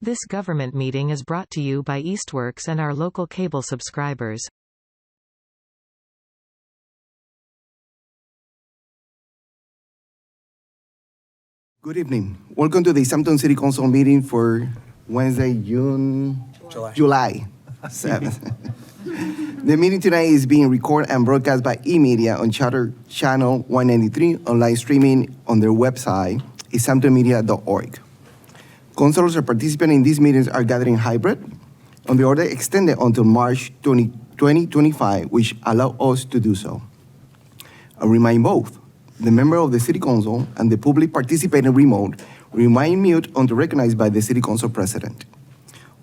This government meeting is brought to you by Eastworks and our local cable subscribers. Good evening. Welcome to the Easthampton City Council meeting for Wednesday, July 7th. The meeting tonight is being recorded and broadcast by eMedia on Charter Channel 193, on live streaming on their website, easthamptonmedia.org. Councilors or participants in these meetings are gathering hybrid on the order extended until March 2025, which allow us to do so. I remind both the member of the City Council and the public participating remote remain mute until recognized by the City Council President.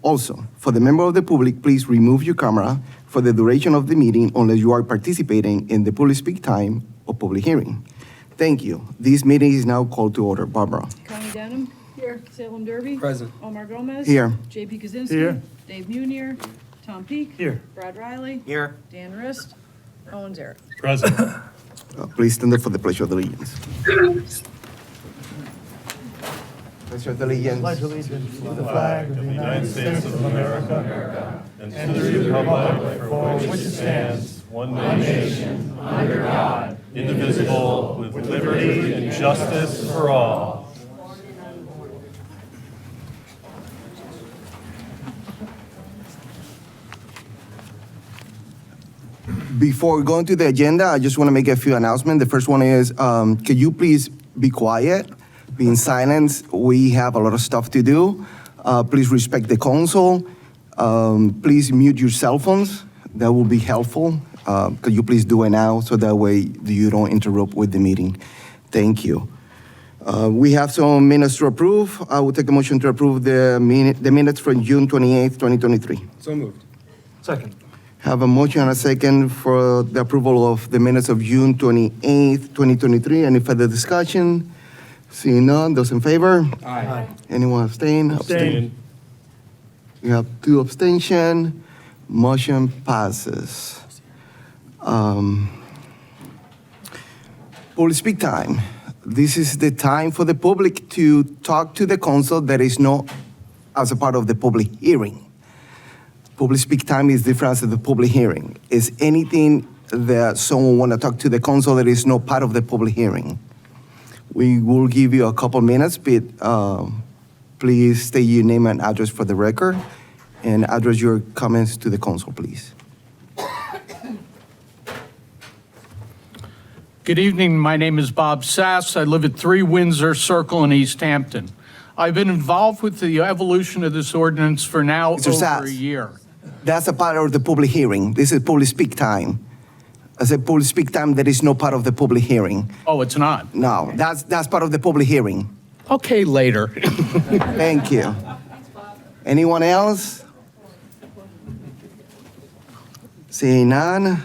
Also, for the member of the public, please remove your camera for the duration of the meeting unless you are participating in the public speak time or public hearing. Thank you. This meeting is now called to order. Barbara. Connie Denham. Here. Salem Derby. Present. Omar Gomez. Here. JP Kaczynski. Here. Dave Munier. Tom Peak. Here. Brad Riley. Here. Dan Rist. Owen Zarek. Present. Please stand up for the Pledge of Allegiance. Pledge of Allegiance. Pledge allegiance to the flag of the United States of America and to the republic for which it stands, one nation, under God, indivisible, with liberty and justice for all. Before going to the agenda, I just want to make a few announcements. The first one is, could you please be quiet, be in silence? We have a lot of stuff to do. Please respect the council. Please mute your cell phones. That will be helpful. Could you please do it now so that way you don't interrupt with the meeting? Thank you. We have some minutes to approve. I will take a motion to approve the minutes from June 28th, 2023. So moved. Second. Have a motion and a second for the approval of the minutes of June 28th, 2023. Any further discussion? Seeing none, those in favor? Aye. Anyone abstain? Abstain. We have 2 abstention. Motion passes. Public speak time. This is the time for the public to talk to the council that is not as a part of the public hearing. Public speak time is different than the public hearing. Is anything that someone want to talk to the council that is not part of the public hearing? We will give you a couple minutes, but please state your name and address for the record and address your comments to the council, please. Good evening. My name is Bob Sass. I live at 3 Windsor Circle in Easthampton. I've been involved with the evolution of this ordinance for now Mr. over Sass. a year. That's a part of the public hearing. This is public speak time. I said public speak time that is not part of the public hearing. Oh, it's not? No, that's part of the public hearing. Okay, later. Thank you. Anyone else? Seeing none.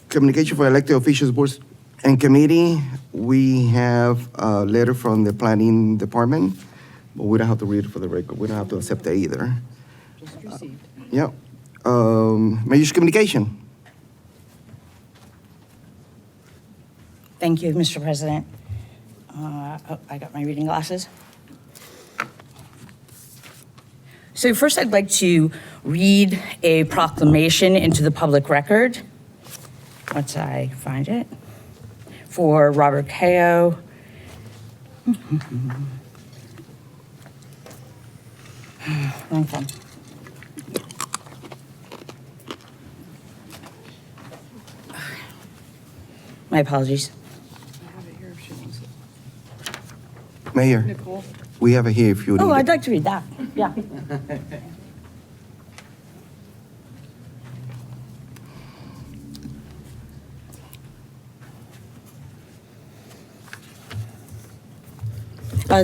Communication for elected officials, boards, and committee. We have a letter from the planning department, but we don't have to read it for the record. We don't have to accept it either. Just received. Yeah. Mayor's communication. Thank you, Mr. President. I got my reading glasses. So first, I'd like to read a proclamation into the public record, once I find it, for Robert Kao. Wrong thing. My apologies. I have it here if she wants it. Mayor, Nicole. we have it here if you need Oh, I'd it. like to read that, yeah.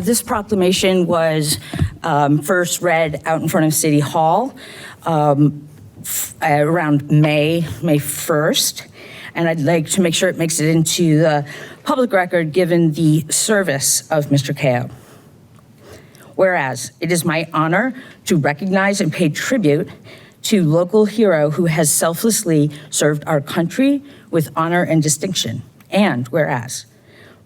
This proclamation was first read out in front of City Hall around May 1st. And I'd like to make sure it makes it into the public record given the service of Mr. Kao. Whereas it is my honor to recognize and pay tribute to local hero who has selflessly served our country with honor and distinction. And whereas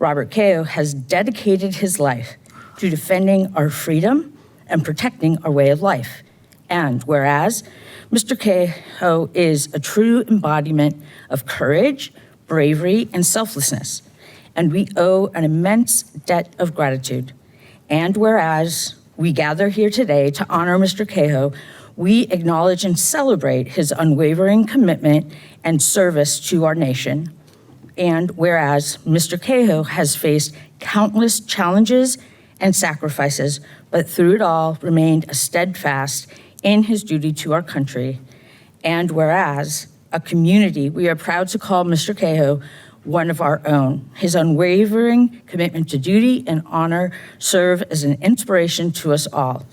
Robert Cahill has dedicated his life to defending our freedom and protecting our way of life. And whereas Mr. Cahill is a true embodiment of courage, bravery, and selflessness, and we owe an immense debt of gratitude. And whereas we gather here today to honor Mr. Cahill, we acknowledge and celebrate his unwavering commitment and service to our nation. And whereas Mr. Cahill has faced countless challenges and sacrifices, but through it all remained steadfast in his duty to our country. And whereas a community, we are proud to call Mr. Cahill one of our own. His unwavering commitment to duty and honor serve as an inspiration to us all.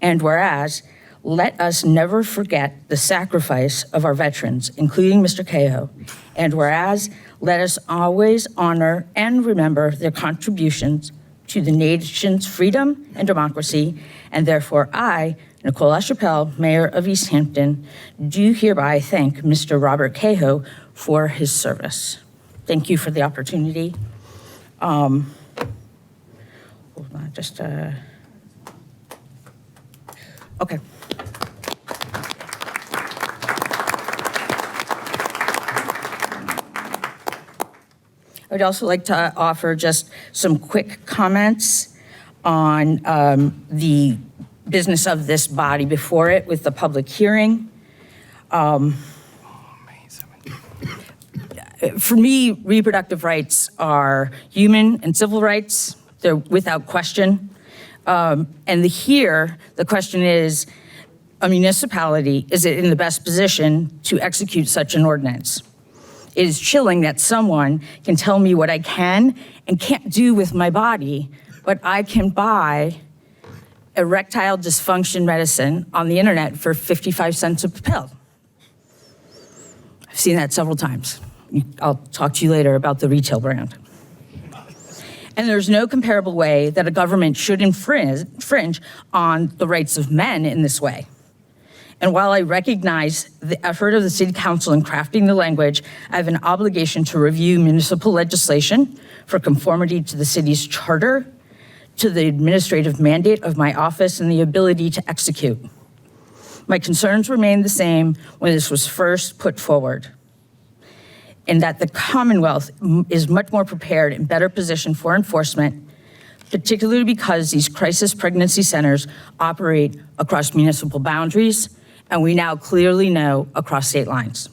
And whereas, let us never forget the sacrifice of our veterans, including Mr. Cahill. And whereas, let us always honor and remember their contributions to the nation's freedom and democracy. And therefore, I, Nicole LaChapelle, Mayor of Easthampton, do hereby thank Mr. Robert Cahill for his service. Thank you for the opportunity. Hold on, just, okay. I would also like to offer just some quick comments on the business of this body before it with the public hearing. For me, reproductive rights are human and civil rights. They're without question. And here, the question is, a municipality, is it in the best position to execute such an ordinance? It is chilling that someone can tell me what I can and can't do with my body, but I can buy erectile dysfunction medicine on the internet for 55 cents a pill. I've seen that several times. I'll talk to you later about the retail brand. And there's no comparable way that a government should infringe on the rights of men in this way. And while I recognize the effort of the City Council in crafting the language, I have an obligation to review municipal legislation for conformity to the city's charter, to the administrative mandate of my office, and the ability to execute. My concerns remain the same when this was first put forward, in that the Commonwealth is much more prepared and better positioned for enforcement, particularly because these crisis pregnancy centers operate across municipal boundaries, and we now clearly know across state lines.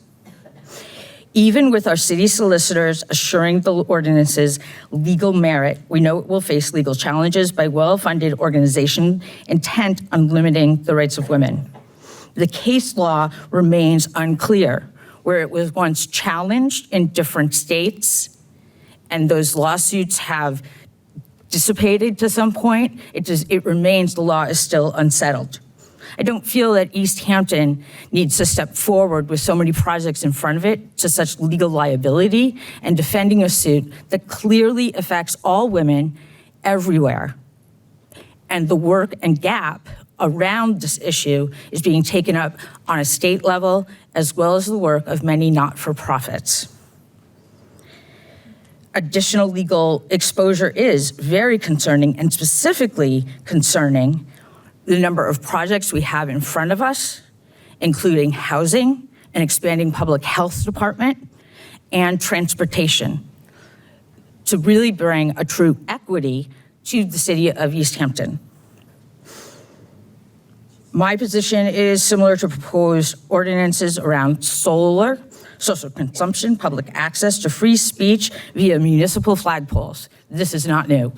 Even with our city solicitors assuring the ordinance's legal merit, we know it will face legal challenges by well-funded organizations intent on limiting the rights of women. The case law remains unclear, where it was once challenged in different states, and those lawsuits have dissipated to some point. It remains, the law is still unsettled. I don't feel that Easthampton needs to step forward with so many projects in front of it to such legal liability and defending a suit that clearly affects all women everywhere. And the work and gap around this issue is being taken up on a state level, as well as the work of many not-for-profits. Additional legal exposure is very concerning, and specifically concerning the number of projects we have in front of us, including housing, an expanding public health department, and transportation, to really bring a true equity to the city of Easthampton. My position is similar to proposed ordinances around solar, social consumption, public access to free speech via municipal flagpoles. This is not new.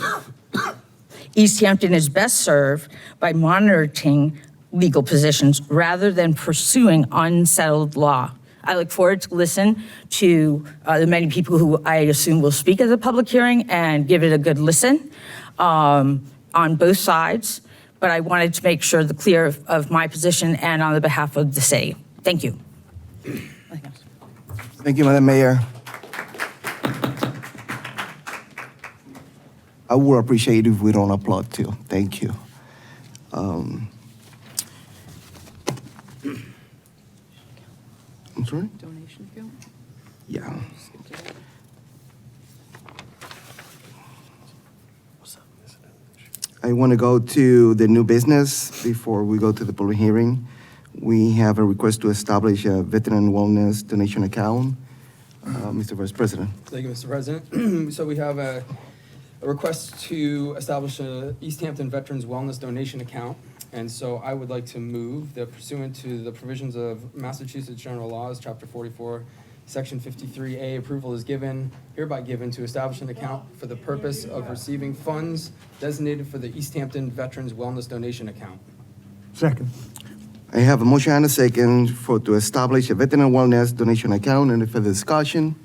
Easthampton is best served by monitoring legal positions rather than pursuing unsettled law. I look forward to listen to the many people who I assume will speak at the public hearing and give it a good listen on both sides. But I wanted to make sure the clear of my position and on the behalf of the city. Thank you. Thank you, Madam Mayor. I would appreciate if we don't applaud too. Thank you. I'm sorry? Donation account? Yeah. I want to go to the new business before we go to the public hearing. We have a request to establish a veteran wellness donation account. Mr. Vice President. Thank you, Mr. President. So we have a request to establish a Easthampton Veterans Wellness Donation Account. And so I would like to move that pursuant to the provisions of Massachusetts General Laws, Chapter 44, Section 53A, approval is hereby given to establish an account for the purpose of receiving funds designated for the Easthampton Veterans Wellness Donation Account. Second. I have a motion and a second to establish a veteran wellness donation account. Any further discussion?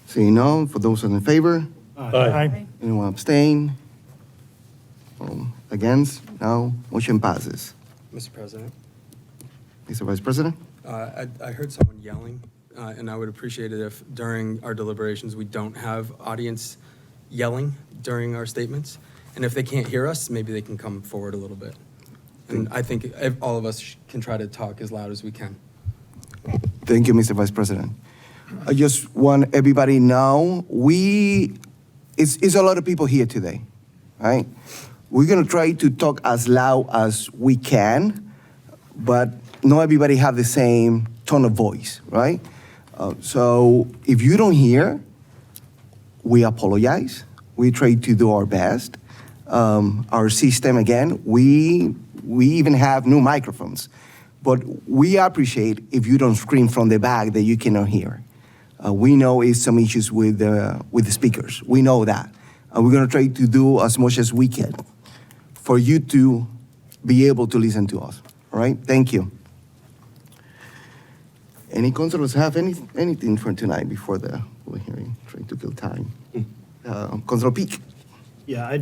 Seeing none, for those in favor? Aye. Anyone abstain? Against? No. Motion passes. Mr. President, Mr. Vice President? I heard someone yelling, and I would appreciate it if during our deliberations, we don't have audience yelling during our statements. And if they can't hear us, maybe they can come forward a little bit. And I think all of us can try to talk as loud as we can. Thank you, Mr. Vice President. I just want everybody to know, it's a lot of people here today, right? We're gonna try to talk as loud as we can, but not everybody have the same tone of voice, right? So if you don't hear, we apologize. We try to do our best. Our system, again, we even have new microphones, but we appreciate if you don't scream from the back that you cannot hear. We know it's some issues with the speakers. We know that. And we're gonna try to do as much as we can for you to be able to listen to us, all right? Thank you. Any councilors have anything for tonight before the hearing? Trying to kill time. Councilor Peak. Yeah,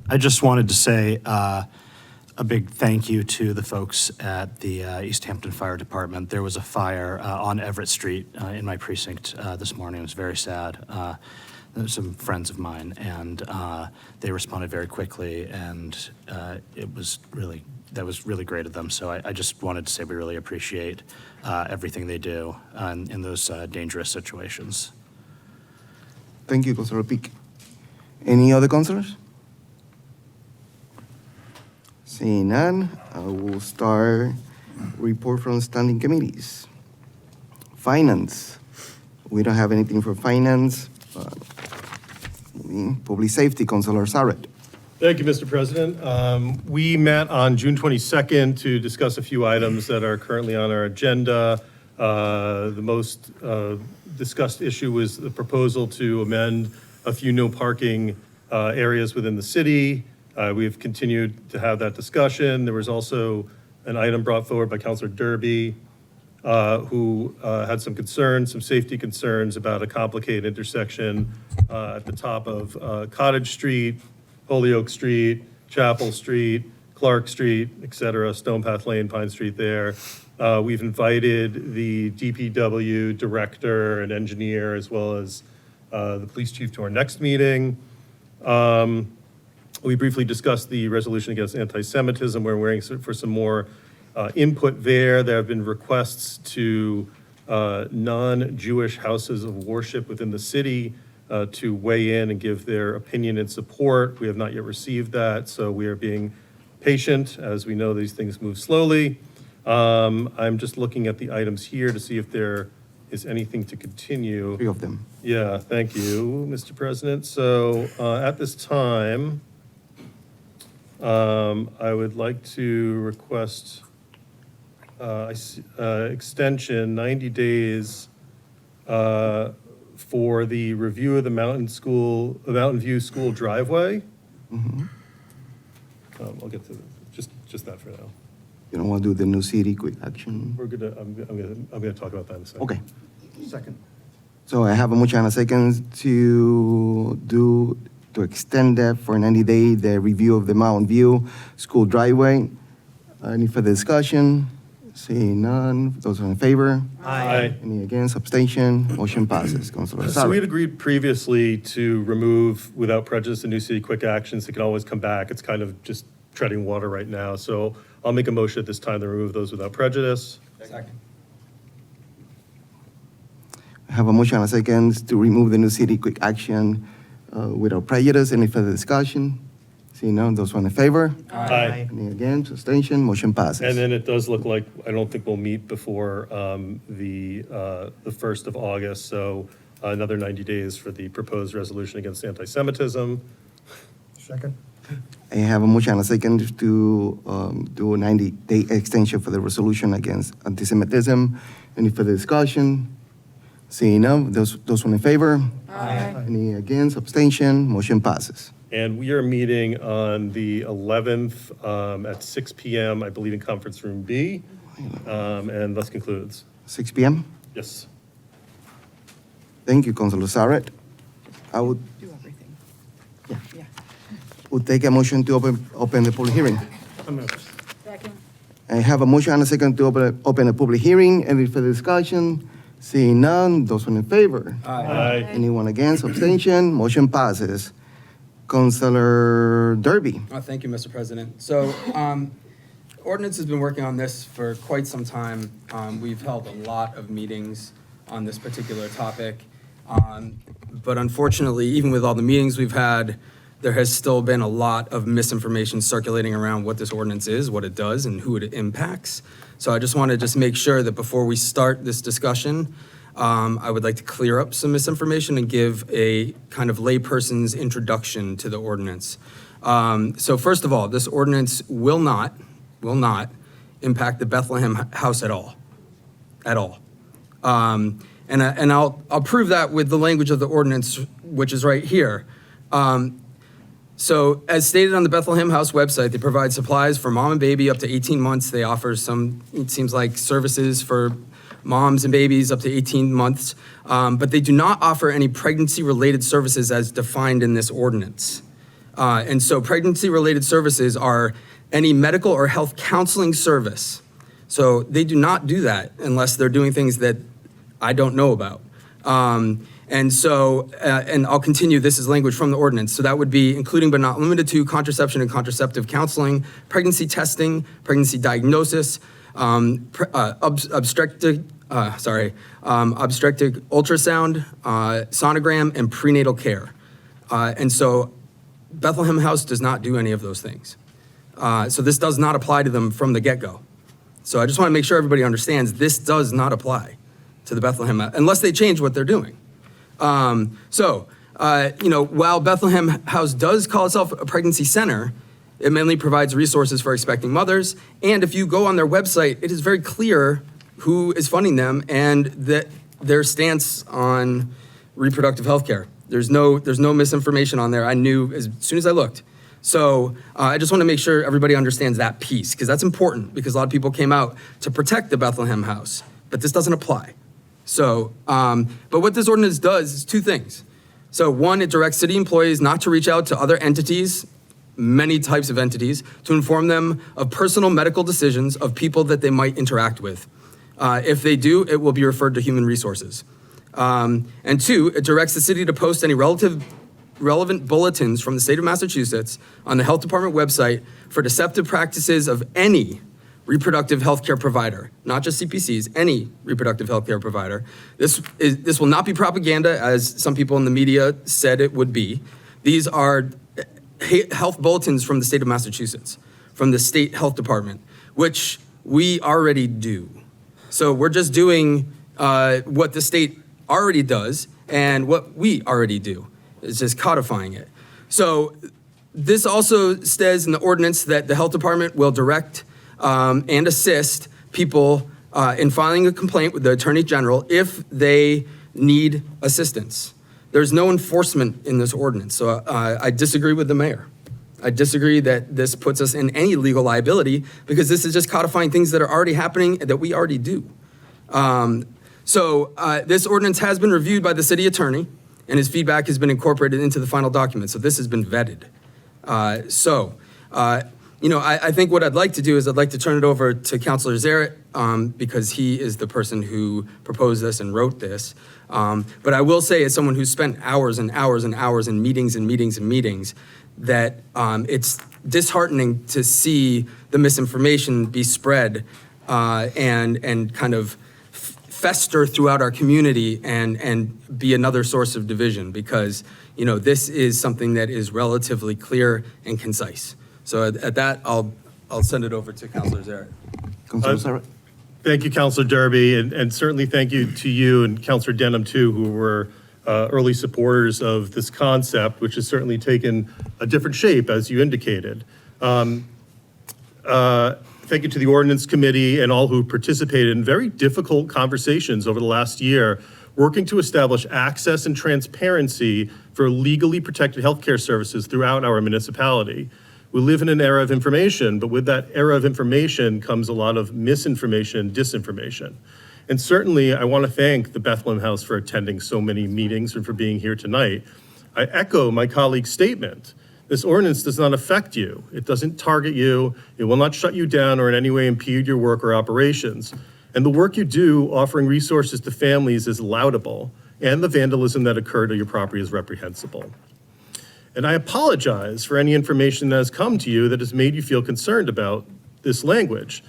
I just wanted to say a big thank you to the folks at the Easthampton Fire Department. There was a fire on Everett Street in my precinct this morning. It was very sad. Some friends of mine, and they responded very quickly, and that was really great of them. So I just wanted to say we really appreciate everything they do in those dangerous situations. Thank you, Councilor Peak. Any other councilors? Seeing none, I will start report from standing committees. Finance. We don't have anything for finance. Public safety, Councilor Sarrett. Thank you, Mr. President. We met on June 22nd to discuss a few items that are currently on our agenda. The most discussed issue was the proposal to amend a few no parking areas within the city. We've continued to have that discussion. There was also an item brought forward by Councilor Derby, who had some concerns, some safety concerns about a complicated intersection at the top of Cottage Street, Holyoke Street, Chapel Street, Clark Street, et cetera, Stonepath Lane, Pine Street there. We've invited the DPW director and engineer, as well as the police chief, to our next meeting. We briefly discussed the resolution against anti-Semitism. We're waiting for some more input there. There have been requests to non-Jewish houses of worship within the city to weigh in and give their opinion and support. We have not yet received that, so we are being patient as we know these things move slowly. I'm just looking at the items here to see if there is anything to continue. 3 of them. Yeah, thank you, Mr. President. So at this time, I would like to request extension, 90 days, for the review of the Mountain View School driveway. I'll get to just that for now. You don't want to do the new city quick action? We're gonna, I'm gonna talk about that in a second. Okay. Second. So I have a motion and a second to extend that for 90 days, the review of the Mountain View School driveway. Any further discussion? Seeing none, those are in favor? Aye. Any against, abstention? Motion passes. Councilor So we had Sarrett. agreed previously to remove without prejudice the new city quick actions. It can always come back. It's kind of just treading water right now. So I'll make a motion at this time to remove those without prejudice. Second. I have a motion and a second to remove the new city quick action without prejudice. Any further discussion? Seeing none, those in favor? Aye. Any against, abstention, motion passes. And then it does look like, I don't think we'll meet before the 1st of August, so another 90 days for the proposed resolution against anti-Semitism. Second. I have a motion and a second to do a 90-day extension for the resolution against anti-Semitism. Any further discussion? Seeing none, those in favor? Aye. Any against, abstention, motion passes. And we are meeting on the 11th at 6 PM, I believe in Conference Room B, and thus concludes. 6 p.m.? Yes. Thank you, Councilor Saret. I would Do everything. Yeah. Yeah. would take a motion to open the public hearing. Second. I have a motion and a second to open a public hearing. Any further discussion? Seeing none, those in favor? Aye. Anyone against, abstention, motion passes. Councilor Derby. Thank you, Mr. President. So, ordinance has been working on this for quite some time. We've held a lot of meetings on this particular topic. But unfortunately, even with all the meetings we've had, there has still been a lot of misinformation circulating around what this ordinance is, what it does, and who it impacts. So I just want to just make sure that before we start this discussion, I would like to clear up some misinformation and give a kind of layperson's introduction to the ordinance. So first of all, this ordinance will not impact the Bethlehem house at all. And I'll prove that with the language of the ordinance, which is right here. So as stated on the Bethlehem House website, they provide supplies for mom and baby up to 18 months. They offer some, it seems like, services for moms and babies up to 18 months. But they do not offer any pregnancy-related services as defined in this ordinance. And so pregnancy-related services are any medical or health counseling service. So they do not do that unless they're doing things that I don't know about. And so, and I'll continue, this is language from the ordinance. So that would be including but not limited to contraception and contraceptive counseling, pregnancy testing, pregnancy diagnosis, obstetric ultrasound, sonogram, and prenatal care. And so Bethlehem House does not do any of those things. So this does not apply to them from the get-go. So I just want to make sure everybody understands this does not apply to the Bethlehem, unless they change what they're doing. While Bethlehem House does call itself a pregnancy center, it mainly provides resources for expecting mothers. And if you go on their website, it is very clear who is funding them and that their stance on reproductive health care. There's no misinformation on there. I knew as soon as I looked. So I just want to make sure everybody understands that piece, because that's important, because a lot of people came out to protect the Bethlehem House, but this doesn't apply. So, but what this ordinance does is two things. So one, it directs city employees not to reach out to other entities, many types of entities, to inform them of personal medical decisions of people that they might interact with. If they do, it will be referred to human resources. And two, it directs the city to post any relevant bulletins from the state of Massachusetts on the health department website for deceptive practices of any reproductive healthcare provider, not just CPCs, any reproductive healthcare provider. This will not be propaganda, as some people in the media said it would be. These are health bulletins from the state of Massachusetts, from the state health department, which we already do. So we're just doing what the state already does and what we already do. It's just codifying it. So this also says in the ordinance that the health department will direct and assist people in filing a complaint with the Attorney General if they need assistance. There's no enforcement in this ordinance, so I disagree with the mayor. I disagree that this puts us in any legal liability, because this is just codifying things that are already happening that we already do. This ordinance has been reviewed by the city attorney, and his feedback has been incorporated into the final document, so this has been vetted. I think what I'd like to do is I'd like to turn it over to Councilor Zaret, because he is the person who proposed this and wrote this. But I will say, as someone who's spent hours and hours and hours in meetings and meetings and meetings, that it's disheartening to see the misinformation be spread and kind of fester throughout our community and be another source of division, because, you know, this is something that is relatively clear and concise. So at that, I'll send it over to Councilor Zaret. Councilor Zaret. Thank you, Councilor Derby, and certainly thank you to you and Councilor Denham, too, who were early supporters of this concept, which has certainly taken a different shape, as you indicated. Thank you to the Ordinance Committee and all who participated in very difficult conversations over the last year, working to establish access and transparency for legally protected healthcare services throughout our municipality. We live in an era of information, but with that era of information comes a lot of misinformation and disinformation. And certainly, I want to thank the Bethlehem House for attending so many meetings and for being here tonight. I echo my colleague's statement. This ordinance does not affect you. It doesn't target you. It will not shut you down or in any way impede your work or operations. And the work you do offering resources to families is laudable, and the vandalism that occurred on your property is reprehensible. And I apologize for any information that has come to you that has made you feel concerned about this language.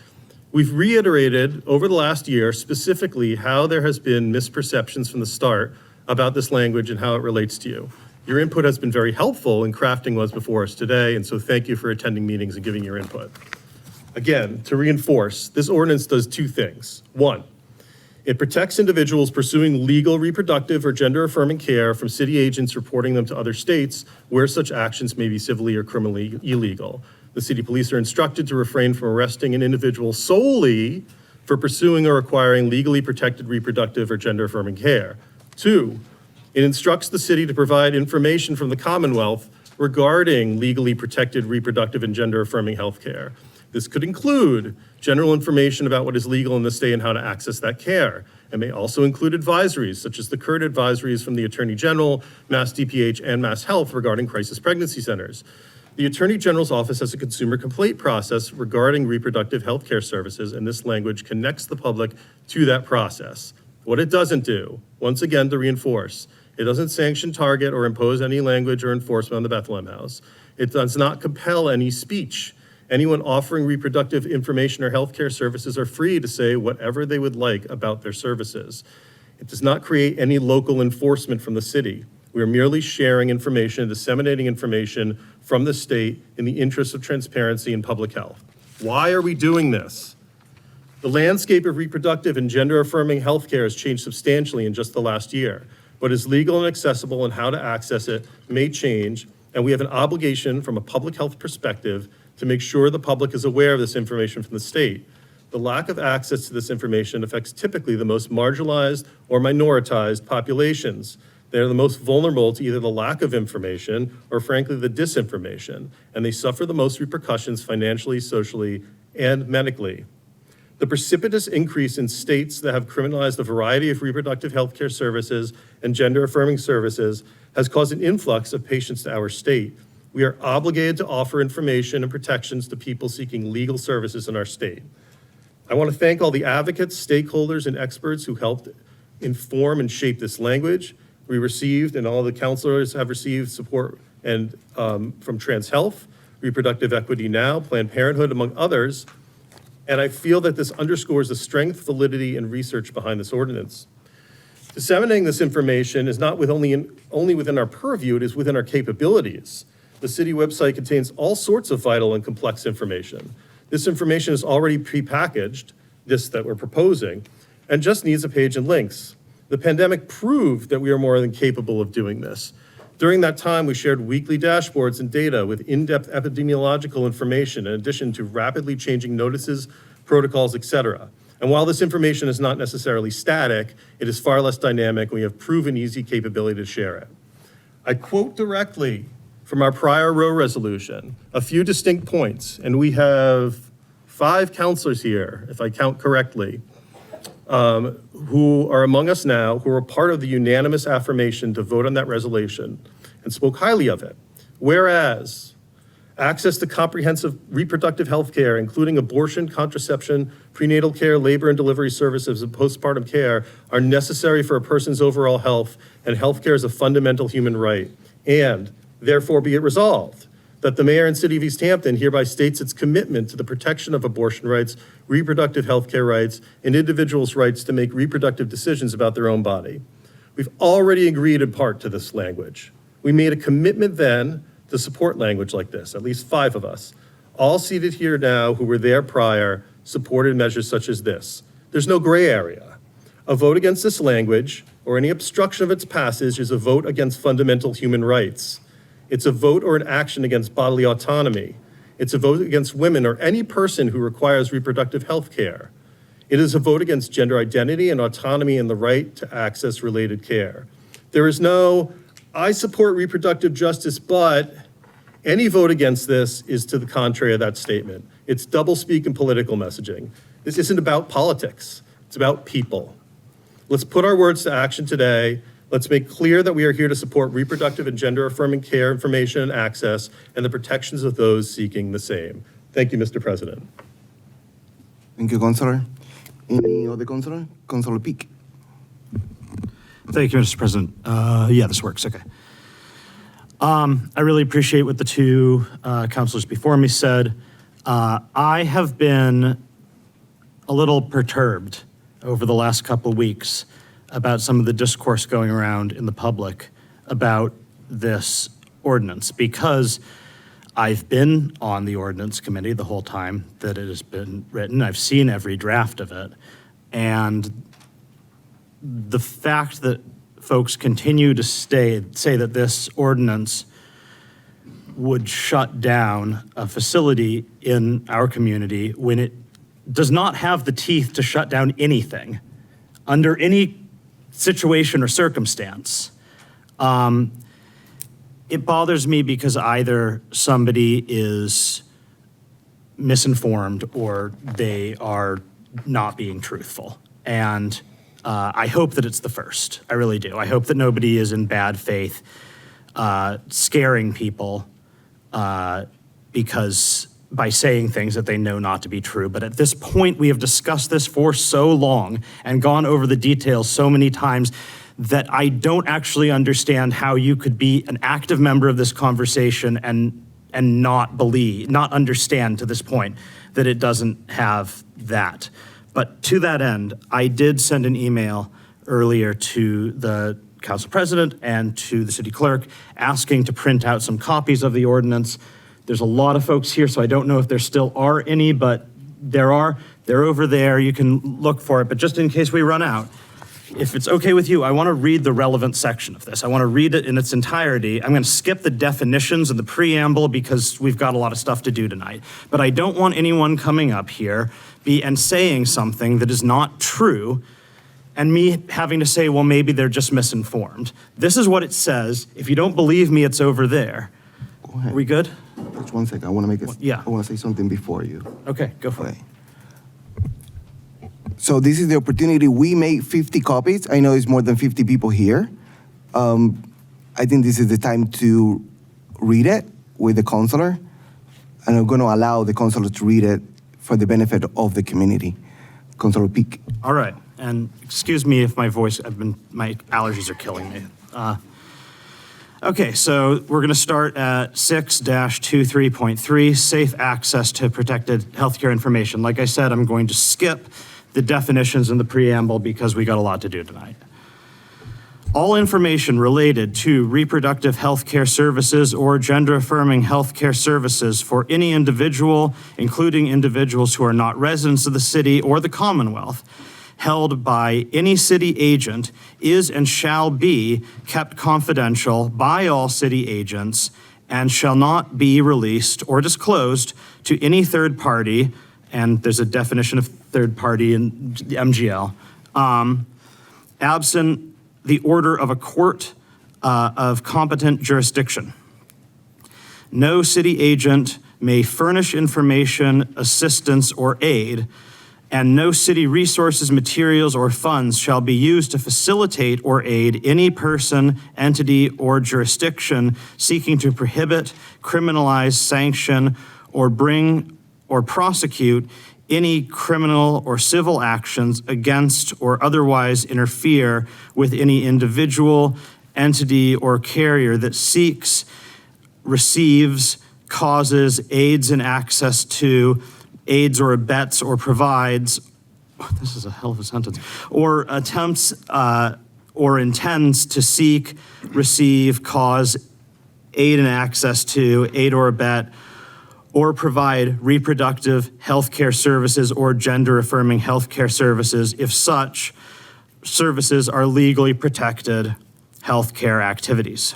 We've reiterated over the last year specifically how there has been misperceptions from the start about this language and how it relates to you. Your input has been very helpful in crafting what's before us today, and so thank you for attending meetings and giving your input. Again, to reinforce, this ordinance does two things. One, it protects individuals pursuing legal reproductive or gender-affirming care from city agents reporting them to other states where such actions may be civilly or criminally illegal. The city police are instructed to refrain from arresting an individual solely for pursuing or acquiring legally protected reproductive or gender-affirming care. Two, it instructs the city to provide information from the Commonwealth regarding legally protected reproductive and gender-affirming health care. This could include general information about what is legal in the state and how to access that care. It may also include advisories, such as the current advisories from the Attorney General, Mass DPH, and Mass Health regarding crisis pregnancy centers. The Attorney General's office has a consumer complaint process regarding reproductive health care services, and this language connects the public to that process. What it doesn't do, once again to reinforce, it doesn't sanction, target, or impose any language or enforcement on the Bethlehem House. It does not compel any speech. Anyone offering reproductive information or healthcare services are free to say whatever they would like about their services. It does not create any local enforcement from the city. We are merely sharing information, disseminating information from the state in the interest of transparency and public health. Why are we doing this? The landscape of reproductive and gender-affirming healthcare has changed substantially in just the last year. What is legal and accessible and how to access it may change, and we have an obligation from a public health perspective to make sure the public is aware of this information from the state. The lack of access to this information affects typically the most marginalized or minoritized populations. They're the most vulnerable to either the lack of information or frankly the disinformation, and they suffer the most repercussions financially, socially, and medically. The precipitous increase in states that have criminalized a variety of reproductive health care services and gender-affirming services has caused an influx of patients to our state. We are obligated to offer information and protections to people seeking legal services in our state. I want to thank all the advocates, stakeholders, and experts who helped inform and shape this language. We received, and all the counselors have received support and from Trans Health, Reproductive Equity Now, Planned Parenthood, among others. And I feel that this underscores the strength, validity, and research behind this ordinance. Disseminating this information is not only within our purview, it is within our capabilities. The city website contains all sorts of vital and complex information. This information is already prepackaged, this that we're proposing, and just needs a page and links. The pandemic proved that we are more than capable of doing this. During that time, we shared weekly dashboards and data with in-depth epidemiological information in addition to rapidly changing notices, protocols, et cetera. And while this information is not necessarily static, it is far less dynamic, and we have proven easy capability to share it. I quote directly from our prior row resolution, a few distinct points, and we have 5 counselors here, if I count correctly, who are among us now, who are part of the unanimous affirmation to vote on that resolution and spoke highly of it. Whereas access to comprehensive reproductive health care, including abortion, contraception, prenatal care, labor and delivery services, and postpartum care are necessary for a person's overall health, and health care is a fundamental human right. And therefore be it resolved that the mayor and city of Easthampton hereby states its commitment to the protection of abortion rights, reproductive health care rights, and individuals' rights to make reproductive decisions about their own body. We've already agreed in part to this language. We made a commitment then to support language like this, at least 5 of us. All seated here now who were there prior supported measures such as this. There's no gray area. A vote against this language or any obstruction of its passage is a vote against fundamental human rights. It's a vote or an action against bodily autonomy. It's a vote against women or any person who requires reproductive health care. It is a vote against gender identity and autonomy and the right to access related care. There is no, I support reproductive justice, but any vote against this is to the contrary of that statement. It's doublespeak and political messaging. This isn't about politics. It's about people. Let's put our words to action today. Let's make clear that we are here to support reproductive and gender-affirming care, information, and access, and the protections of those seeking the same. Thank you, Mr. President. Thank you, Councilor. Any other Councilor? Councilor Peak. Thank you, Mr. President. Yeah, this works, okay. I really appreciate what the 2 councilors before me said. I have been a little perturbed over the last couple of weeks about some of the discourse going around in the public about this ordinance, because I've been on the ordinance committee the whole time that it has been written. I've seen every draft of it. And the fact that folks continue to say that this ordinance would shut down a facility in our community when it does not have the teeth to shut down anything under any situation or circumstance. It bothers me because either somebody is misinformed or they are not being truthful. And I hope that it's the first. I really do. I hope that nobody is in bad faith scaring people because by saying things that they know not to be true. But at this point, we have discussed this for so long and gone over the details so many times that I don't actually understand how you could be an active member of this conversation and not understand to this point that it doesn't have that. But to that end, I did send an email earlier to the council president and to the city clerk asking to print out some copies of the ordinance. There's a lot of folks here, so I don't know if there still are any, but there are. They're over there. You can look for it. But just in case we run out, if it's okay with you, I want to read the relevant section of this. I want to read it in its entirety. I'm going to skip the definitions and the preamble because we've got a lot of stuff to do tonight. But I don't want anyone coming up here and saying something that is not true and me having to say, well, maybe they're just misinformed. This is what it says. If you don't believe me, it's over there. Go ahead. Are we good? Just 1 second. I want to make it. Yeah. I want to say something before you. Okay, go for it. Okay. So this is the opportunity. We made 50 copies. I know it's more than 50 people here. I think this is the time to read it with the counselor. And I'm going to allow the counselor to read it for the benefit of the community. Councilor Peak. All right, and excuse me if my allergies are killing me. Okay, so we're gonna start at 6-23.3, safe access to protected healthcare information. Like I said, I'm going to skip the definitions in the preamble because we got a lot to do tonight. All information related to reproductive health care services or gender-affirming health care services for any individual, including individuals who are not residents of the city or the Commonwealth, held by any city agent, is and shall be kept confidential by all city agents and shall not be released or disclosed to any third party, and there's a definition of third party in the MGL, absent the order of a court of competent jurisdiction. No city agent may furnish information, assistance, or aid, and no city resources, materials, or funds shall be used to facilitate or aid any person, entity, or jurisdiction seeking to prohibit, criminalize, sanction, or bring or prosecute any criminal or civil actions against or otherwise interfere with any individual, entity, or carrier that seeks, receives, causes, aids in access to, aids or abets or provides, this is a hell of a sentence, or attempts or intends to seek, receive, cause, aid in access to, aid or abet, or provide reproductive health care services or gender-affirming health care services if such services are legally protected health care activities.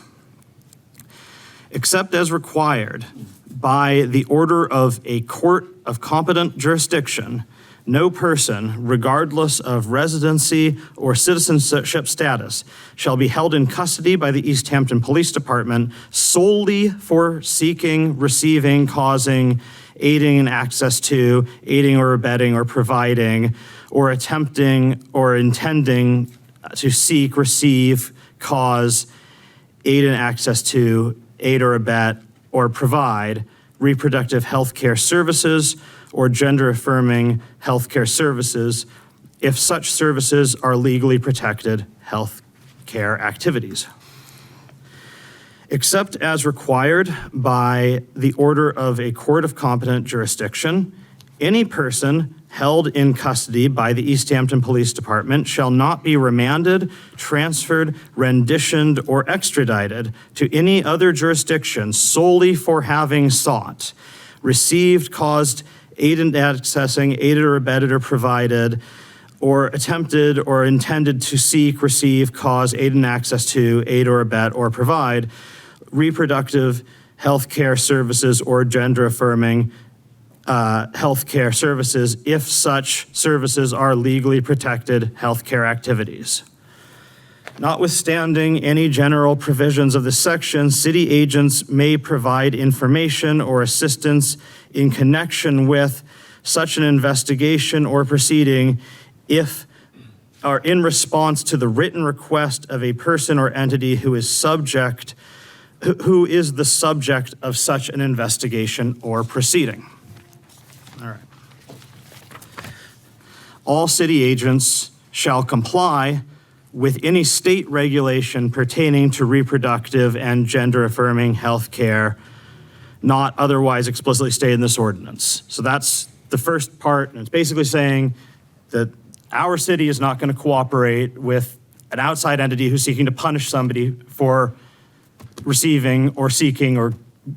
Except as required by the order of a court of competent jurisdiction, no person, regardless of residency or citizenship status, shall be held in custody by the Easthampton Police Department solely for seeking, receiving, causing, aiding in access to, aiding or abetting or providing, or attempting or intending to seek, receive, cause, aid in access to, aid or abet, or provide reproductive health care services or gender-affirming health care services if such services are legally protected health care activities. Except as required by the order of a court of competent jurisdiction, any person held in custody by the Easthampton Police Department shall not be remanded, transferred, renditioned, or extradited to any other jurisdiction solely for having sought, received, caused, aided in accessing, aided or abetted or provided, or attempted or intended to seek, receive, cause, aid in access to, aid or abet or provide reproductive health care services or gender-affirming health care services if such services are legally protected health care activities. Notwithstanding any general provisions of this section, city agents may provide information or assistance in connection with such an investigation or proceeding if or in response to the written request of a person or entity who is the subject of such an investigation or proceeding. All right. All city agents shall comply with any state regulation pertaining to reproductive and gender-affirming health care not otherwise explicitly stated in this ordinance. So that's the first part, and it's basically saying that our city is not going to cooperate with an outside entity who's seeking to punish somebody for receiving or seeking or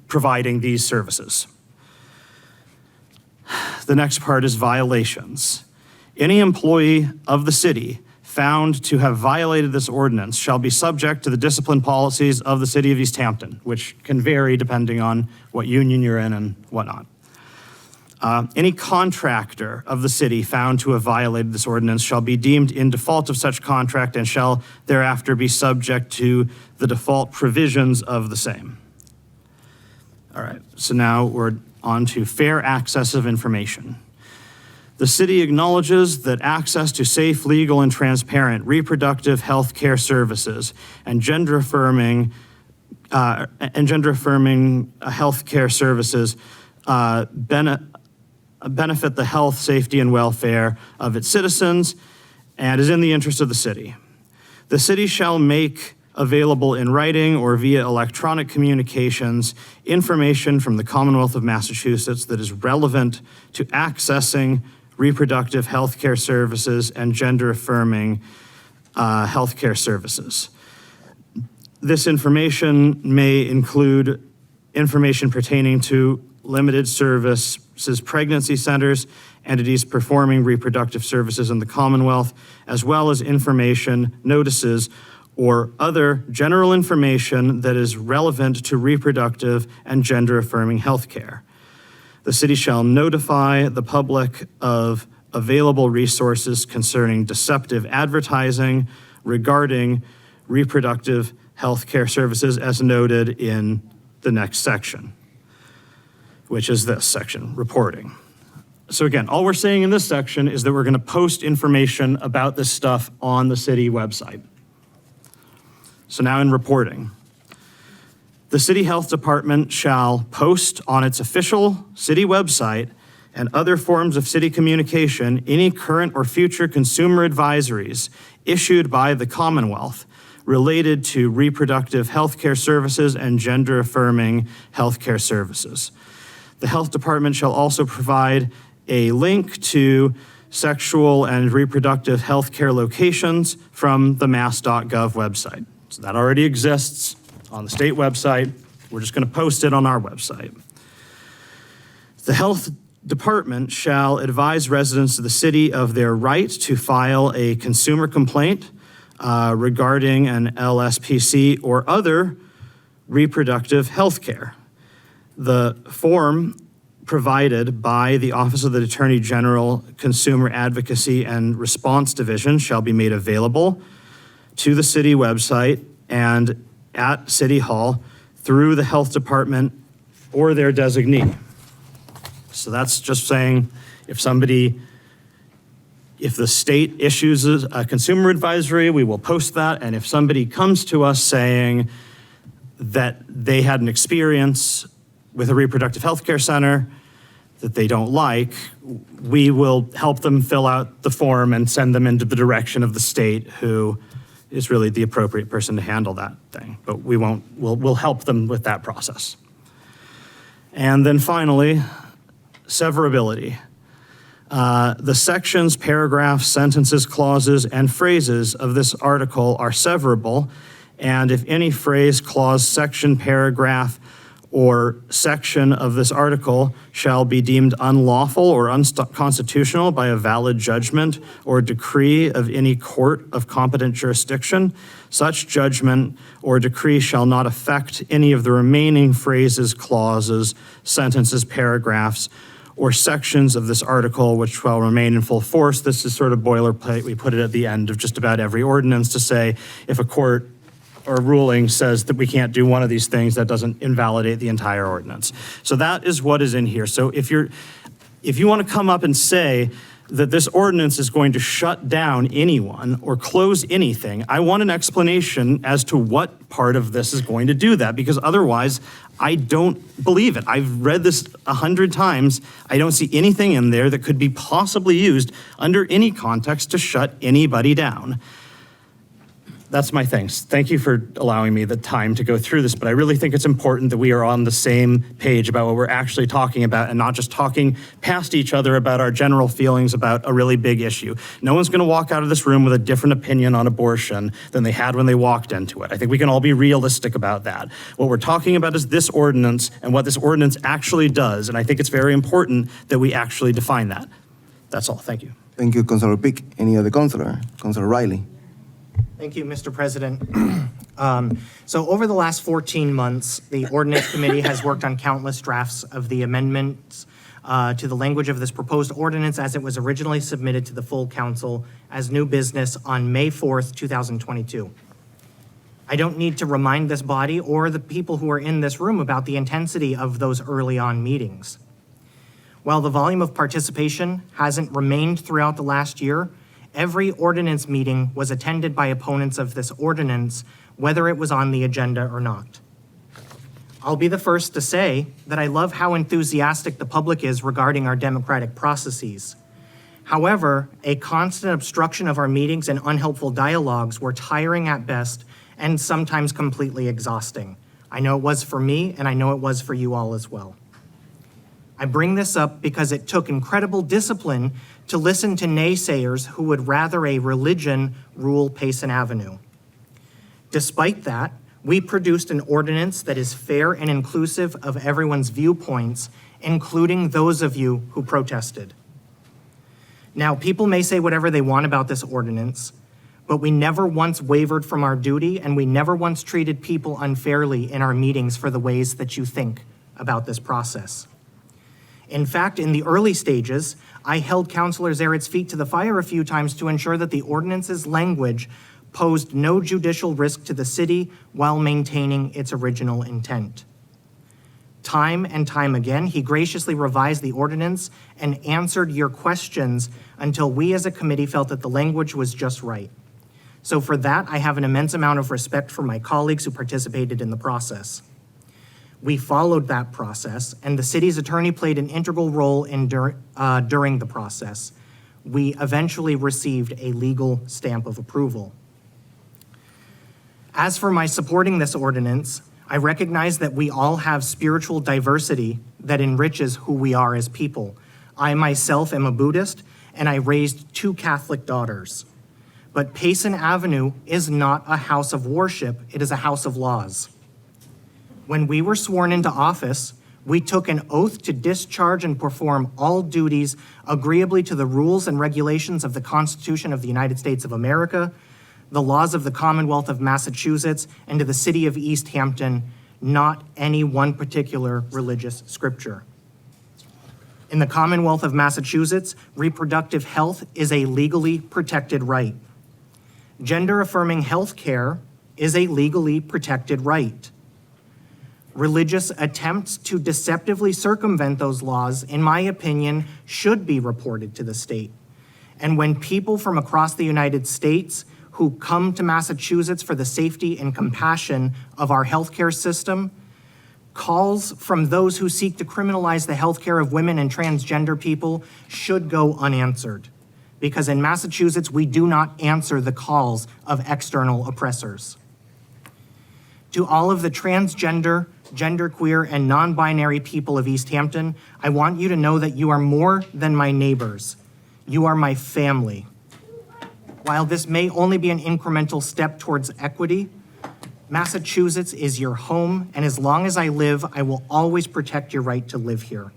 providing these services. The next part is violations. Any employee of the city found to have violated this ordinance shall be subject to the discipline policies of the city of Easthampton, which can vary depending on what union you're in and whatnot. Any contractor of the city found to have violated this ordinance shall be deemed in default of such contract and shall thereafter be subject to the default provisions of the same. All right, so now we're on to fair access of information. The city acknowledges that access to safe, legal, and transparent reproductive health care services and gender-affirming health care services benefit the health, safety, and welfare of its citizens and is in the interest of the city. The city shall make available in writing or via electronic communications information from the Commonwealth of Massachusetts that is relevant to accessing reproductive health care services and gender-affirming health care services. This information may include information pertaining to limited services, pregnancy centers, entities performing reproductive services in the Commonwealth, as well as information, notices, or other general information that is relevant to reproductive and gender-affirming health care. The city shall notify the public of available resources concerning deceptive advertising regarding reproductive health care services as noted in the next section, which is this section, reporting. So again, all we're saying in this section is that we're going to post information about this stuff on the city website. So now in reporting. The City Health Department shall post on its official city website and other forms of city communication any current or future consumer advisories issued by the Commonwealth related to reproductive health care services and gender-affirming health care services. The Health Department shall also provide a link to sexual and reproductive health care locations from the mass.gov website. So that already exists on the state website. We're just going to post it on our website. The Health Department shall advise residents of the city of their right to file a consumer complaint regarding an LSPC or other reproductive health care. The form provided by the Office of the Attorney General Consumer Advocacy and Response Division shall be made available to the city website and at City Hall through the Health Department or their designee. So that's just saying if the state issues a consumer advisory, we will post that. And if somebody comes to us saying that they had an experience with a reproductive health care center that they don't like, we will help them fill out the form and send them into the direction of the state, who is really the appropriate person to handle that thing. But we'll help them with that process. And then finally, severability. The sections, paragraphs, sentences, clauses, and phrases of this article are severable, and if any phrase, clause, section, paragraph, or section of this article shall be deemed unlawful or unconstitutional by a valid judgment or decree of any court of competent jurisdiction, such judgment or decree shall not affect any of the remaining phrases, clauses, sentences, paragraphs, or sections of this article which shall remain in full force. This is sort of boilerplate. We put it at the end of just about every ordinance to say if a court or ruling says that we can't do one of these things, that doesn't invalidate the entire ordinance. So that is what is in here. So if you want to come up and say that this ordinance is going to shut down anyone or close anything, I want an explanation as to what part of this is going to do that, because otherwise I don't believe it. I've read this 100 times. I don't see anything in there that could be possibly used under any context to shut anybody down. That's my thanks. Thank you for allowing me the time to go through this, but I really think it's important that we are on the same page about what we're actually talking about and not just talking past each other about our general feelings about a really big issue. No one's going to walk out of this room with a different opinion on abortion than they had when they walked into it. I think we can all be realistic about that. What we're talking about is this ordinance and what this ordinance actually does, and I think it's very important that we actually define that. That's all. Thank you. Thank you, Councilor Pick. Any other councilor? Councilor Riley. Thank you, Mr. President. So over the last 14 months, the Ordinance Committee has worked on countless drafts of the amendments to the language of this proposed ordinance as it was originally submitted to the full council as new business on May 4th, 2022. I don't need to remind this body or the people who are in this room about the intensity of those early on meetings. While the volume of participation hasn't remained throughout the last year, every ordinance meeting was attended by opponents of this ordinance, whether it was on the agenda or not. I'll be the first to say that I love how enthusiastic the public is regarding our democratic processes. However, a constant obstruction of our meetings and unhelpful dialogues were tiring at best and sometimes completely exhausting. I know it was for me, and I know it was for you all as well. I bring this up because it took incredible discipline to listen to naysayers who would rather a religion rule Payson Avenue. Despite that, we produced an ordinance that is fair and inclusive of everyone's viewpoints, including those of you who protested. Now, people may say whatever they want about this ordinance, but we never once wavered from our duty, and we never once treated people unfairly in our meetings for the ways that you think about this process. In fact, in the early stages, I held Councilor Zaret's feet to the fire a few times to ensure that the ordinance's language posed no judicial risk to the city while maintaining its original intent. Time and time again, he graciously revised the ordinance and answered your questions until we as a committee felt that the language was just right. So for that, I have an immense amount of respect for my colleagues who participated in the process. We followed that process, and the city's attorney played an integral role during the process. We eventually received a legal stamp of approval. As for my supporting this ordinance, I recognize that we all have spiritual diversity that enriches who we are as people. I myself am a Buddhist, and I raised 2 Catholic daughters. But Payson Avenue is not a house of worship, it is a house of laws. When we were sworn into office, we took an oath to discharge and perform all duties agreeably to the rules and regulations of the Constitution of the United States of America, the laws of the Commonwealth of Massachusetts, and to the city of Easthampton, not any one particular religious scripture. In the Commonwealth of Massachusetts, reproductive health is a legally protected right. Gender-affirming health care is a legally protected right. Religious attempts to deceptively circumvent those laws, in my opinion, should be reported to the state. And when people from across the United States who come to Massachusetts for the safety and compassion of our healthcare system, calls from those who seek to criminalize the healthcare of women and transgender people should go unanswered. Because in Massachusetts, we do not answer the calls of external oppressors. To all of the transgender, genderqueer, and non-binary people of Easthampton, I want you to know that you are more than my neighbors. You are my family. While this may only be an incremental step towards equity, Massachusetts is your home, and as long as I live, I will always protect your right to live here.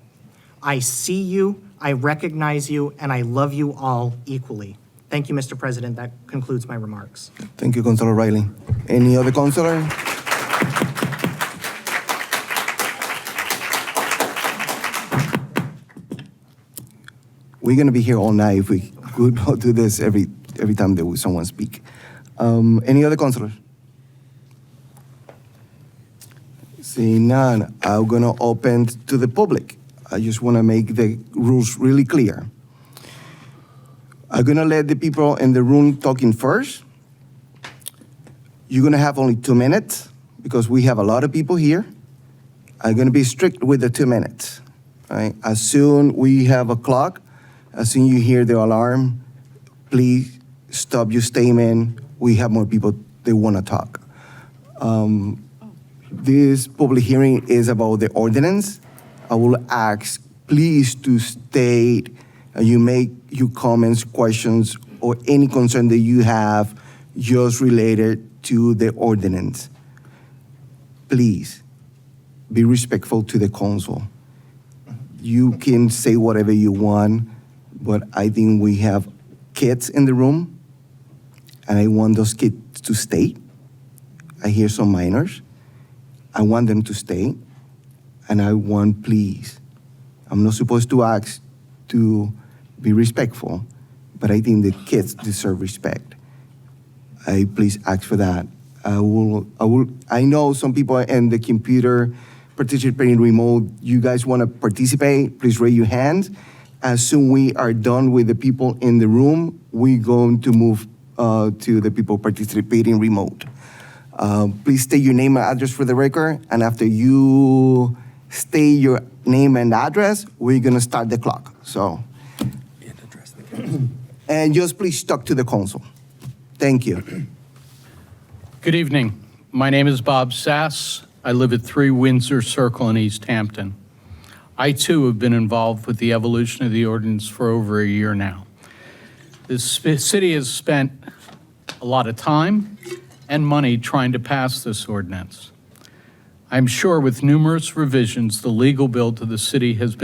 I see you, I recognize you, and I love you all equally. Thank you, Mr. President. That concludes my remarks. Thank you, Councilor Riley. Any other councilor? We're gonna be here all night if we could do this every time that someone speak. Any other councilors? Seeing none, I'm gonna open to the public. I just wanna make the rules really clear. I'm gonna let the people in the room talking first. You're gonna have only 2 minutes because we have a lot of people here. I'm gonna be strict with the 2 minutes. Right? As soon we have a clock, as soon you hear the alarm, please stop your statement. We have more people that wanna talk. This public hearing is about the ordinance. I will ask, please to state, you make your comments, questions, or any concern that you have just related to the ordinance. Please, be respectful to the council. You can say whatever you want, but I think we have kids in the room, and I want those kids to stay. I hear some minors. I want them to stay, and I want, please, I'm not supposed to ask to be respectful, but I think the kids deserve respect. I please ask for that. I know some people in the computer participating remote, you guys want to participate, please raise your hands. As soon we are done with the people in the room, we're going to move to the people participating remote. Please state your name and address for the record, and after you state your name and address, we're gonna start the clock, so. And just please talk to the council. Thank you. Good evening. My name is Bob Sass. I live at 3 Windsor Circle in Easthampton. I too have been involved with the evolution of the ordinance for over a year now. This city has spent a lot of time and money trying to pass this ordinance. I'm sure with numerous revisions, the legal bill to the city has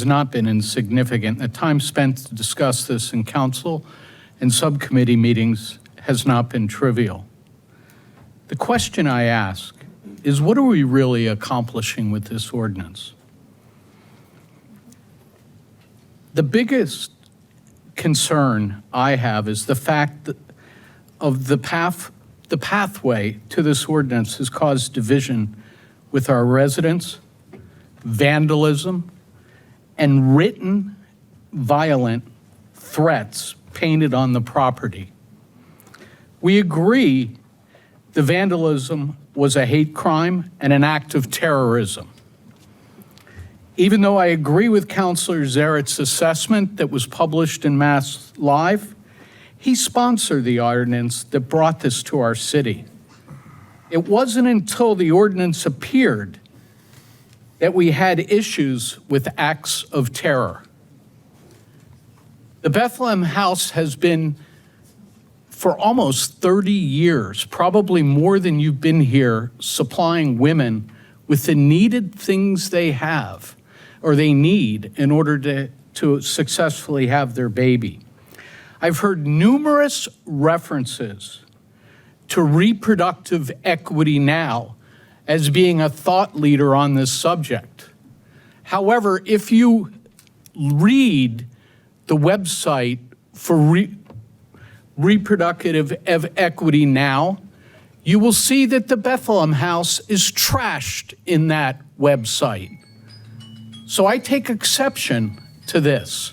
not been insignificant. The time spent to discuss this in council and subcommittee meetings has not been trivial. The question I ask is, what are we really accomplishing with this ordinance? The biggest concern I have is the fact that the pathway to this ordinance has caused division with our residents, vandalism, and written violent threats painted on the property. We agree the vandalism was a hate crime and an act of terrorism. Even though I agree with Councilor Zaret's assessment that was published in Mass Live, he sponsored the ordinance that brought this to our city. It wasn't until the ordinance appeared that we had issues with acts of terror. The Bethlehem House has been, for almost 30 years, probably more than you've been here, supplying women with the needed things they have, or they need in order to successfully have their baby. I've heard numerous references to Reproductive Equity Now as being a thought leader on this subject. However, if you read the website for Reproductive Equity Now, you will see that the Bethlehem House is trashed in that website. So I take exception to this.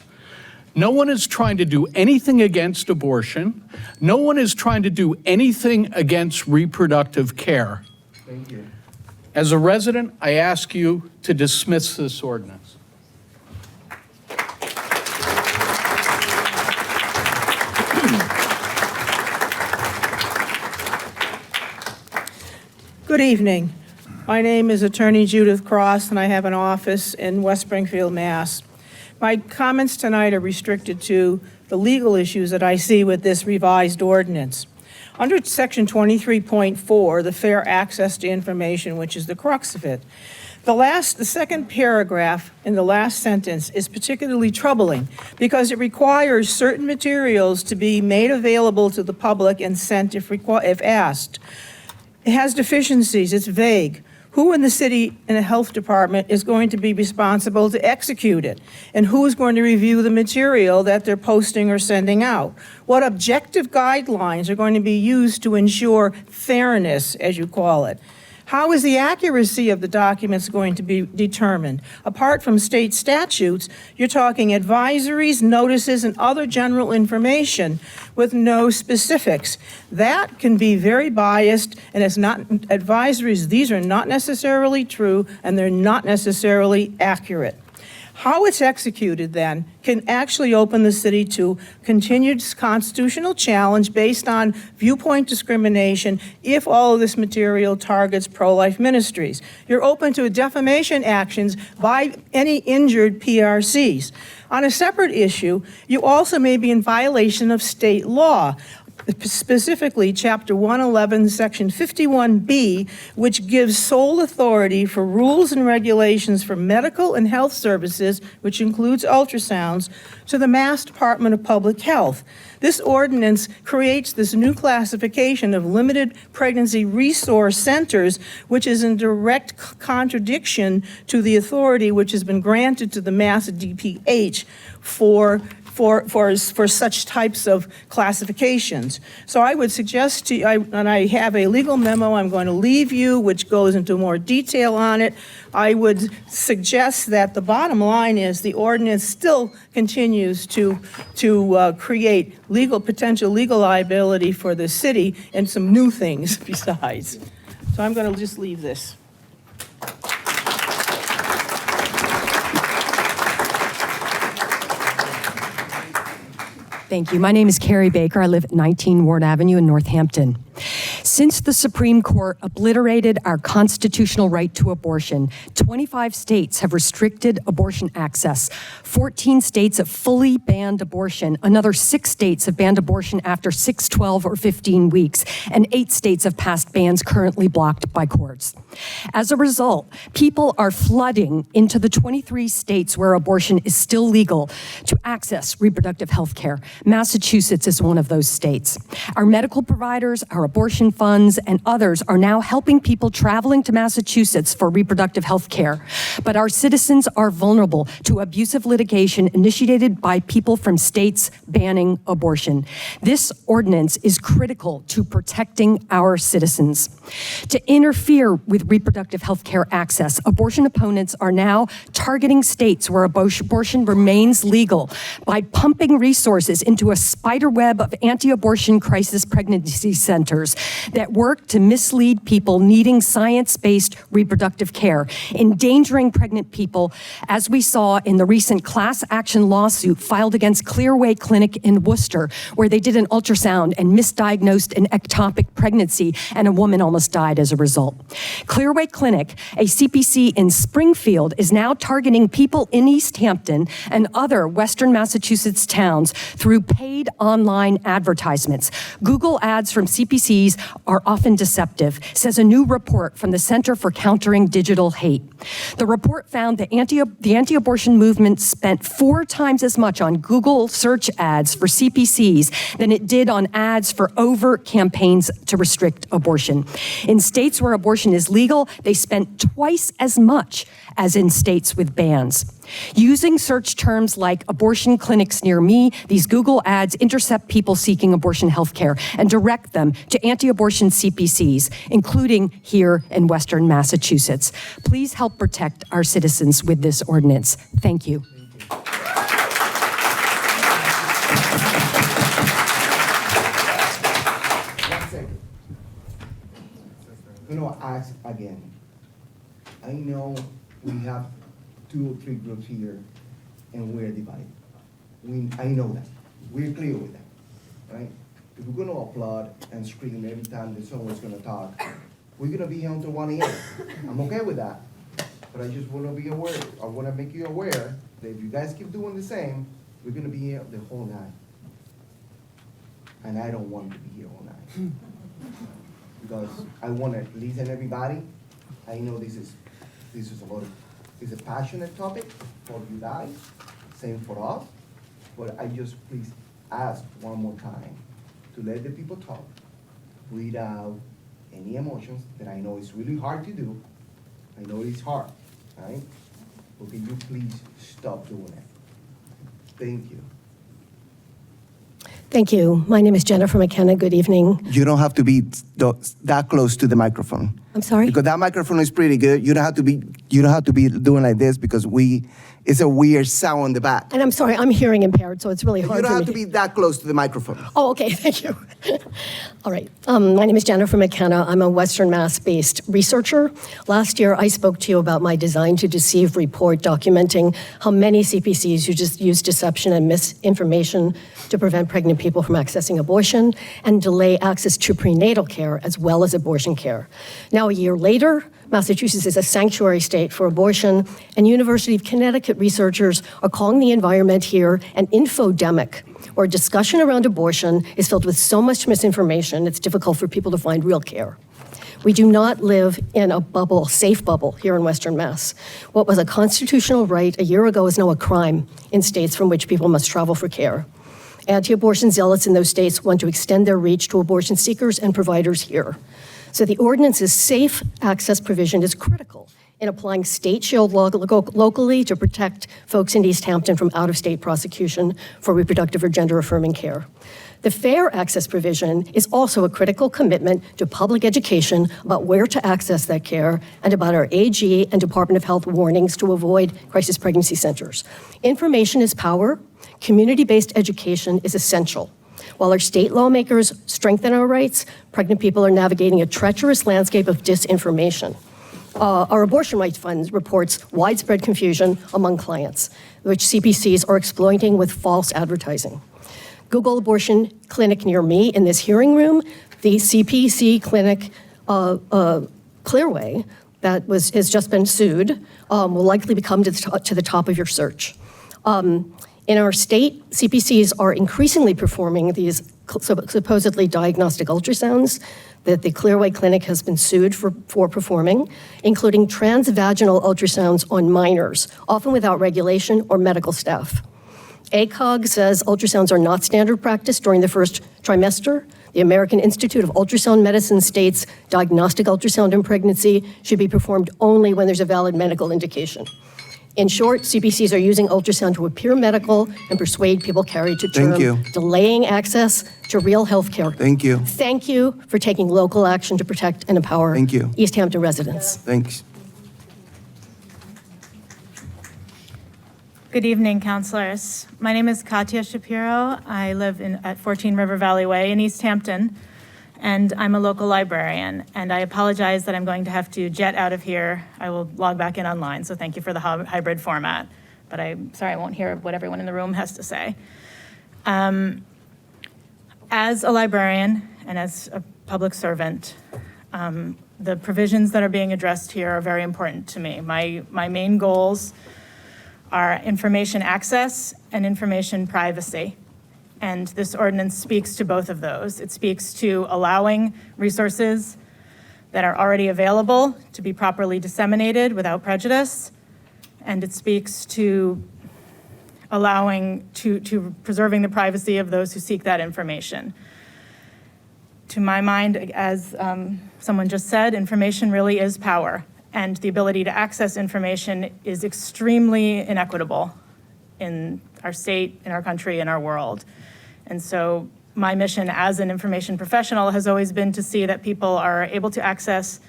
No one is trying to do anything against abortion. No one is trying to do anything against reproductive care. Thank you. As a resident, I ask you to dismiss this ordinance. Good evening. My name is Attorney Judith Cross, and I have an office in West Springfield, Mass. My comments tonight are restricted to the legal issues that I see with this revised ordinance. Under Section 23.4, the fair access to information, which is the crux of it, the second paragraph in the last sentence is particularly troubling because it requires certain materials to be made available to the public and sent if asked. It has deficiencies, it's vague. Who in the city and the health department is going to be responsible to execute it? And who is going to review the material that they're posting or sending out? What objective guidelines are going to be used to ensure fairness, as you call it? How is the accuracy of the documents going to be determined? Apart from state statutes, you're talking advisories, notices, and other general information with no specifics. That can be very biased, and it's not advisories. These are not necessarily true, and they're not necessarily accurate. How it's executed, then, can actually open the city to continued constitutional challenge based on viewpoint discrimination if all of this material targets pro-life ministries. You're open to defamation actions by any injured PRCs. On a separate issue, you also may be in violation of state law. Specifically, Chapter 111, Section 51B, which gives sole authority for rules and regulations for medical and health services, which includes ultrasounds, to the Mass Department of Public Health. This ordinance creates this new classification of limited pregnancy resource centers, which is in direct contradiction to the authority which has been granted to the Mass DPH for such types of classifications. So I would suggest to you, and I have a legal memo I'm going to leave you, which goes into more detail on it. I would suggest that the bottom line is the ordinance still continues to create potential legal liability for the city and some new things besides. So I'm going to just leave this. Thank you. My name is Carrie Baker. I live at 19 Ward Avenue in Northampton. Since the Supreme Court obliterated our constitutional right to abortion, 25 states have restricted abortion access. 14 states have fully banned abortion. Another 6 states have banned abortion after 6, 12, or 15 weeks. And 8 states have passed bans currently blocked by courts. As a result, people are flooding into the 23 states where abortion is still legal to access reproductive health care. Massachusetts is one of those states. Our medical providers, our abortion funds, and others are now helping people traveling to Massachusetts for reproductive health care. But our citizens are vulnerable to abusive litigation initiated by people from states banning abortion. This ordinance is critical to protecting our citizens. To interfere with reproductive health care access, abortion opponents are now targeting states where abortion remains legal by pumping resources into a spider web of anti-abortion crisis pregnancy centers. that work to mislead people needing science-based reproductive care, endangering pregnant people, as we saw in the recent class action lawsuit filed against Clearway Clinic in Worcester, where they did an ultrasound and misdiagnosed an ectopic pregnancy, and a woman almost died as a result. Clearway Clinic, a CPC in Springfield, is now targeting people in Easthampton and other Western Massachusetts towns through paid online advertisements. Google ads from CPCs are often deceptive, says a new report from the Center for Countering Digital Hate. The report found that the anti-abortion movement spent 4 times as much on Google search ads for CPCs than it did on ads for overt campaigns to restrict abortion. In states where abortion is legal, they spent twice as much as in states with bans. Using search terms like abortion clinics near me, these Google ads intercept people seeking abortion health care and direct them to anti-abortion CPCs, including here in Western Massachusetts. Please help protect our citizens with this ordinance. Thank you. I'm gonna ask again. I know we have 2 or 3 groups here, and we're divided. I know that. We're clear with that, right? If we're gonna applaud and scream every time that someone's gonna talk, we're gonna be here until 1 a.m. I'm okay with that, but I just wanna be aware. I wanna make you aware that if you guys keep doing the same, we're gonna be here the whole night. And I don't want to be here all night. Because I want to listen to everybody. I know this is it's a passionate topic for you guys, same for us. But I just please ask one more time to let the people talk without any emotions that I know is really hard to do. I know it's hard, right? But can you please stop doing it? Thank you. Thank you. My name is Jennifer McKenna. Good evening. You don't have to be that close to the microphone. I'm sorry? Because that microphone is pretty good. You don't have to be doing like this because it's a weird sound in the back. And I'm sorry, I'm hearing impaired, so it's really hard You don't for have me. to be that close to the microphone. Oh, okay, thank you. All right. My name is Jennifer McKenna. I'm a Western Mass-based researcher. Last year, I spoke to you about my Design to Deceive report documenting how many CPCs use deception and misinformation to prevent pregnant people from accessing abortion and delay access to prenatal care as well as abortion care. Now, a year later, Massachusetts is a sanctuary state for abortion, and University of Connecticut researchers are calling the environment here an infodemic, where discussion around abortion is filled with so much misinformation, it's difficult for people to find real care. We do not live in a bubble, safe bubble here in Western Mass. What was a constitutional right a year ago is now a crime in states from which people must travel for care. Anti-abortion zealots in those states want to extend their reach to abortion seekers and providers here. So the ordinance's safe access provision is critical in applying state shield law locally to protect folks in Easthampton from out-of-state prosecution for reproductive or gender-affirming care. The fair access provision is also a critical commitment to public education about where to access that care and about our AG and Department of Health warnings to avoid crisis pregnancy centers. Information is power. Community-based education is essential. While our state lawmakers strengthen our rights, pregnant people are navigating a treacherous landscape of disinformation. Our Abortion Rights Fund reports widespread confusion among clients, which CPCs are exploiting with false advertising. Google Abortion Clinic near me in this hearing room, the CPC clinic Clearway that has just been sued will likely become to the top of your search. In our state, CPCs are increasingly performing these supposedly diagnostic ultrasounds that the Clearway Clinic has been sued for performing, including transvaginal ultrasounds on minors, often without regulation or medical staff. ACOG says ultrasounds are not standard practice during the first trimester. The American Institute of Ultrasound Medicine states diagnostic ultrasound in pregnancy should be performed only when there's a valid medical indication. In short, CPCs are using ultrasound to appear medical and persuade people carried to term, delaying access to real health care. Thank you. Thank you for taking local action to protect and empower Easthampton residents. Thanks. Good evening, councilors. My name is Katya Shapiro. I live at 14 River Valley Way in Easthampton. and I'm a local librarian, and I apologize that I'm going to have to jet out of here. I will log back in online, so thank you for the hybrid format, but I'm sorry I won't hear what everyone in the room has to say. As a librarian and as a public servant, the provisions that are being addressed here are very important to me. My main goals are information access and information privacy. And this ordinance speaks to both of those. It speaks to allowing resources that are already available to be properly disseminated without prejudice. And it speaks to allowing, to preserving the privacy of those who seek that information. To my mind, as someone just said, information really is power. And the ability to access information is extremely inequitable in our state, in our country, in our world. And so my mission as an information professional has always been to see that people are able to access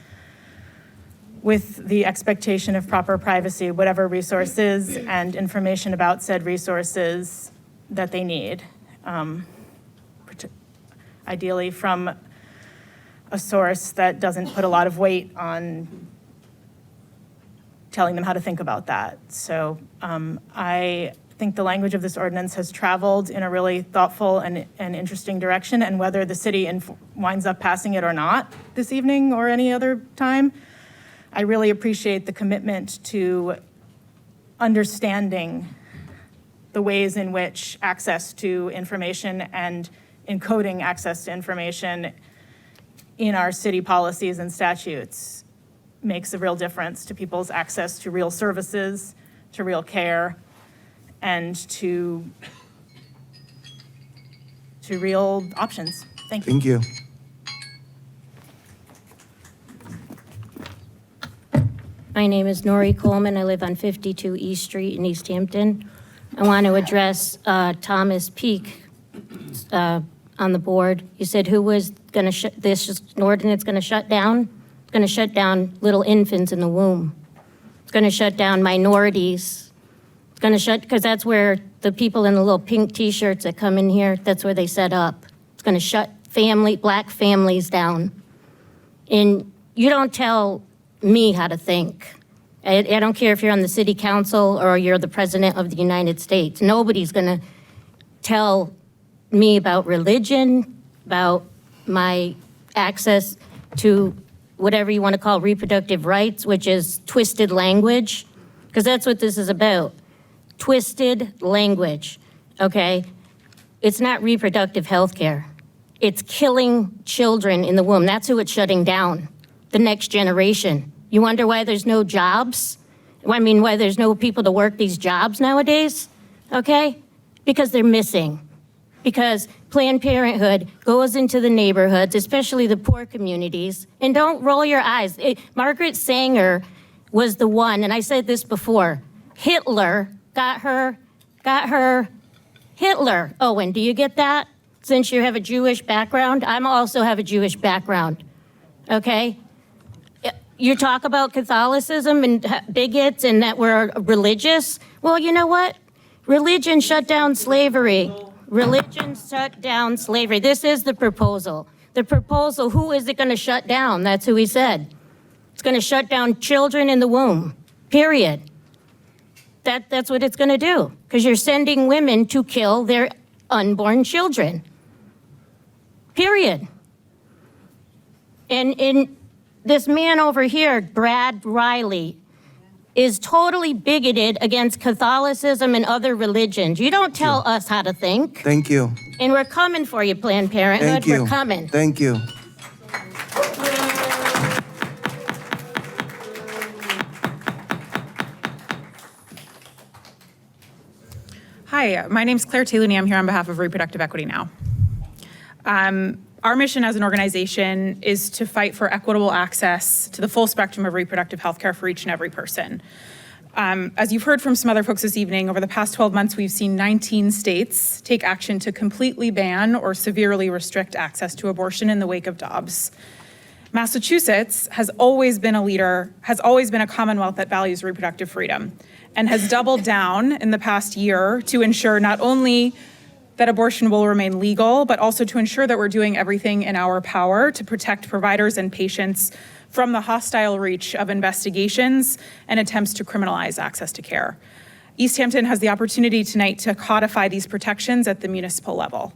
with the expectation of proper privacy, whatever resources and information about said resources that they need. Ideally from a source that doesn't put a lot of weight on telling them how to think about that. So I think the language of this ordinance has traveled in a really thoughtful and interesting direction, and whether the city winds up passing it or not this evening or any other time, I really appreciate the commitment to understanding the ways in which access to information and encoding access to information in our city policies and statutes makes a real difference to people's access to real services, to real care, and to real options. Thank you. Thank you. My name is Nori Coleman. I live on 52 East Street in Easthampton. I want to address Thomas Peak on the board. You said who was going to shut this ordinance going to shut down? It's going to shut down little infants in the womb. It's going to shut down minorities. It's going to shut, because that's where the people in the little pink T-shirts that come in here, that's where they set up. It's going to shut black families down. And you don't tell me how to think. I don't care if you're on the city council or you're the president of the United States. Nobody's going to tell me about religion, about my access to whatever you want to call reproductive rights, which is twisted language, because that's what this is about. Twisted language, okay? It's not reproductive health care. It's killing children in the womb. That's who it's shutting down, the next generation. You wonder why there's no jobs? I mean, why there's no people to work these jobs nowadays, okay? Because they're missing. Because Planned Parenthood goes into the neighborhoods, especially the poor communities, and don't roll your eyes. Margaret Sanger was the one, and I said this before, Hitler got her Hitler. Owen, do you get that? Since you have a Jewish background, I also have a Jewish background, okay? You talk about Catholicism and bigots and that we're religious. Well, you know what? Religion shut down slavery. Religion shut down slavery. This is the proposal. The proposal, who is it going to shut down? That's who he said. It's going to shut down children in the womb, period. That's what it's going to do, because you're sending women to kill their unborn children, period. And this man over here, Brad Riley, is totally bigoted against Catholicism and other religions. You don't tell us how to think. Thank you. And we're coming for you, Planned Parenthood. Thank you. We're coming. Thank you. Hi, my name's Claire Taylor. I'm here on behalf of Reproductive Equity Now. Our mission as an organization is to fight for equitable access to the full spectrum of reproductive health care for each and every person. As you've heard from some other folks this evening, over the past 12 months, we've seen 19 states take action to completely ban or severely restrict access to abortion in the wake of Dobbs. Massachusetts has always been a leader, has always been a Commonwealth that values reproductive freedom, and has doubled down in the past year to ensure not only that abortion will remain legal, but also to ensure that we're doing everything in our power to protect providers and patients from the hostile reach of investigations and attempts to criminalize access to care. Easthampton has the opportunity tonight to codify these protections at the municipal level.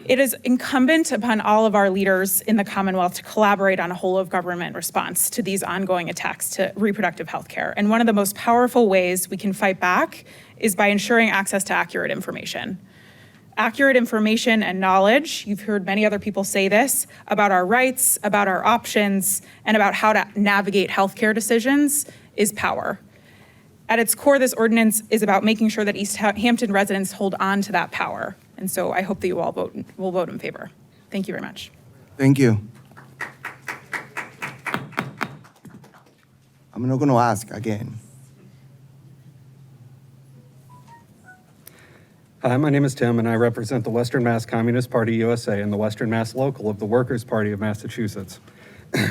It is incumbent upon all of our leaders in the Commonwealth to collaborate on a whole of government response to these ongoing attacks to reproductive health care. And one of the most powerful ways we can fight back is by ensuring access to accurate information. Accurate information and knowledge, you've heard many other people say this, about our rights, about our options, and about how to navigate healthcare decisions is power. At its core, this ordinance is about making sure that Easthampton residents hold on to that power. And so I hope that you all will vote in favor. Thank you very much. Thank you. I'm not going to ask again. Hi, my name is Tim, and I represent the Western Mass Communist Party USA and the Western Mass Local of the Workers' Party of Massachusetts.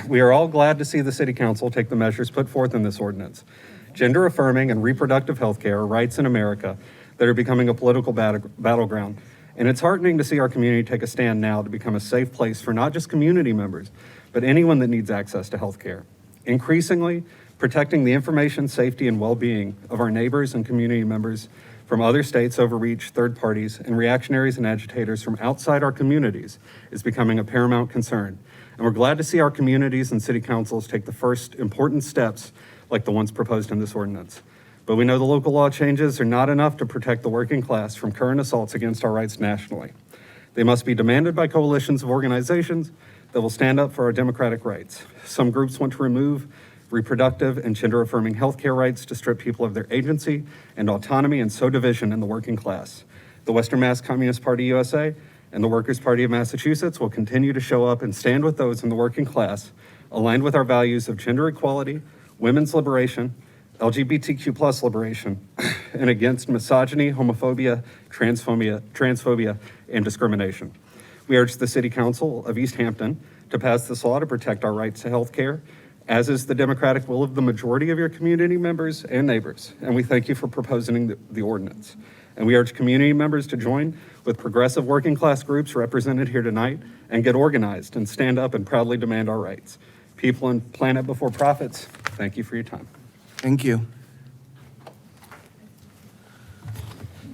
We are all glad to see the City Council take the measures put forth in this ordinance. Gender-affirming and reproductive health care are rights in America that are becoming a political battleground. And it's heartening to see our community take a stand now to become a safe place for not just community members, but anyone that needs access to health care. Increasingly, protecting the information, safety, and well-being of our neighbors and community members from other states, overreach, third parties, and reactionaries and agitators from outside our communities is becoming a paramount concern. And we're glad to see our communities and city councils take the first important steps like the ones proposed in this ordinance. But we know the local law changes are not enough to protect the working class from current assaults against our rights nationally. They must be demanded by coalitions of organizations that will stand up for our democratic rights. Some groups want to remove reproductive and gender-affirming healthcare rights to strip people of their agency and autonomy and sow division in the working class. The Western Mass Communist Party USA and the Workers' Party of Massachusetts will continue to show up and stand with those in the working class, aligned with our values of gender equality, women's liberation, LGBTQ+ liberation, and against misogyny, homophobia, transphobia, and discrimination. We urge the City Council of Easthampton to pass this law to protect our rights to health care, as is the democratic will of the majority of your community members and neighbors. And we thank you for proposing the ordinance. And we urge community members to join with progressive working class groups represented here tonight and get organized and stand up and proudly demand our rights. People and Planet Before Profits, thank you for your time. Thank you.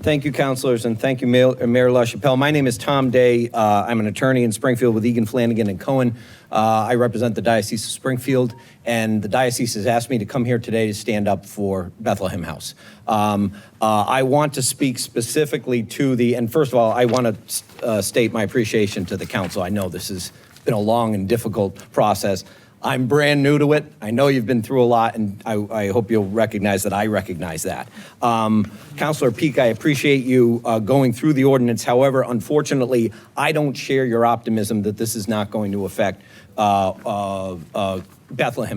Thank you, councilors, and thank you, Mayor LaChapelle. My name is Tom Day. I'm an attorney in Springfield with Egan, Flanagan, and Cohen. I represent the Diocese of Springfield, and the diocese has asked me to come here today to stand up for Bethlehem House. I want to speak specifically to and first of all, I want to state my appreciation to the council. I know this has been a long and difficult process. I'm brand new to it. I know you've been through a lot, and I hope you'll recognize that I recognize that. Councilor Peak, I appreciate you going through the ordinance. However, unfortunately, I don't share your optimism that this is not going to affect Bethlehem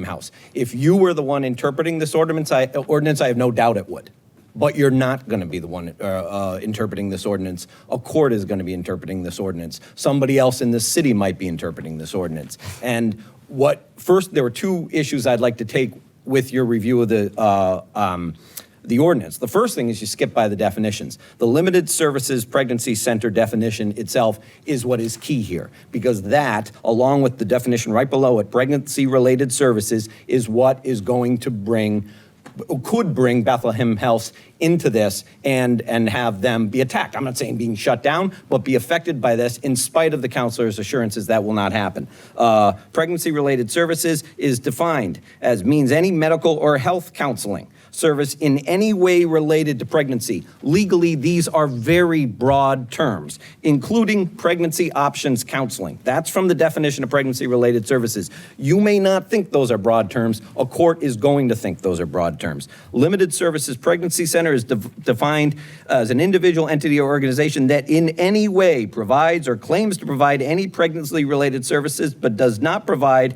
House. If you were the one interpreting this ordinance, I have no doubt it would. But you're not going to be the one interpreting this ordinance. A court is going to be interpreting this ordinance. Somebody else in this city might be interpreting this ordinance. And first, there were two issues I'd like to take with your review of the ordinance. The first thing is you skip by the definitions. The limited services pregnancy center definition itself is what is key here, because that, along with the definition right below it, pregnancy-related services, is what is going to could bring Bethlehem House into this and have them be attacked. I'm not saying being shut down, but be affected by this in spite of the counselor's assurances that will not happen. Pregnancy-related services is defined as means any medical or health counseling service in any way related to pregnancy. Legally, these are very broad terms, including pregnancy options counseling. That's from the definition of pregnancy-related services. You may not think those are broad terms. A court is going to think those are broad terms. Limited services pregnancy center is defined as an individual entity or organization that in any way provides or claims to provide any pregnancy-related services, but does not provide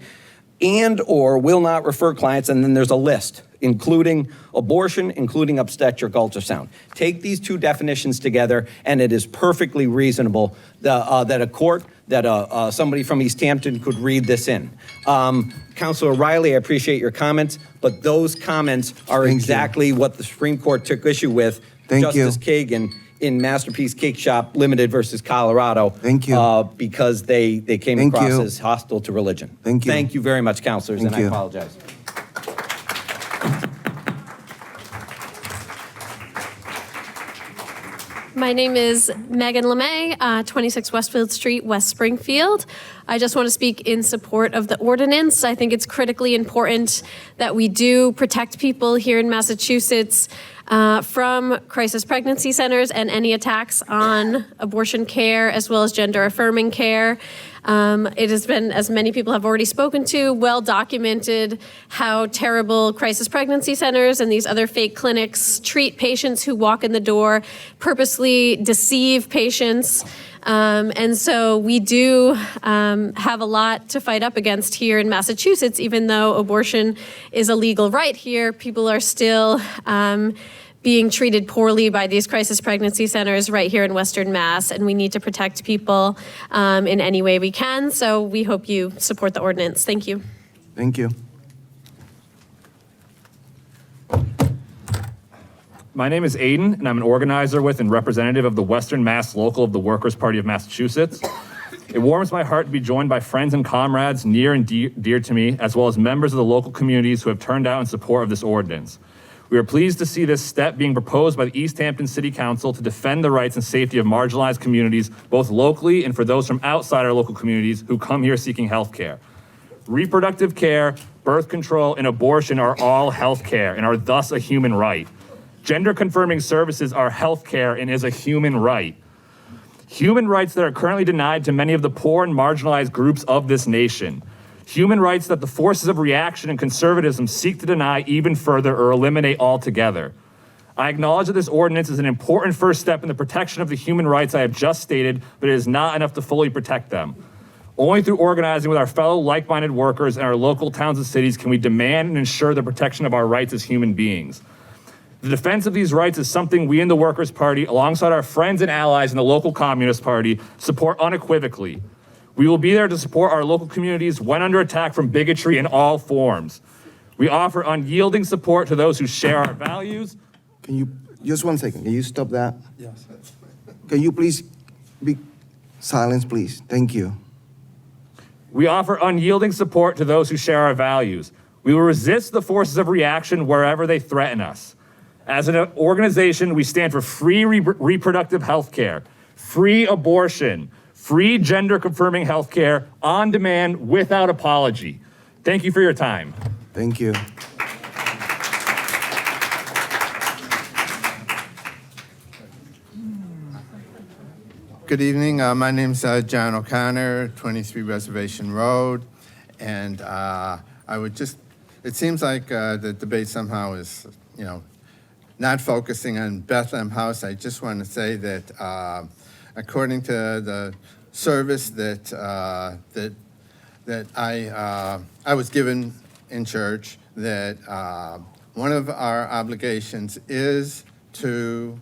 and or will not refer clients, and then there's a list, including abortion, including obstetric ultrasound. Take these two definitions together, and it is perfectly reasonable that a court, that somebody from Easthampton could read this in. Councilor Riley, I appreciate your comments, but those comments are exactly what the Supreme Court took issue with. Justice Kagan in Masterpiece Cake Shop Limited versus Colorado. Thank you. Because they came Thank across you. as hostile to religion. Thank you. Thank you very much, counselors, Thank and you. I apologize. My name is Megan LeMay, 26 Westfield Street, West Springfield. I just want to speak in support of the ordinance. I think it's critically important that we do protect people here in Massachusetts from crisis pregnancy centers and any attacks on abortion care as well as gender affirming care. It has been, as many people have already spoken to, well documented how terrible crisis pregnancy centers and these other fake clinics treat patients who walk in the door, purposely deceive patients. And so we do have a lot to fight up against here in Massachusetts. Even though abortion is a legal right here, people are still being treated poorly by these crisis pregnancy centers right here in Western Mass, and we need to protect people in any way we can. So we hope you support the ordinance. Thank you. Thank you. My name is Aiden, and I'm an organizer with and representative of the Western Mass Local of the Workers' Party of Massachusetts. It warms my heart to be joined by friends and comrades near and dear to me, as well as members of the local communities who have turned out in support of this ordinance. We are pleased to see this step being proposed by the Easthampton City Council to defend the rights and safety of marginalized communities, both locally and for those from outside our local communities who come here seeking health care. Reproductive care, birth control, and abortion are all health care and are thus a human right. Gender confirming services are health care and is a human right. Human rights that are currently denied to many of the poor and marginalized groups of this nation. Human rights that the forces of reaction and conservatism seek to deny even further or eliminate altogether. I acknowledge that this ordinance is an important first step in the protection of the human rights I have just stated, but it is not enough to fully protect them. Only through organizing with our fellow like-minded workers in our local towns and cities can we demand and ensure the protection of our rights as human beings. The defense of these rights is something we in the Workers' Party, alongside our friends and allies in the local Communist Party, support unequivocally. We will be there to support our local communities when under attack from bigotry in all forms. We offer unyielding support to those who share our values. Can you, just 1 second, can you stop that? Yes. Can you please be silent, please? Thank you. We offer unyielding support to those who share our values. We will resist the forces of reaction wherever they threaten us. As an organization, we stand for free reproductive health care, free abortion, free gender-confirming health care on demand without apology. Thank you for your time. Thank you. Good evening. My name's John O'Connor, 23 Reservation Road. And I would just, it seems like the debate somehow is, not focusing on Bethlehem House. I just want to say that according to the service that I was given in church, that one of our obligations is to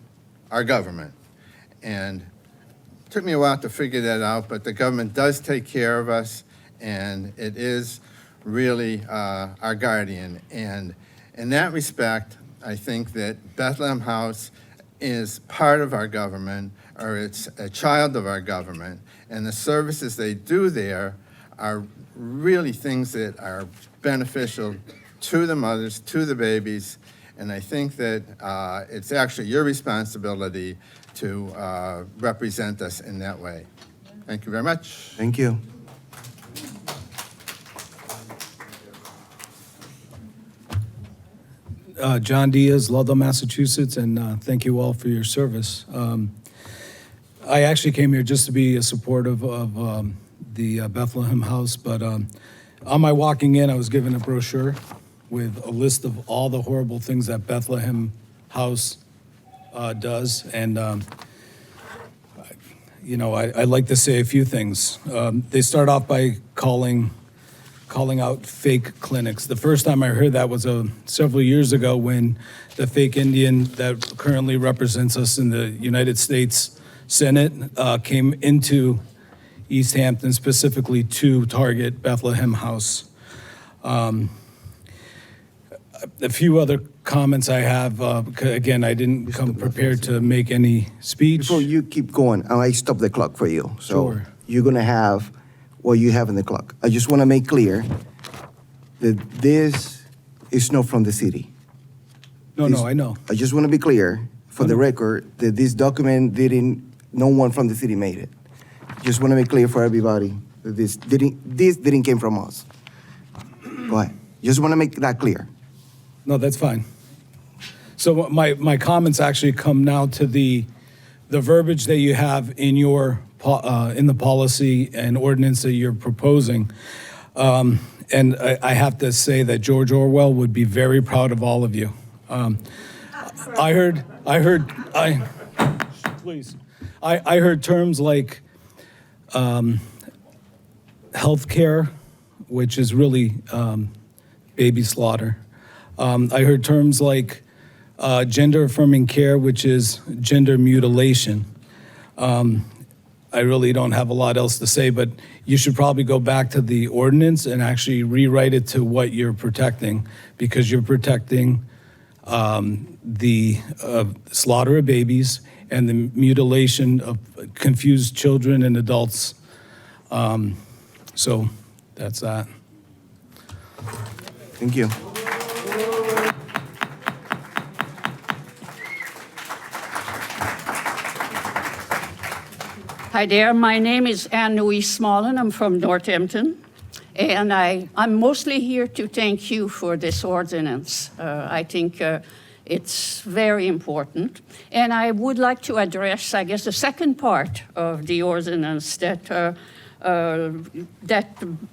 our government. And it took me a while to figure that out, but the government does take care of us, and it is really our guardian. And in that respect, I think that Bethlehem House is part of our government, or it's a child of our government, and the services they do there are really things that are beneficial to the mothers, to the babies, and I think that it's actually your responsibility to represent us in that way. Thank you very much. Thank you. John Diaz, Ludlow, Massachusetts, and thank you all for your service. I actually came here just to be a supportive of the Bethlehem House, but on my walking in, I was given a brochure with a list of all the horrible things that Bethlehem House does, and I'd like to say a few things. They start off by calling out fake clinics. The first time I heard that was several years ago when the fake Indian that currently represents us in the United States Senate came into Easthampton specifically to target Bethlehem House. A few other comments I have, again, I didn't come prepared to make any speech. Before you keep going, I stop the clock for you. So Sure. you're going to have what you have in the clock. I just want to make clear that this is not from the city. No, I know. I just want to be clear for the record that this document no one from the city made it. Just want to make clear for everybody that this didn't came from us. Go ahead. Just want to make that clear. No, that's fine. So my comments actually come now to the verbiage that you have in your, in the policy and ordinance that you're proposing. And I have to say that George Orwell would be very proud of all of you. I heard terms like healthcare, which is really baby slaughter. I heard terms like gender affirming care, which is gender mutilation. I really don't have a lot else to say, but you should probably go back to the ordinance and actually rewrite it to what you're protecting, because you're protecting the slaughter of babies and the mutilation of confused children and adults. So that's that. Thank you. Hi there, my name is Anne-Louise Smallin. I'm from Northampton, and I'm mostly here to thank you for this ordinance. I think it's very important. And I would like to address, I guess, the second part of the ordinance that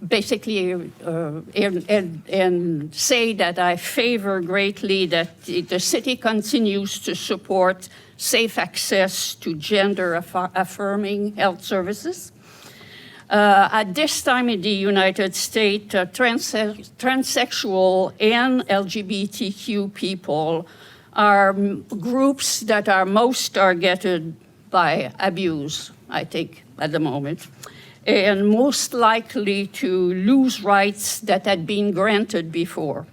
basically and say that I favor greatly that the city continues to support safe access to gender-affirming health services. At this time in the United States, transsexual and LGBTQ people are groups that are most targeted by abuse, I think, at the moment, and most likely to lose rights that had been granted before.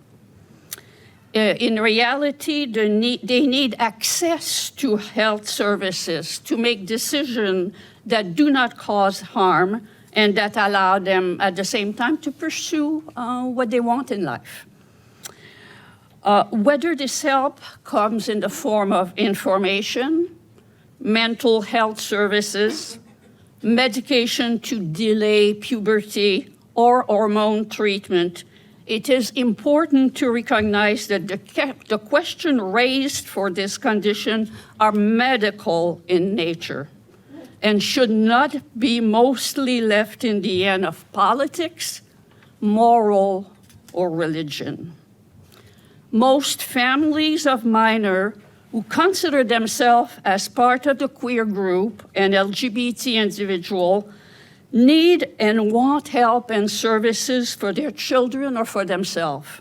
In reality, they need access to health services to make decisions that do not cause harm and that allow them at the same time to pursue what they want in life. Whether this help comes in the form of information, mental health services, medication to delay puberty, or hormone treatment, it is important to recognize that the question raised for this condition are medical in nature and should not be mostly left in the hands of politics, moral, or religion. Most families of minors who consider themselves as part of the queer group and LGBT individual need and want help and services for their children or for themselves.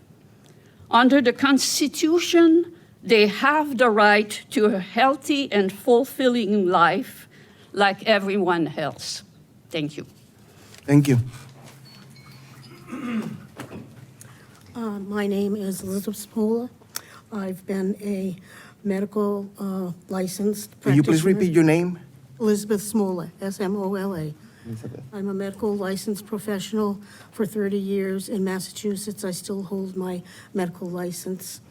Under the Constitution, they have the right to a healthy and fulfilling life like everyone else. Thank you. Thank you. My name is Elizabeth Smola. I've been a medical licensed practitioner. Can you please repeat your name? Elizabeth Smola, S-M-O-L-A. I'm a medical licensed professional for 30 years in Massachusetts. I still hold my medical license.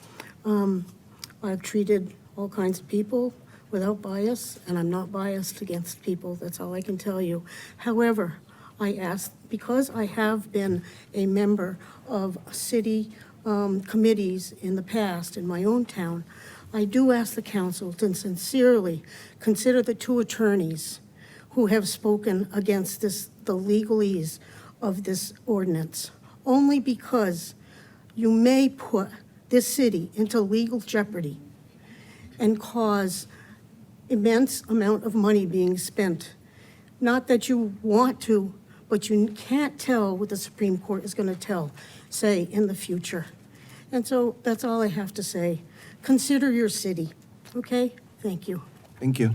I've treated all kinds of people without bias, and I'm not biased against people. That's all I can tell you. However, I ask, because I have been a member of city committees in the past in my own town, I do ask the council to sincerely consider the two attorneys who have spoken against the legalese of this ordinance, only because you may put this city into legal jeopardy and cause immense amount of money being spent. Not that you want to, but you can't tell what the Supreme Court is going to say in the future. And so that's all I have to say. Consider your city, okay? Thank you. Thank you.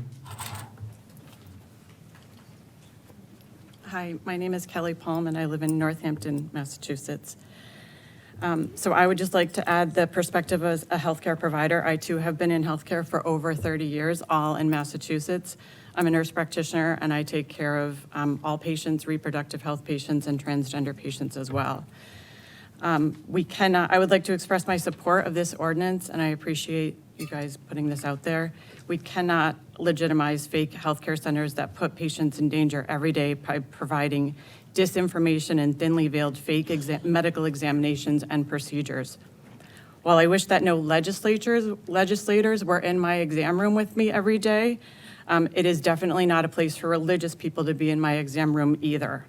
Hi, my name is Kelly Palm, and I live in Northampton, Massachusetts. So I would just like to add the perspective as a healthcare provider. I too have been in healthcare for over 30 years, all in Massachusetts. I'm a nurse practitioner and I take care of all patients, reproductive health patients and transgender patients as well. I would like to express my support of this ordinance, and I appreciate you guys putting this out there. We cannot legitimize fake healthcare centers that put patients in danger every day by providing disinformation and thinly veiled fake medical examinations and procedures. While I wish that no legislators were in my exam room with me every day, it is definitely not a place for religious people to be in my exam room either.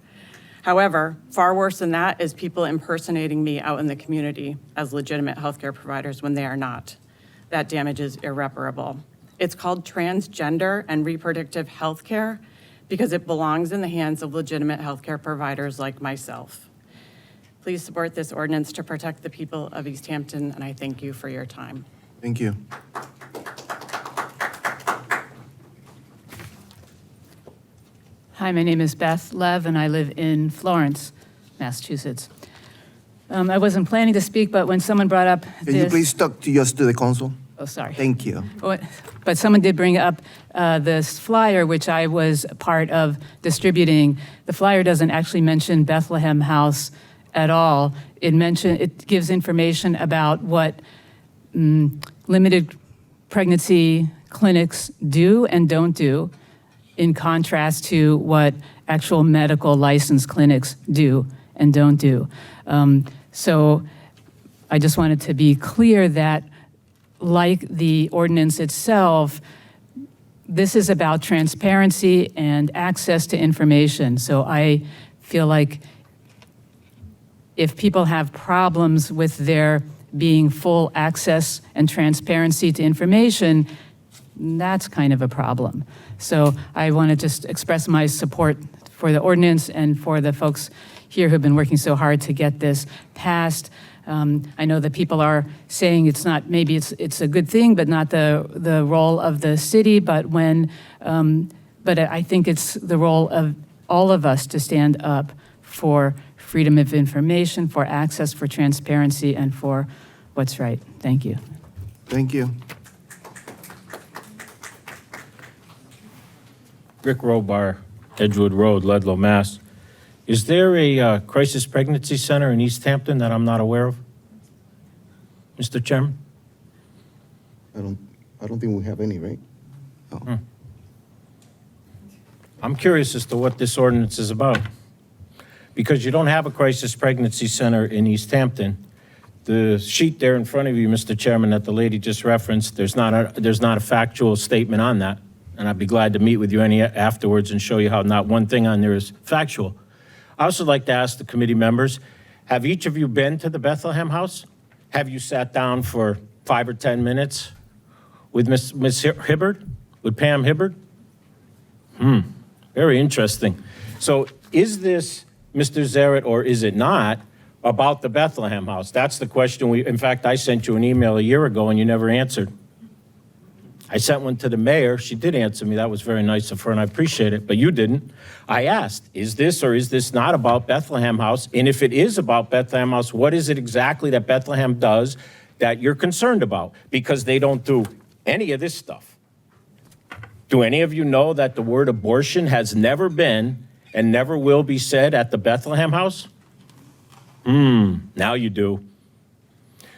However, far worse than that is people impersonating me out in the community as legitimate healthcare providers when they are not. That damage is irreparable. It's called transgender and reproductive healthcare because it belongs in the hands of legitimate healthcare providers like myself. Please support this ordinance to protect the people of Easthampton, and I thank you for your time. Thank you. Hi, my name is Beth Lev, and I live in Florence, Massachusetts. I wasn't planning to speak, but when someone brought up Can you please talk to the council? Oh, sorry. Thank you. But someone did bring up this flyer, which I was part of distributing. The flyer doesn't actually mention Bethlehem House at all. It gives information about what limited pregnancy clinics do and don't do, in contrast to what actual medical licensed clinics do and don't do. So I just wanted to be clear that, like the ordinance itself, this is about transparency and access to information. So I feel like if people have problems with there being full access and transparency to information, that's kind of a problem. So I want to just express my support for the ordinance and for the folks here who've been working so hard to get this passed. I know that people are saying it's not, maybe it's a good thing, but not the role of the city, but I think it's the role of all of us to stand up for freedom of information, for access, for transparency, and for what's right. Thank you. Thank you. Rick Robar, Edgewood Road, Ludlow, Mass. Is there a crisis pregnancy center in Easthampton that I'm not aware of? Mr. Chairman? I don't think we have any, right? Oh. I'm curious as to what this ordinance is about. Because you don't have a crisis pregnancy center in Easthampton. The sheet there in front of you, Mr. Chairman, that the lady just referenced, there's not a factual statement on that. And I'd be glad to meet with you afterwards and show you how not one thing on there is factual. I also like to ask the committee members, have each of you been to the Bethlehem House? Have you sat down for 5 or 10 minutes with Ms. Hibbard, with Pam Hibbard? Very interesting. So is this, Mr. Zaret, or is it not, about the Bethlehem House? That's the question in fact, I sent you an email a year ago and you never answered. I sent one to the mayor. She did answer me. That was very nice of her, and I appreciate it, but you didn't. I asked, is this or is this not about Bethlehem House? And if it is about Bethlehem House, what is it exactly that Bethlehem does that you're concerned about? Because they don't do any of this stuff. Do any of you know that the word abortion has never been and never will be said at the Bethlehem House? Now you do.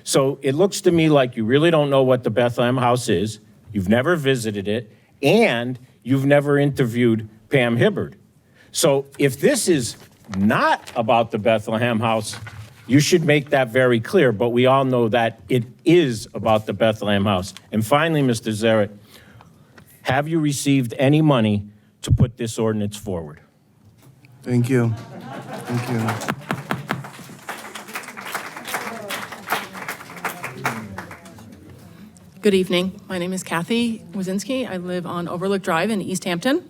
So it looks to me like you really don't know what the Bethlehem House is. You've never visited it, and you've never interviewed Pam Hibbard. So if this is not about the Bethlehem House, you should make that very clear, but we all know that it is about the Bethlehem House. And finally, Mr. Zaret, have you received any money to put this ordinance forward? Thank you. Thank you. Good evening. My name is Kathy Wazinski. I live on Overlook Drive in Easthampton.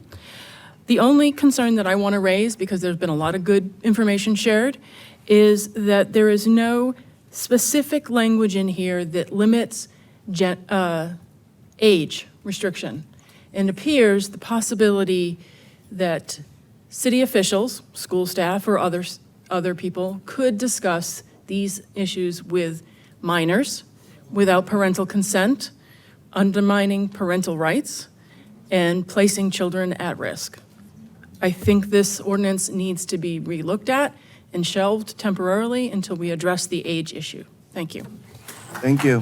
The only concern that I want to raise, because there's been a lot of good information shared, is that there is no specific language in here that limits age restriction. And it appears the possibility that city officials, school staff, or other people could discuss these issues with minors without parental consent, undermining parental rights, and placing children at risk. I think this ordinance needs to be relooked at and shelved temporarily until we address the age issue. Thank you. Thank you.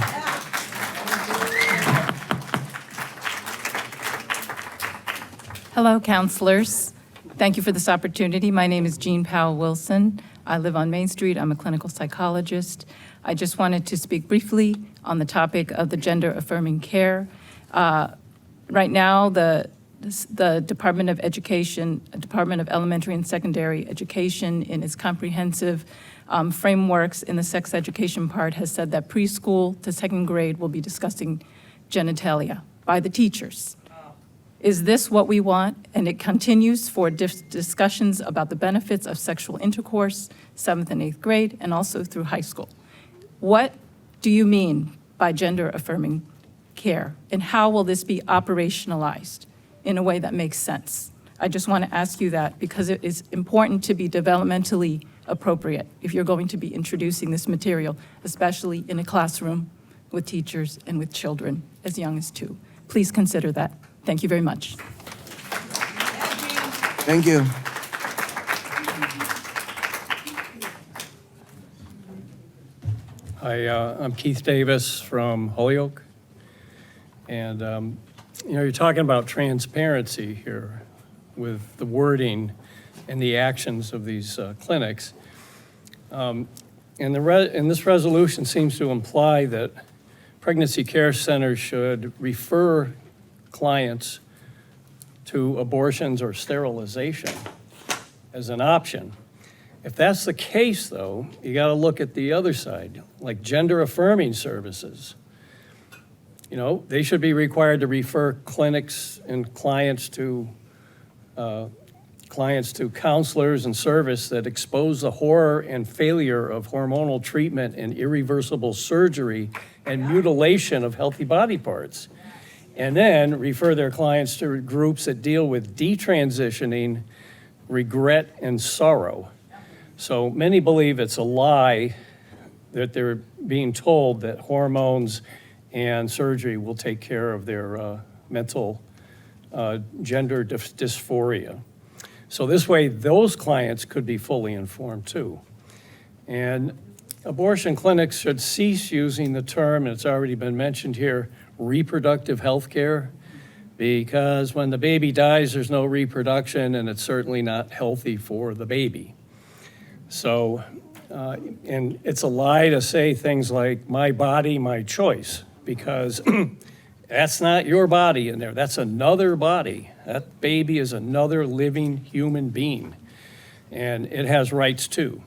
Hello, counselors. Thank you for this opportunity. My name is Jean Powell Wilson. I live on Main Street. I'm a clinical psychologist. I just wanted to speak briefly on the topic of the gender-affirming care. Right now, the Department of Education, Department of Elementary and Secondary Education, in its comprehensive frameworks in the sex education part, has said that preschool to second grade will be discussing genitalia by the teachers. Is this what we want? And it continues for discussions about the benefits of sexual intercourse, 7th and 8th grade, and also through high school. What do you mean by gender-affirming care? And how will this be operationalized in a way that makes sense? I just want to ask you that because it is important to be developmentally appropriate if you're going to be introducing this material, especially in a classroom with teachers and with children as young as 2. Please consider that. Thank you very much. Thank you. Hi, I'm Keith Davis from Holyoke. And, you're talking about transparency here with the wording and the actions of these clinics. And this resolution seems to imply that pregnancy care centers should refer clients to abortions or sterilization as an option. If that's the case, though, you got to look at the other side, like gender-affirming services. They should be required to refer clinics and clients to counselors and service that expose the horror and failure of hormonal treatment and irreversible surgery and mutilation of healthy body parts. And then refer their clients to groups that deal with detransitioning, regret, and sorrow. So many believe it's a lie that they're being told that hormones and surgery will take care of their mental gender dysphoria. So this way, those clients could be fully informed too. And abortion clinics should cease using the term, and it's already been mentioned here, reproductive health care, because when the baby dies, there's no reproduction, and it's certainly not healthy for the baby. So, and it's a lie to say things like, my body, my choice, because that's not your body in there. That's another body. That baby is another living human being, and it has rights too.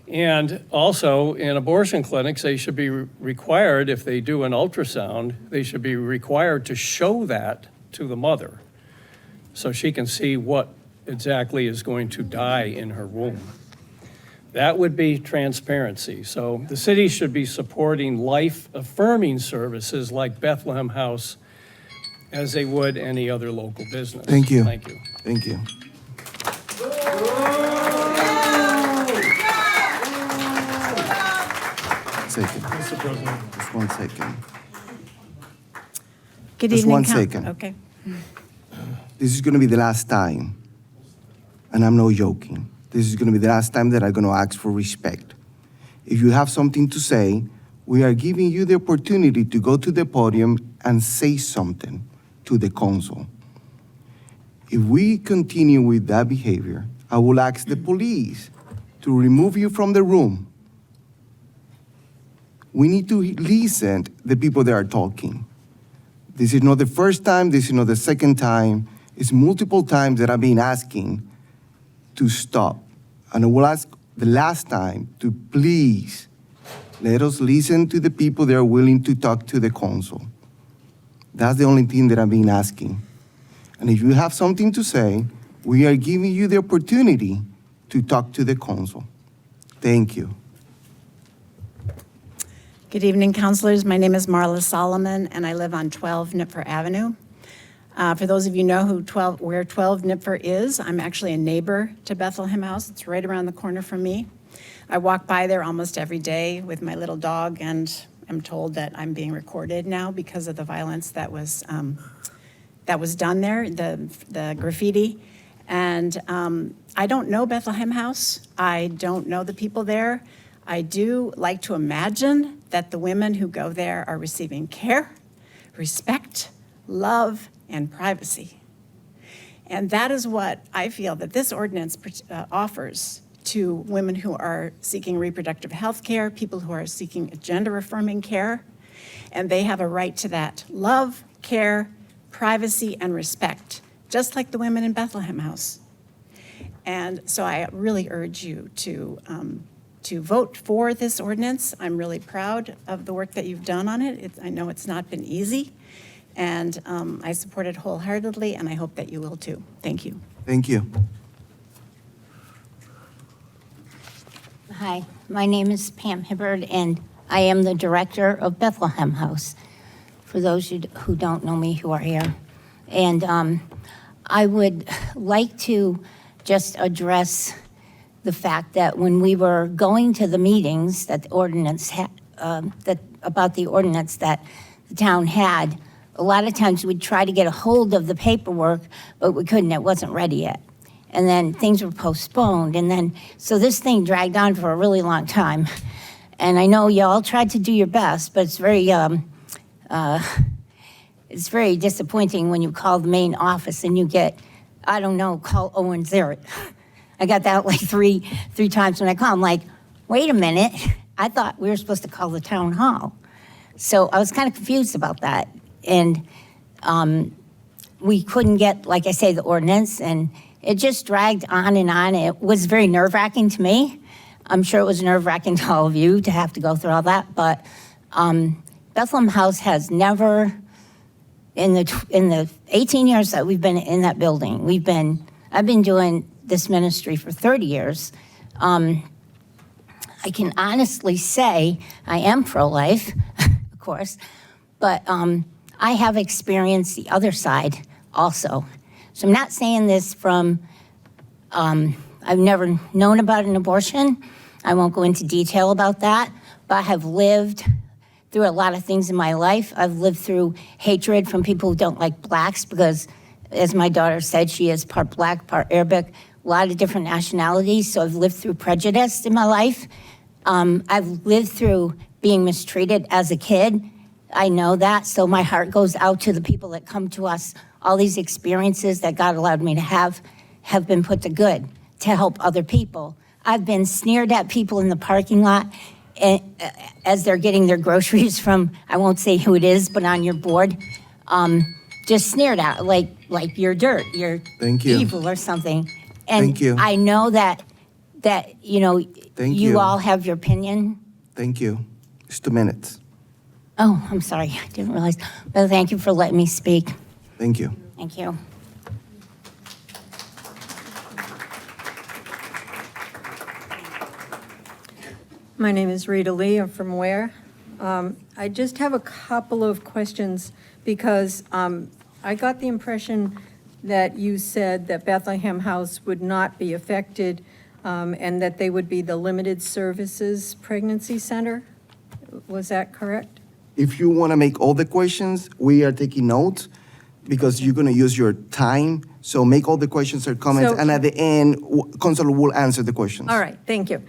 And also, in abortion clinics, they should be required, if they do an ultrasound, they should be required to show that to the mother so she can see what exactly is going to die in her womb. That would be transparency. So the city should be supporting life-affirming services like Bethlehem House as they would any other local business. Thank you. Thank you. Thank you. Second. Mr. President. Just 1 second. Good Just evening. 1 second. Okay. This is going to be the last time, and I'm not joking. This is going to be the last time that I'm going to ask for respect. If you have something to say, we are giving you the opportunity to go to the podium and say something to the council. If we continue with that behavior, I will ask the police to remove you from the room. We need to listen to the people that are talking. This is not the first time, this is not the second time. It's multiple times that I've been asking to stop. And I will ask the last time to please let us listen to the people that are willing to talk to the council. That's the only thing that I've been asking. And if you have something to say, we are giving you the opportunity to talk to the council. Thank you. Good evening, councilors. My name is Marla Solomon, and I live on 12 Nipfer Avenue. For those of you who know where 12 Nipfer is, I'm actually a neighbor to Bethlehem House. It's right around the corner from me. I walk by there almost every day with my little dog, and I'm told that I'm being recorded now because of the violence that was done there, the graffiti. And I don't know Bethlehem House. I don't know the people there. I do like to imagine that the women who go there are receiving care, respect, love, and privacy. And that is what I feel that this ordinance offers to women who are seeking reproductive health care, people who are seeking gender-affirming care, and they have a right to that love, care, privacy, and respect, just like the women in Bethlehem House. And so I really urge you to vote for this ordinance. I'm really proud of the work that you've done on it. I know it's not been easy, and I support it wholeheartedly, and I hope that you will too. Thank you. Thank you. Hi, my name is Pam Hibbard, and I am the director of Bethlehem House, for those who don't know me who are here. And I would like to just address the fact that when we were going to the meetings that the ordinance about the ordinance that the town had, a lot of times we'd try to get a hold of the paperwork, but we couldn't. It wasn't ready yet. And then things were postponed. And then, so this thing dragged on for a really long time. And I know y'all tried to do your best, but it's very disappointing when you call the main office and you get, I don't know, call Owen Zarrett. I got that like three times when I call. I'm like, wait a minute. I thought we were supposed to call the town hall. So I was kind of confused about that. And we couldn't get, like I say, the ordinance, and it just dragged on and on. It was very nerve-wracking to me. I'm sure it was nerve-wracking to all of you to have to go through all that, but Bethlehem House has never, in the 18 years that we've been in that building, I've been doing this ministry for 30 years. I can honestly say I am pro-life, of course, but I have experienced the other side also. So I'm not saying this from, I've never known about an abortion. I won't go into detail about that, but I have lived through a lot of things in my life. I've lived through hatred from people who don't like blacks because, as my daughter said, she is part black, part Arabic, a lot of different nationalities. So I've lived through prejudice in my life. I've lived through being mistreated as a kid. I know that, so my heart goes out to the people that come to us. All these experiences that God allowed me to have been put to good to help other people. I've been sneered at people in the parking lot as they're getting their groceries from, I won't say who it is, but on your board, just sneered at, like you're dirt, you're evil or something. And Thank you. I know that you know, you all have your opinion. Thank you. Just 2 minutes. Oh, I'm sorry, I didn't realize. But thank you for letting me speak. Thank you. Thank you. My name is Rita Lee. I'm from Ware. I just have a couple of questions because I got the impression that you said that Bethlehem House would not be affected and that they would be the limited services pregnancy center. Was that correct? If you want to make all the questions, we are taking notes because you're going to use your time. So make all the questions or comments, and at the end, Councilor will answer the questions. All right, thank you.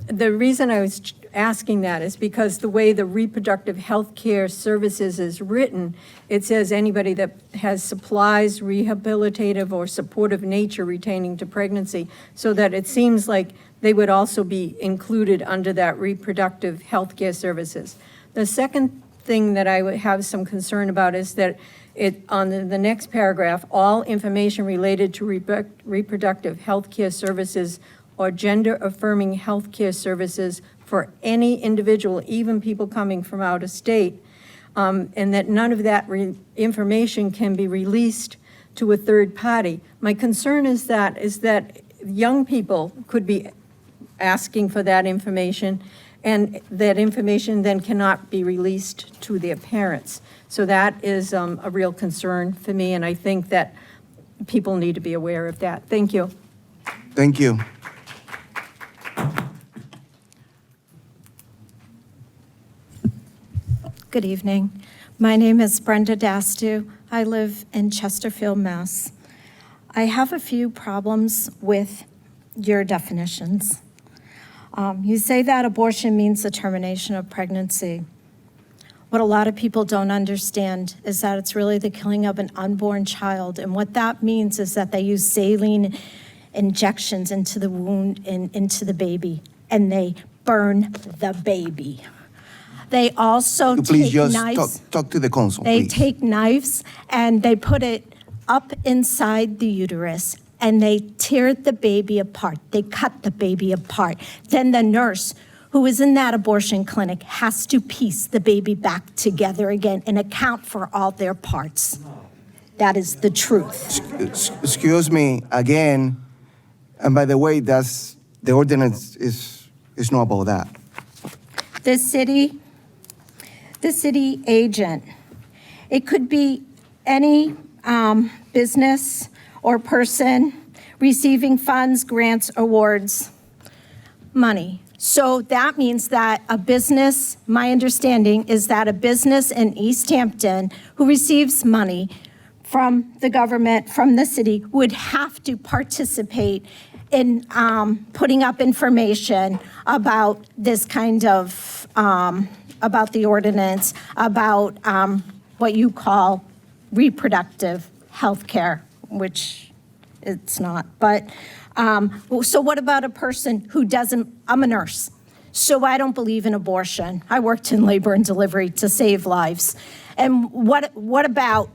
The reason I was asking that is because the way the reproductive health care services is written, it says anybody that has supplies, rehabilitative, or supportive nature retaining to pregnancy, so that it seems like they would also be included under that reproductive health care services. The second thing that I would have some concern about is that on the next paragraph, all information related to reproductive health care services or gender-affirming health care services for any individual, even people coming from out of state, and that none of that information can be released to a third party. My concern is that young people could be asking for that information, and that information then cannot be released to their parents. So that is a real concern for me, and I think that people need to be aware of that. Thank you. Thank you. Good evening. My name is Brenda Dastu. I live in Chesterfield, Mass. I have a few problems with your definitions. You say that abortion means the termination of pregnancy. What a lot of people don't understand is that it's really the killing of an unborn child. And what that means is that they use saline injections into the wound and into the baby, and they burn the baby. They also Please take just knives. talk to the council, They please. take knives and they put it up inside the uterus and they tear the baby apart. They cut the baby apart. Then the nurse who is in that abortion clinic has to piece the baby back together again and account for all their parts. That is the truth. Excuse me, again, and by the way, that's, the ordinance is not about that. The city agent, it could be any business or person receiving funds, grants, awards, money. So that means that a business, my understanding is that a business in Easthampton who receives money from the government, from the city, would have to participate in putting up information about this kind of, about the ordinance, about what you call reproductive health care, which it's not. But, so what about a person who doesn't, I'm a nurse, so I don't believe in abortion. I worked in labor and delivery to save lives. And what about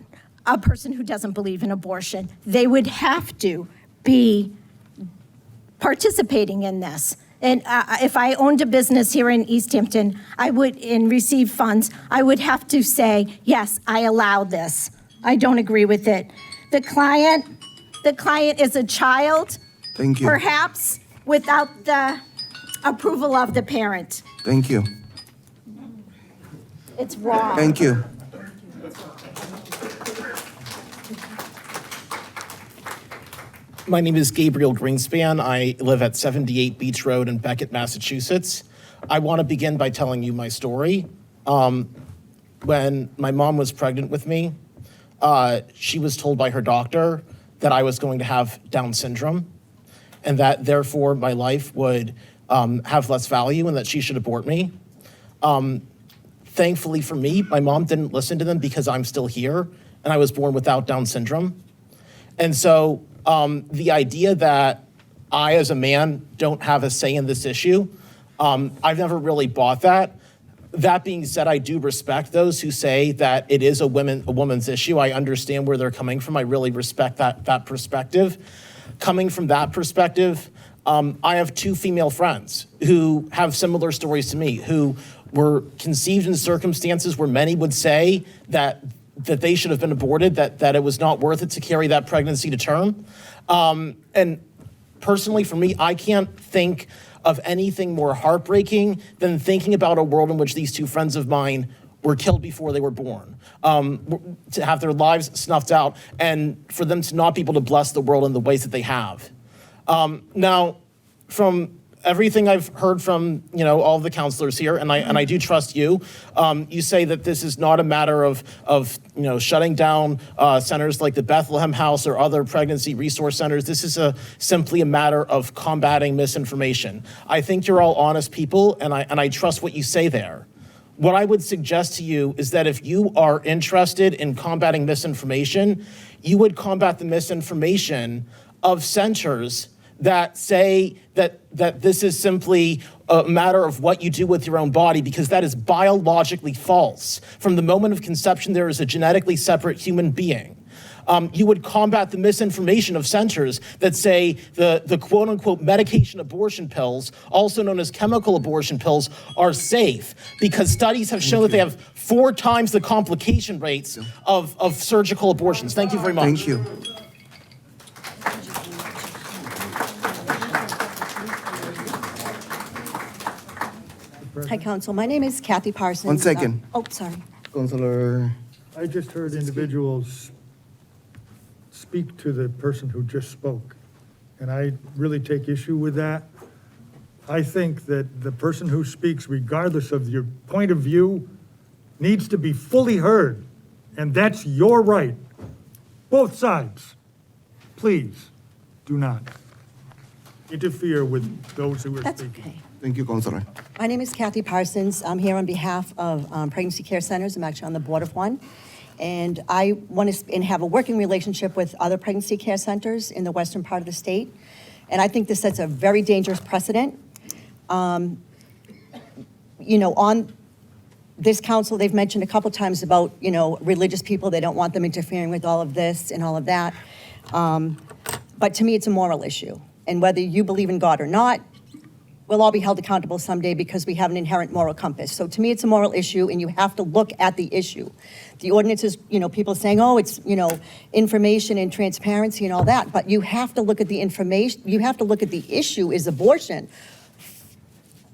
a person who doesn't believe in abortion? They would have to be participating in this. And if I owned a business here in Easthampton, I would, and receive funds, I would have to say, yes, I allow this. I don't agree with it. The client is a child. Thank you. Perhaps without the approval of the parent. Thank you. It's wrong. Thank you. My name is Gabriel Greenspan. I live at 78 Beach Road in Beckett, Massachusetts. I want to begin by telling you my story. When my mom was pregnant with me, she was told by her doctor that I was going to have Down syndrome and that therefore my life would have less value and that she should abort me. Thankfully for me, my mom didn't listen to them because I'm still here and I was born without Down syndrome. And so the idea that I, as a man, don't have a say in this issue, I've never really bought that. That being said, I do respect those who say that it is a woman's issue. I understand where they're coming from. I really respect that perspective. Coming from that perspective, I have two female friends who have similar stories to me, who were conceived in circumstances where many would say that they should have been aborted, that it was not worth it to carry that pregnancy to term. And personally, for me, I can't think of anything more heartbreaking than thinking about a world in which these two friends of mine were killed before they were born, to have their lives snuffed out, and for them to not be able to bless the world in the ways that they have. Now, from everything I've heard from all the counselors here, and I do trust you. You say that this is not a matter of shutting down centers like the Bethlehem House or other pregnancy resource centers. This is simply a matter of combating misinformation. I think you're all honest people, and I trust what you say there. What I would suggest to you is that if you are interested in combating misinformation, you would combat the misinformation of centers that say that this is simply a matter of what you do with your own body, because that is biologically false. From the moment of conception, there is a genetically separate human being. You would combat the misinformation of centers that say the quote-unquote medication abortion pills, also known as chemical abortion pills, are safe because studies have shown that they have 4 times the complication rates of surgical abortions. Thank you very much. Thank you. Hi, Council. My name is Kathy Parsons. 1 second. Sorry. Councilor. I just heard individuals speak to the person who just spoke, and I really take issue with that. I think that the person who speaks, regardless of your point of view, needs to be fully heard, and that's your right. Both sides. Please do not interfere with those who are That's speaking. okay. Thank you, Councilor. My name is Kathy Parsons. I'm here on behalf of Pregnancy Care Centers. I'm actually on the board of one. And I want to and have a working relationship with other pregnancy care centers in the western part of the state. And I think this sets a very dangerous precedent. On this council, they've mentioned a couple times about, religious people. They don't want them interfering with all of this and all of that. But to me, it's a moral issue. And whether you believe in God or not, we'll all be held accountable someday because we have an inherent moral compass. So to me, it's a moral issue, and you have to look at the issue. The ordinance is, people saying, oh, it's, information and transparency and all that, but you have to look at the information, you have to look at the issue is abortion.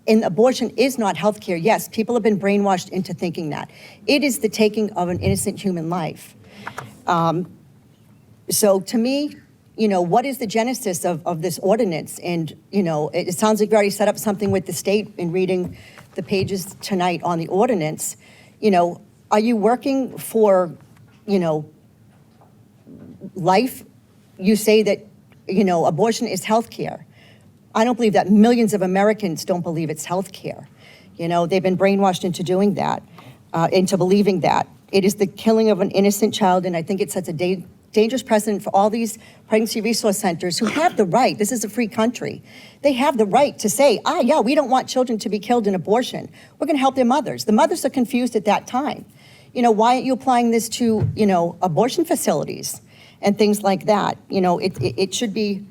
And abortion is not healthcare. Yes, people have been brainwashed into thinking that. It is the taking of an innocent human life. So to me, what is the genesis of this ordinance? And, it sounds like you already set up something with the state in reading the pages tonight on the ordinance. Are you working for, life? You say that, abortion is health care. I don't believe that. Millions of Americans don't believe it's health care. They've been brainwashed into doing that, into believing that. It is the killing of an innocent child, and I think it sets a dangerous precedent for all these pregnancy resource centers who have the right, this is a free country, they have the right to say, yeah, we don't want children to be killed in abortion. We're going to help their mothers. The mothers are confused at that time. Why aren't you applying this to, abortion facilities and things like that? It should be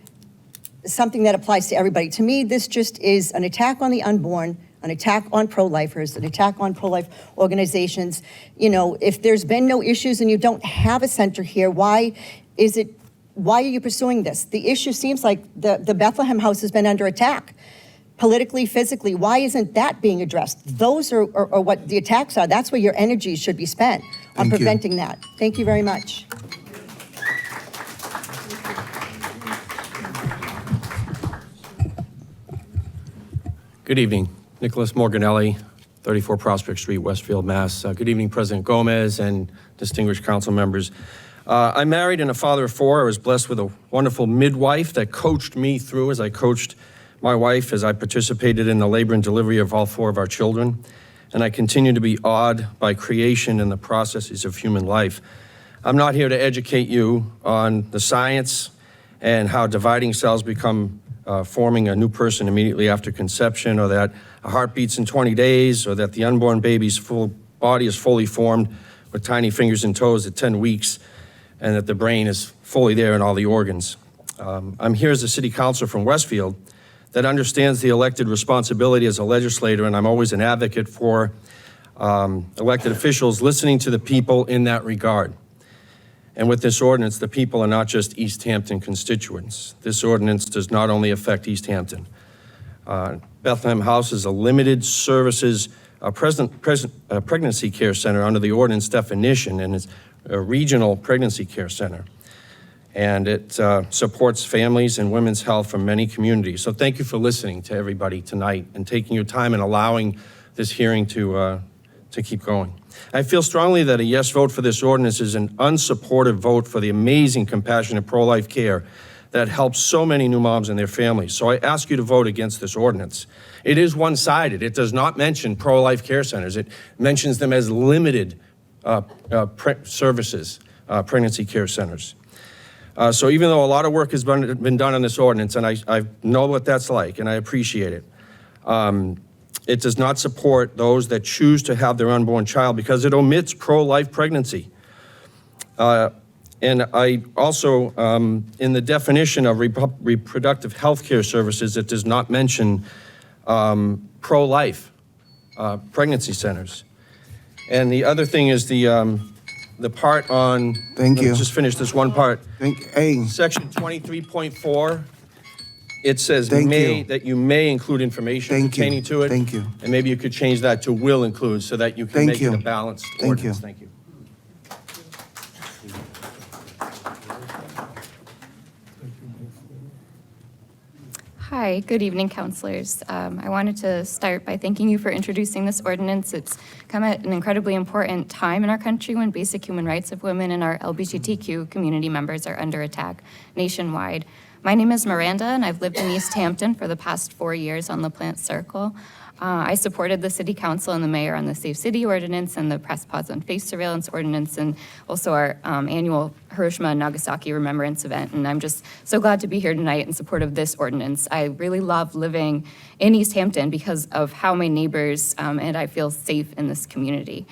something that applies to everybody. To me, this just is an attack on the unborn, an attack on pro-lifers, an attack on pro-life organizations. If there's been no issues and you don't have a center here, why are you pursuing this? The issue seems like the Bethlehem House has been under attack, politically, physically. Why isn't that being addressed? Those are what the attacks are. That's where your energy should be spent, on preventing that. Thank you very much. Good evening. Nicholas Morganelli, 34 Prospect Street, Westfield, Mass. Good evening, President Gomez and distinguished council members. I'm married and a father of four. I was blessed with a wonderful midwife that coached me through as I coached my wife as I participated in the labor and delivery of all four of our children. And I continue to be awed by creation and the processes of human life. I'm not here to educate you on the science and how dividing cells become forming a new person immediately after conception, or that a heart beats in 20 days, or that the unborn baby's full body is fully formed with tiny fingers and toes at 10 weeks, and that the brain is fully there in all the organs. I'm here as a city councilor from Westfield that understands the elected responsibility as a legislator, and I'm always an advocate for elected officials listening to the people in that regard. And with this ordinance, the people are not just Easthampton constituents. This ordinance does not only affect Easthampton. Bethlehem House is a limited services pregnancy care center under the ordinance definition, and it's a regional pregnancy care center. And it supports families and women's health from many communities. So thank you for listening to everybody tonight and taking your time and allowing this hearing to keep going. I feel strongly that a yes vote for this ordinance is an unsupportive vote for the amazing, compassionate pro-life care that helps so many new moms and their families. So I ask you to vote against this ordinance. It is one-sided. It does not mention pro-life care centers. It mentions them as limited services, pregnancy care centers. So even though a lot of work has been done on this ordinance, and I know what that's like, and I appreciate it, it does not support those that choose to have their unborn child because it omits pro-life pregnancy. And I also, in the definition of reproductive health care services, it does not mention pro-life pregnancy centers. And the other thing is the part on, Thank you. Just finish this one part. Hey. Section 23.4, it says Thank that you may include information pertaining to it. Thank you. And maybe you could change that to will include so that you can make it a balanced ordinance. Thank you. Hi, good evening, councilors. I wanted to start by thanking you for introducing this ordinance. It's come at an incredibly important time in our country when basic human rights of women and our LGBTQ community members are under attack nationwide. My name is Miranda, and I've lived in Easthampton for the past 4 years on LaPlante Circle. I supported the city council and the mayor on the Safe City Ordinance and the Press Pause on Face Surveillance Ordinance, and also our annual Hiroshima and Nagasaki Remembrance event. And I'm just so glad to be here tonight in support of this ordinance. I really love living in Easthampton because of how my neighbors and I feel safe in this community.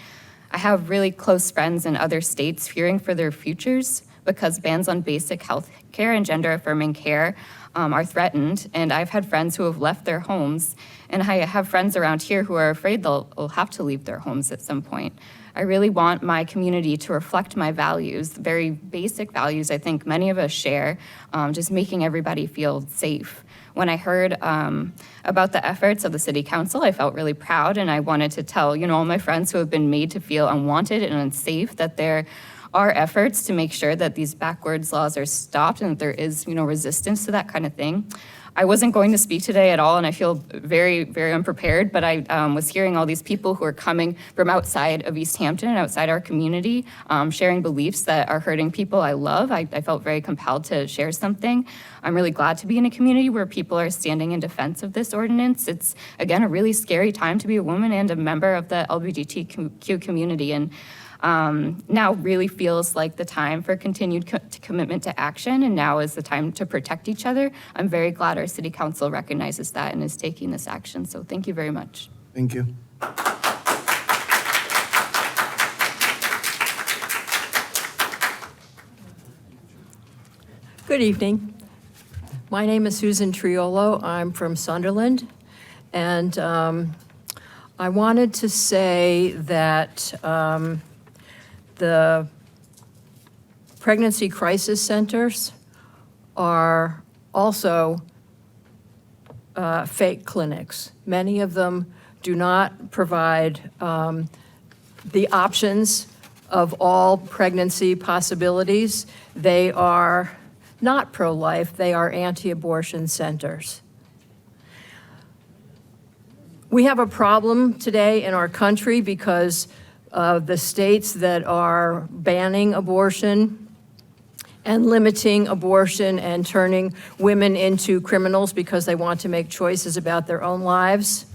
I have really close friends in other states fearing for their futures because bans on basic health care and gender-affirming care are threatened, and I've had friends who have left their homes, and I have friends around here who are afraid they'll have to leave their homes at some point. I really want my community to reflect my values, very basic values I think many of us share, just making everybody feel safe. When I heard about the efforts of the city council, I felt really proud, and I wanted to tell all my friends who have been made to feel unwanted and unsafe that there are efforts to make sure that these backwards laws are stopped and that there is, resistance to that kind of thing. I wasn't going to speak today at all, and I feel very, very unprepared, but I was hearing all these people who are coming from outside of Easthampton and outside our community, sharing beliefs that are hurting people I love. I felt very compelled to share something. I'm really glad to be in a community where people are standing in defense of this ordinance. It's, again, a really scary time to be a woman and a member of the LGBTQ community, and now really feels like the time for continued commitment to action, and now is the time to protect each other. I'm very glad our city council recognizes that and is taking this action, so thank you very much. Thank you. Good evening. My name is Susan Triolo. I'm from Sunderland, and I wanted to say that the pregnancy crisis centers are also fake clinics. Many of them do not provide the options of all pregnancy possibilities. They are not pro-life, they are anti-abortion centers. We have a problem today in our country because of the states that are banning abortion and limiting abortion and turning women into criminals because they want to make choices about their own lives.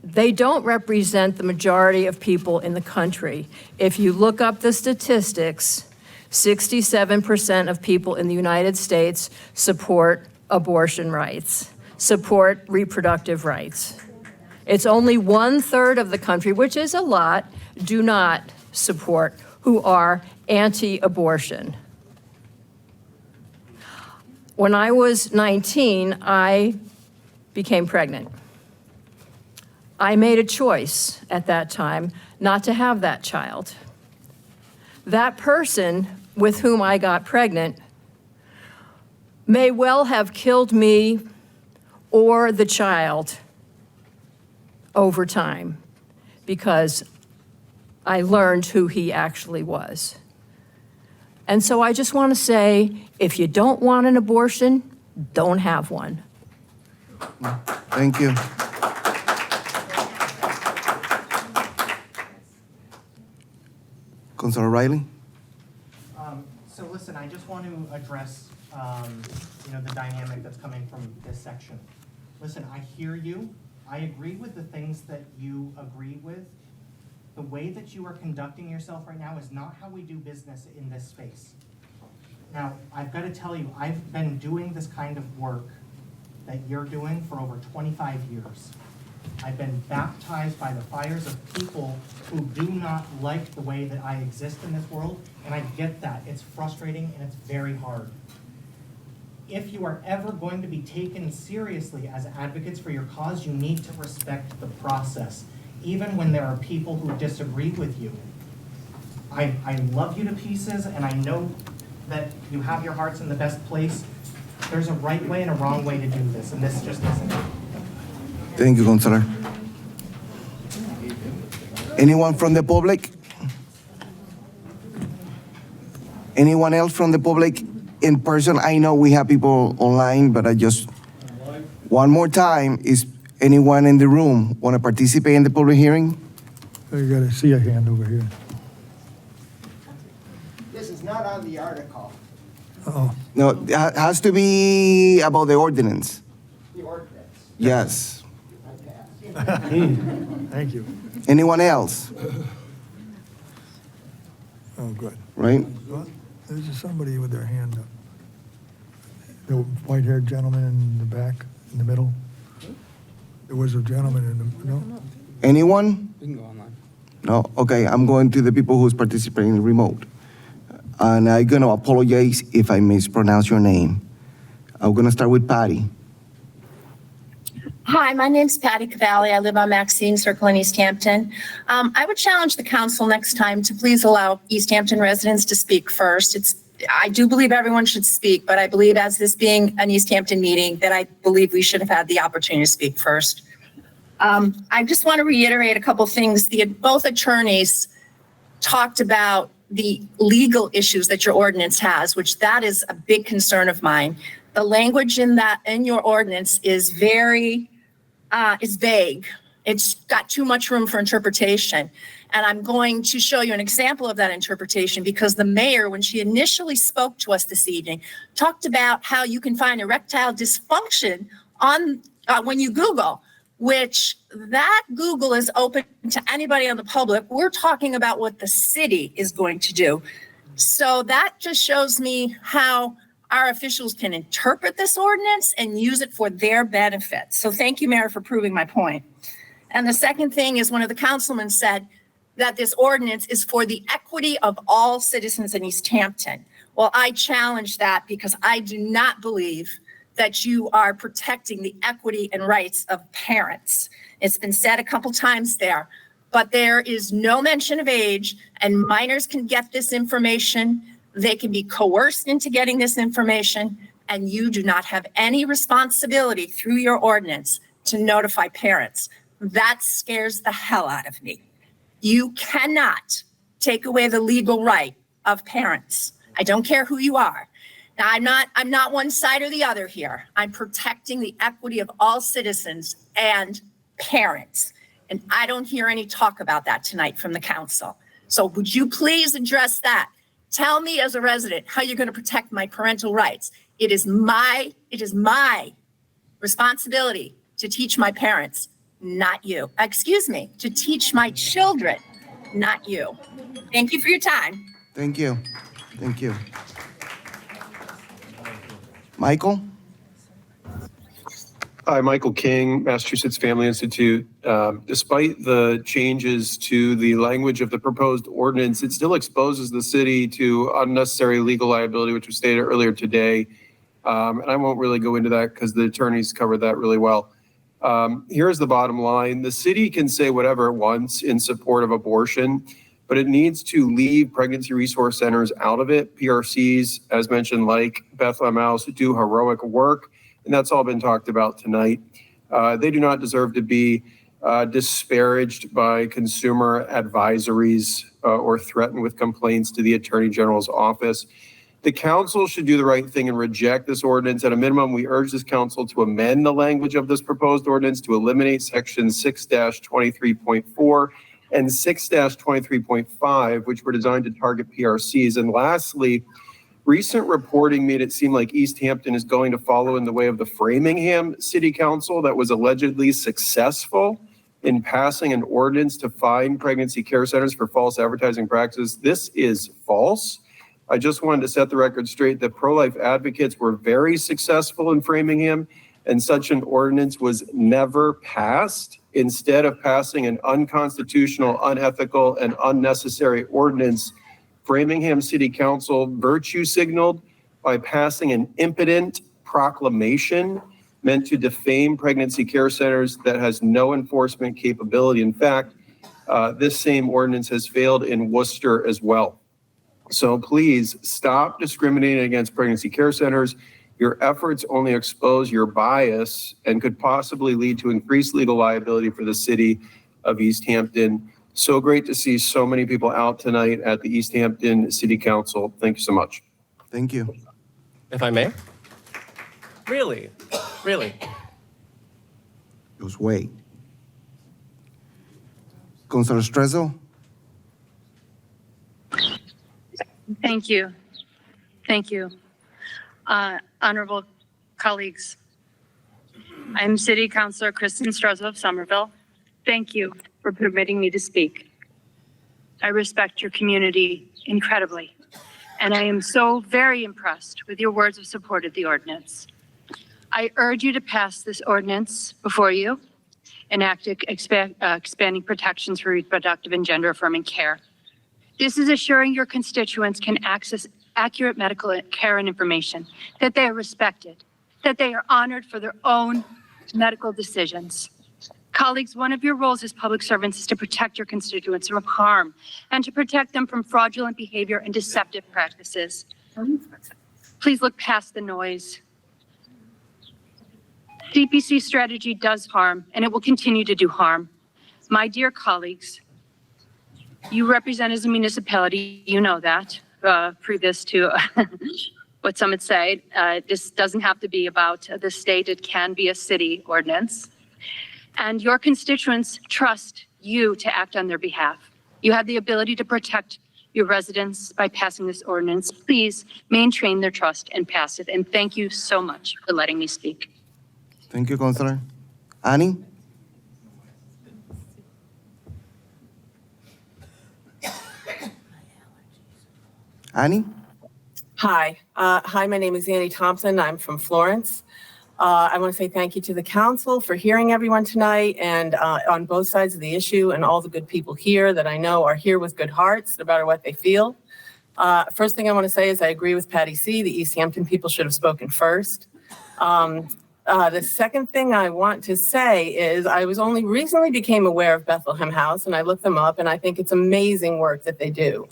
They don't represent the majority of people in the country. If you look up the statistics, 67% of people in the United States support abortion rights, support reproductive rights. It's only 1/3 of the country, which is a lot, do not support, who are anti-abortion. When I was 19, I became pregnant. I made a choice at that time not to have that child. That person with whom I got pregnant may well have killed me or the child over time because I learned who he actually was. And so I just want to say, if you don't want an abortion, don't have one. Thank you. Councilor Riley? So listen, I just want to address, the dynamic that's coming from this section. Listen, I hear you. I agree with the things that you agree with. The way that you are conducting yourself right now is not how we do business in this space. Now, I've got to tell you, I've been doing this kind of work that you're doing for over 25 years. I've been baptized by the fires of people who do not like the way that I exist in this world, and I get that. It's frustrating and it's very hard. If you are ever going to be taken seriously as advocates for your cause, you need to respect the process, even when there are people who disagree with you. I love you to pieces, and I know that you have your hearts in the best place. There's a right way and a wrong way to do this, and this just isn't it. Thank you, Councilor. Anyone from the public? Anyone else from the public? in person. I know we have people online, but I just, one more time, is anyone in the room want to participate in the public hearing? I gotta see a hand over here. This is not on the article. Oh, No, it has to be about the ordinance. The ordinance. Yes. thank you. Anyone else, Oh, good. right? Well, there's somebody with their hand up. The white-haired gentleman in the back, in the middle. There was a gentleman in the, no? Anyone? We can go online. No? Okay, I'm going to the people who's participating remote. And I'm going to apologize if I mispronounce your name. I'm going to start with Patty. Hi, my name's Patty Cavalli. I live on Maxine Circle in Easthampton. I would challenge the council next time to please allow Easthampton residents to speak first. I do believe everyone should speak, but I believe as this being an Easthampton meeting, that I believe we should have had the opportunity to speak first. I just want to reiterate a couple things. Both attorneys talked about the legal issues that your ordinance has, which that is a big concern of mine. The language in your ordinance is vague. It's got too much room for interpretation. And I'm going to show you an example of that interpretation because the mayor, when she initially spoke to us this evening, talked about how you can find erectile dysfunction on when you Google, which that Google is open to anybody on the public. We're talking about what the city is going to do. So that just shows me how our officials can interpret this ordinance and use it for their benefit. So thank you, Mayor, for proving my point. And the second thing is one of the councilmen said that this ordinance is for the equity of all citizens in Easthampton. Well, I challenge that because I do not believe that you are protecting the equity and rights of parents. It's been said a couple times there, but there is no mention of age, and minors can get this information. They can be coerced into getting this information, and you do not have any responsibility through your ordinance to notify parents. That scares the hell out of me. You cannot take away the legal right of parents. I don't care who you are. Now, I'm not one side or the other here. I'm protecting the equity of all citizens and parents. And I don't hear any talk about that tonight from the council. So would you please address that? Tell me as a resident how you're going to protect my parental rights. It is my responsibility to teach my parents, not you. Excuse me, to teach my children, not you. Thank you for your time. Thank you. Thank you. Michael? Hi, Michael King, Massachusetts Family Institute. Despite the changes to the language of the proposed ordinance, it still exposes the city to unnecessary legal liability, which was stated earlier today. And I won't really go into that because the attorneys covered that really well. Here's the bottom line. The city can say whatever it wants in support of abortion, but it needs to leave pregnancy resource centers out of it. PRCs, as mentioned, like Bethlehem House, do heroic work. And that's all been talked about tonight. They do not deserve to be disparaged by consumer advisories or threatened with complaints to the Attorney General's office. The council should do the right thing and reject this ordinance. At a minimum, we urge this council to amend the language of this proposed ordinance to eliminate section 6-23.4 and 6-23.5, which were designed to target PRCs. And lastly, recent reporting made it seem like Easthampton is going to follow in the way of the Framingham City Council that was allegedly successful in passing an ordinance to fine pregnancy care centers for false advertising practices. This is false. I just wanted to set the record straight that pro-life advocates were very successful in Framingham, and such an ordinance was never passed. Instead of passing an unconstitutional, unethical, and unnecessary ordinance, Framingham City Council virtue signaled by passing an impotent proclamation meant to defame pregnancy care centers that has no enforcement capability. In fact, this same ordinance has failed in Worcester as well. So please stop discriminating against pregnancy care centers. Your efforts only expose your bias and could possibly lead to increased legal liability for the city of Easthampton. So great to see so many people out tonight at the Easthampton City Council. Thank you so much. Thank you. If I may? Really? Really? Just wait. Councilor Strezzo? Thank you. Thank you. Honorable colleagues, I'm City Councilor Kristen Struzzo of Somerville. Thank you for permitting me to speak. I respect your community incredibly, and I am so very impressed with your words of support of the ordinance. I urge you to pass this ordinance before you, expanding protections for reproductive and gender affirming care. This is assuring your constituents can access accurate medical care and information, that they are respected, that they are honored for their own medical decisions. Colleagues, one of your roles as public servants is to protect your constituents from harm and to protect them from fraudulent behavior and deceptive practices. Please look past the noise. CPC strategy does harm, and it will continue to do harm. My dear colleagues, you represent as a municipality, you know that, previous to what some would say. This doesn't have to be about the state, it can be a city ordinance. And your constituents trust you to act on their behalf. You have the ability to protect your residents by passing this ordinance. Please maintain their trust and pass it. And thank you so much for letting me speak. Thank you, Councilor. Annie? Annie? Hi. Hi, my name is Annie Thompson. I'm from Florence. I want to say thank you to the council for hearing everyone tonight and on both sides of the issue and all the good people here that I know are here with good hearts, no matter what they feel. First thing I want to say is I agree with Patty C. The Easthampton people should have spoken first. The second thing I want to say is I was only recently became aware of Bethlehem House, and I looked them up, and I think it's amazing work that they do.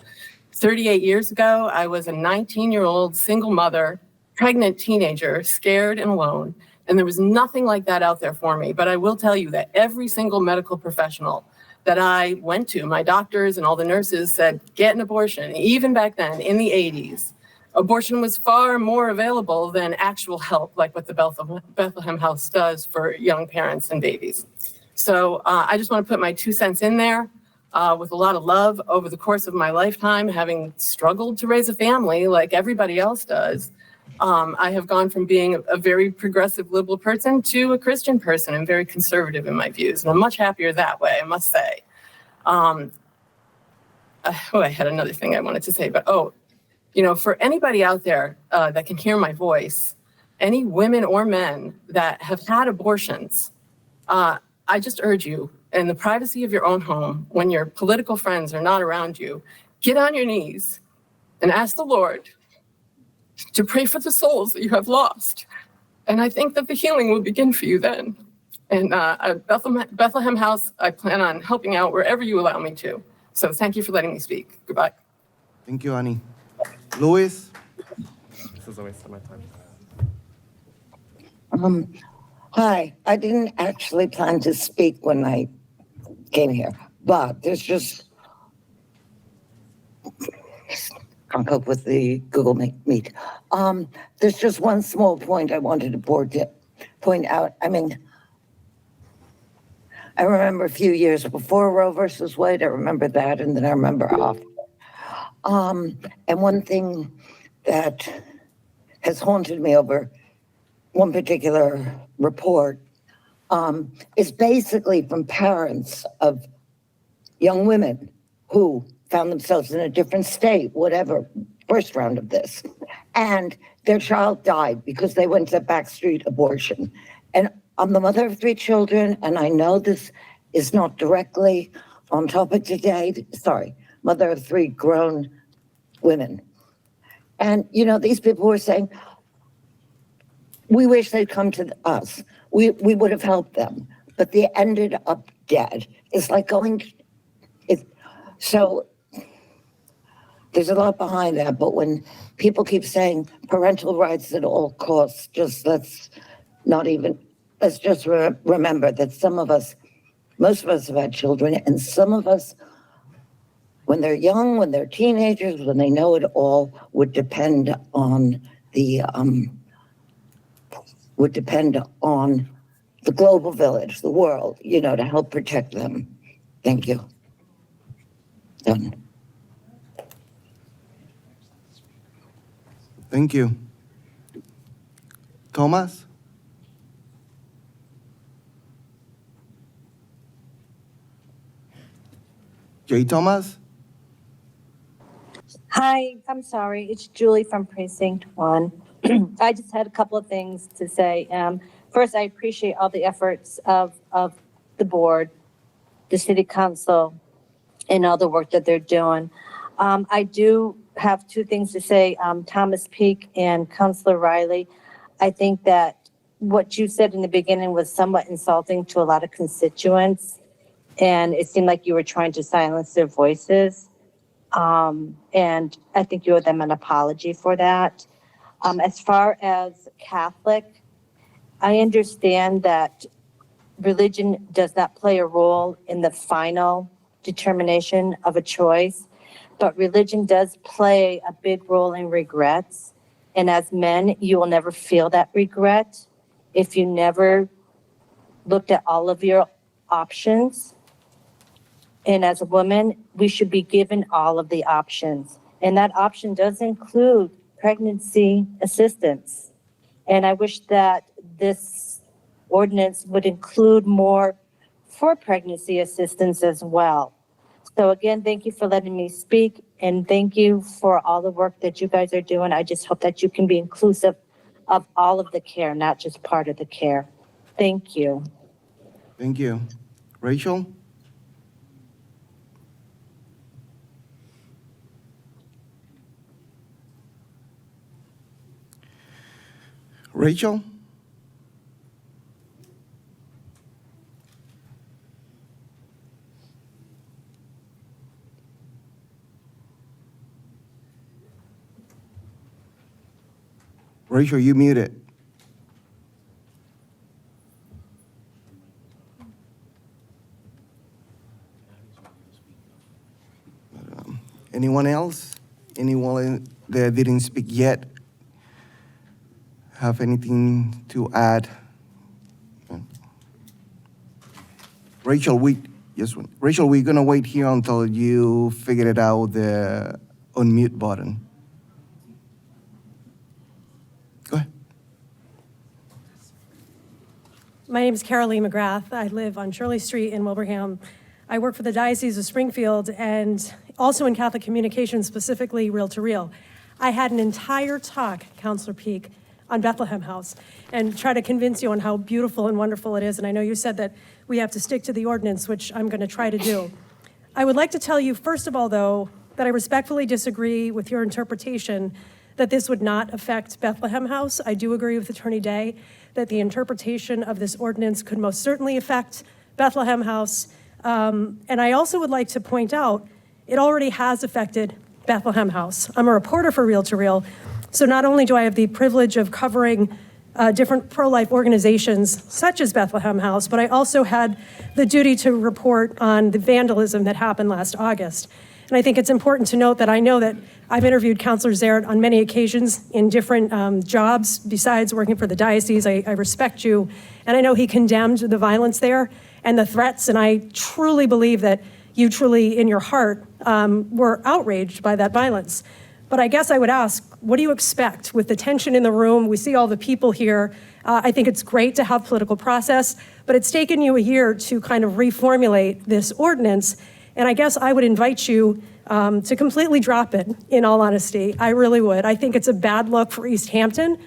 38 years ago, I was a 19-year-old single mother, pregnant teenager, scared and alone, and there was nothing like that out there for me. But I will tell you that every single medical professional that I went to, my doctors and all the nurses said, get an abortion. Even back then, in the 80s, abortion was far more available than actual help, like what the Bethlehem House does for young parents and babies. So I just want to put my 2 cents in there. With a lot of love over the course of my lifetime, having struggled to raise a family like everybody else does. I have gone from being a very progressive liberal person to a Christian person and very conservative in my views. And I'm much happier that way, I must say. I had another thing I wanted to say, but for anybody out there that can hear my voice, any women or men that have had abortions, I just urge you, in the privacy of your own home, when your political friends are not around you, get on your knees and ask the Lord to pray for the souls that you have lost. And I think that the healing will begin for you then. And Bethlehem House, I plan on helping out wherever you allow me to. So thank you for letting me speak. Goodbye. Thank you, Annie. Louis? This is a waste of my time. Hi, I didn't actually plan to speak when I came here, but there's just, can't cope with the Google Meet. There's just one small point I wanted to point out. I mean, I remember a few years before Roe versus Wade, I remember that, and then I remember after. And one thing that has haunted me over one particular report is basically from parents of young women who found themselves in a different state, whatever, first round of this, and their child died because they went to backstreet abortion. And I'm the mother of 3 children, and I know this is not directly on topic today. Sorry, mother of 3 grown women. And, these people were saying, we wish they'd come to us. We would have helped them, but they ended up dead. It's like so there's a lot behind that, but when people keep saying parental rights at all costs, let's just remember that most of us have had children, and some of us, when they're young, when they're teenagers, when they know it all, would depend on the, would depend on the global village, the world, to help protect them. Thank you. Done. Thank you. Thomas? J. Thomas? Hi, I'm sorry. It's Julie from Precinct 1. I just had a couple of things to say. First, I appreciate all the efforts of the board, the city council, and all the work that they're doing. I do have two things to say. Thomas Peak and Councilor Riley, I think that what you said in the beginning was somewhat insulting to a lot of constituents, and it seemed like you were trying to silence their voices. And I think you owe them an apology for that. As far as Catholic, I understand that religion does not play a role in the final determination of a choice, but religion does play a big role in regrets. And as men, you will never feel that regret if you never looked at all of your options. And as a woman, we should be given all of the options. And that option does include pregnancy assistance. And I wish that this ordinance would include more for pregnancy assistance as well. So again, thank you for letting me speak, and thank you for all the work that you guys are doing. I just hope that you can be inclusive of all of the care, not just part of the care. Thank you. Thank you. Rachel? Rachel? Rachel, you muted. Anyone else? Anyone that didn't speak yet? Have anything to add? Rachel, Rachel, we're gonna wait here until you figure it out, the unmute button. Go ahead. My name is Carolee McGrath. I live on Shirley Street in Wilbraham. I work for the Diocese of Springfield and also in Catholic communications, specifically Reel to Reel. I had an entire talk, Councilor Peak, on Bethlehem House and try to convince you on how beautiful and wonderful it is. And I know you said that we have to stick to the ordinance, which I'm going to try to do. I would like to tell you, first of all, though, that I respectfully disagree with your interpretation that this would not affect Bethlehem House. I do agree with Attorney Day that the interpretation of this ordinance could most certainly affect Bethlehem House. And I also would like to point out, it already has affected Bethlehem House. I'm a reporter for Reel to Reel. So not only do I have the privilege of covering different pro-life organizations such as Bethlehem House, but I also had the duty to report on the vandalism that happened last August. And I think it's important to note that I know that I've interviewed Councilor Zaret on many occasions in different jobs besides working for the diocese. I respect you, and I know he condemned the violence there and the threats, and I truly believe that you truly, in your heart, were outraged by that violence. But I guess I would ask, what do you expect with the tension in the room? We see all the people here. I think it's great to have political process, but it's taken you a year to kind of reformulate this ordinance. And I guess I would invite you to completely drop it, in all honesty. I really would. I think it's a bad look for Easthampton.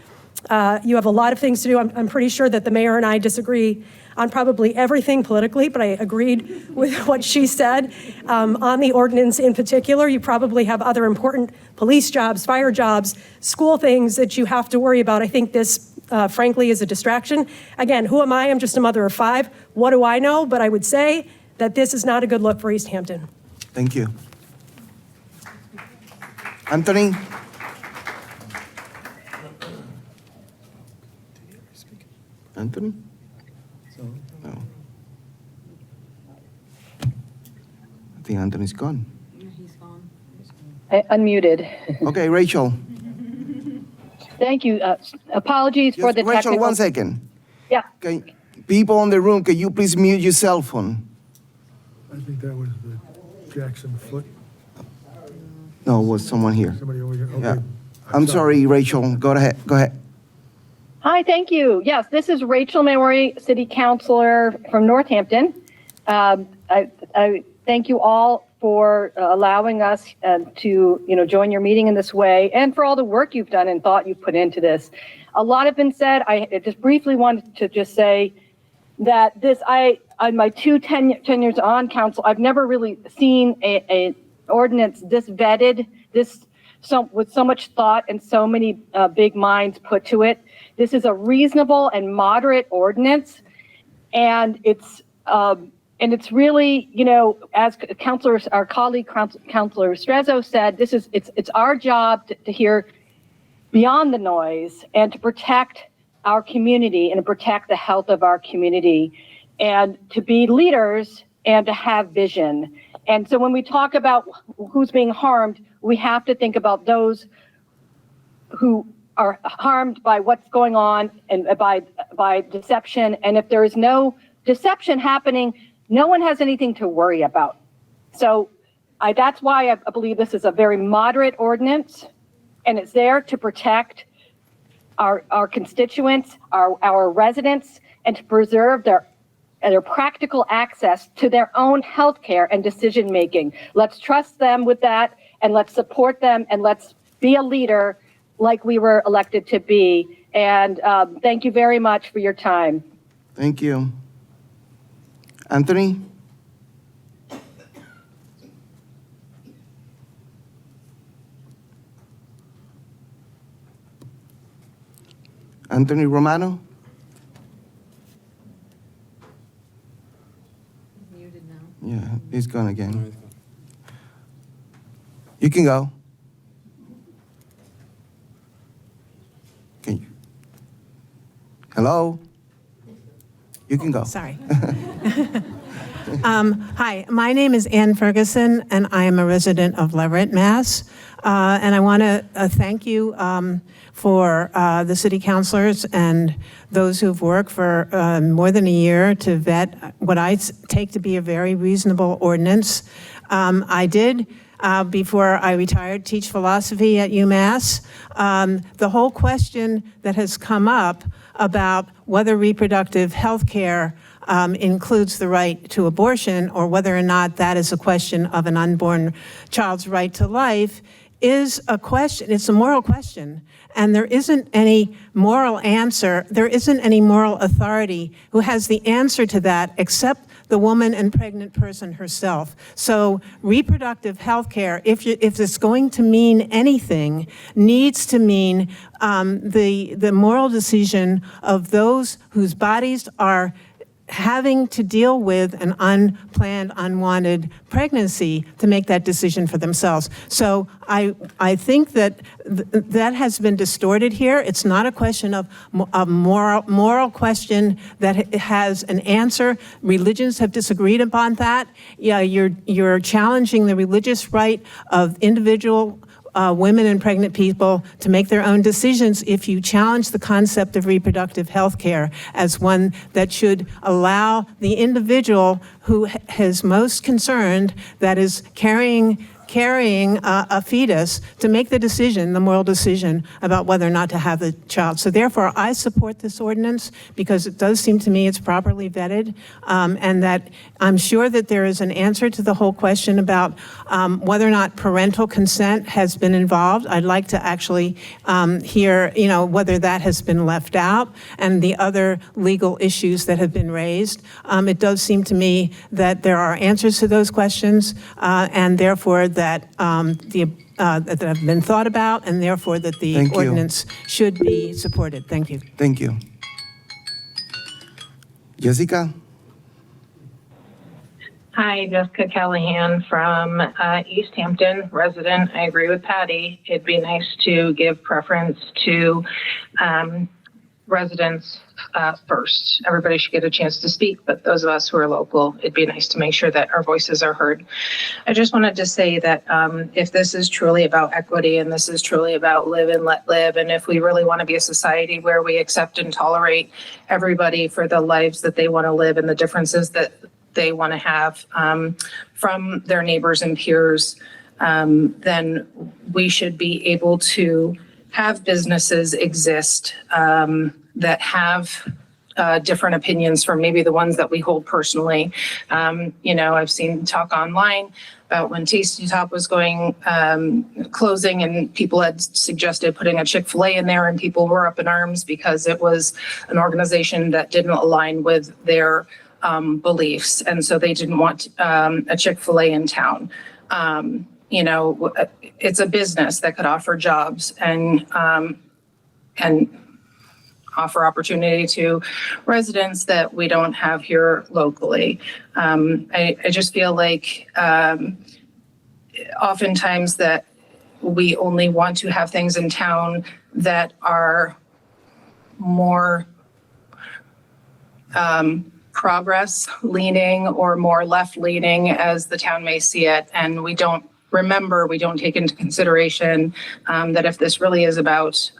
You have a lot of things to do. I'm pretty sure that the mayor and I disagree on probably everything politically, but I agreed with what she said. On the ordinance in particular, you probably have other important police jobs, fire jobs, school things that you have to worry about. I think this, frankly, is a distraction. Again, who am I? I'm just a mother of 5. What do I know? But I would say that this is not a good look for Easthampton. Thank you. Anthony? Anthony? No. I think Anthony's gone. I unmuted. Okay, Rachel. Thank you. Apologies for the Rachel, technical. one second. Yeah. People in the room, can you please mute your cell phone? I think that was the Jackson Foot, No, it was someone here. somebody over here. Yeah. Okay. I'm sorry, Rachel. Go ahead. Go ahead. Hi, thank you. Yes, this is Rachel Mary, City Councilor from Northampton. I thank you all for allowing us to, join your meeting in this way, and for all the work you've done and thought you've put into this. A lot have been said. I just briefly wanted to just say that on my 10 years on council, I've never really seen a ordinance this vetted, with so much thought and so many big minds put to it. This is a reasonable and moderate ordinance, and it's really, as our colleague Councilor Strezzo said, it's our job to hear beyond the noise and to protect our community and to protect the health of our community, and to be leaders and to have vision. And so when we talk about who's being harmed, we have to think about those who are harmed by what's going on and by deception. And if there is no deception happening, no one has anything to worry about. So that's why I believe this is a very moderate ordinance, and it's there to protect our constituents, our residents, and to preserve their practical access to their own health care and decision making. Let's trust them with that, and let's support them, and let's be a leader like we were elected to be. And thank you very much for your time. Thank you. Anthony? Anthony Romano? Muted now. Yeah, he's gone again. You can go. Can you? Hello? You can go. Sorry. Hi, my name is Ann Ferguson, and I am a resident of Leverett, Mass. And I want to thank you for the city councilors and those who've worked for more than a year to vet what I take to be a very reasonable ordinance. I did, before I retired, teach philosophy at UMass. The whole question that has come up about whether reproductive health care includes the right to abortion, or whether or not that is a question of an unborn child's right to life, is a question. It's a moral question, and there isn't any moral answer. There isn't any moral authority who has the answer to that except the woman and pregnant person herself. So reproductive health care, if it's going to mean anything, needs to mean the moral decision of those whose bodies are having to deal with an unplanned, unwanted pregnancy to make that decision for themselves. So I think that that has been distorted here. It's not a question of a moral question that has an answer. Religions have disagreed upon that. Yeah, you're challenging the religious right of individual women and pregnant people to make their own decisions if you challenge the concept of reproductive health care as one that should allow the individual who is most concerned, that is carrying a fetus, to make the decision, the moral decision about whether or not to have the child. So therefore, I support this ordinance because it does seem to me it's properly vetted, and that I'm sure that there is an answer to the whole question about whether or not parental consent has been involved. I'd like to actually hear, whether that has been left out, and the other legal issues that have been raised. It does seem to me that there are answers to those questions, and therefore that that have been thought about, and therefore that the Thank you. ordinance should be supported. Thank you. Thank you. Jessica? Hi, Jessica Callahan from Easthampton, resident. I agree with Patty. It'd be nice to give preference to residents first. Everybody should get a chance to speak, but those of us who are local, it'd be nice to make sure that our voices are heard. I just wanted to say that if this is truly about equity and this is truly about live and let live, and if we really want to be a society where we accept and tolerate everybody for the lives that they want to live and the differences that they want to have from their neighbors and peers, then we should be able to have businesses exist that have different opinions from maybe the ones that we hold personally. I've seen talk online about when Tasty Top was going closing, and people had suggested putting a Chick-fil-A in there, and people were up in arms because it was an organization that didn't align with their beliefs, and so they didn't want a Chick-fil-A in town. It's a business that could offer jobs and offer opportunity to residents that we don't have here locally. I just feel like oftentimes that we only want to have things in town that are more progress leaning or more left leaning as the town may see it. And we don't take into consideration that if this really is about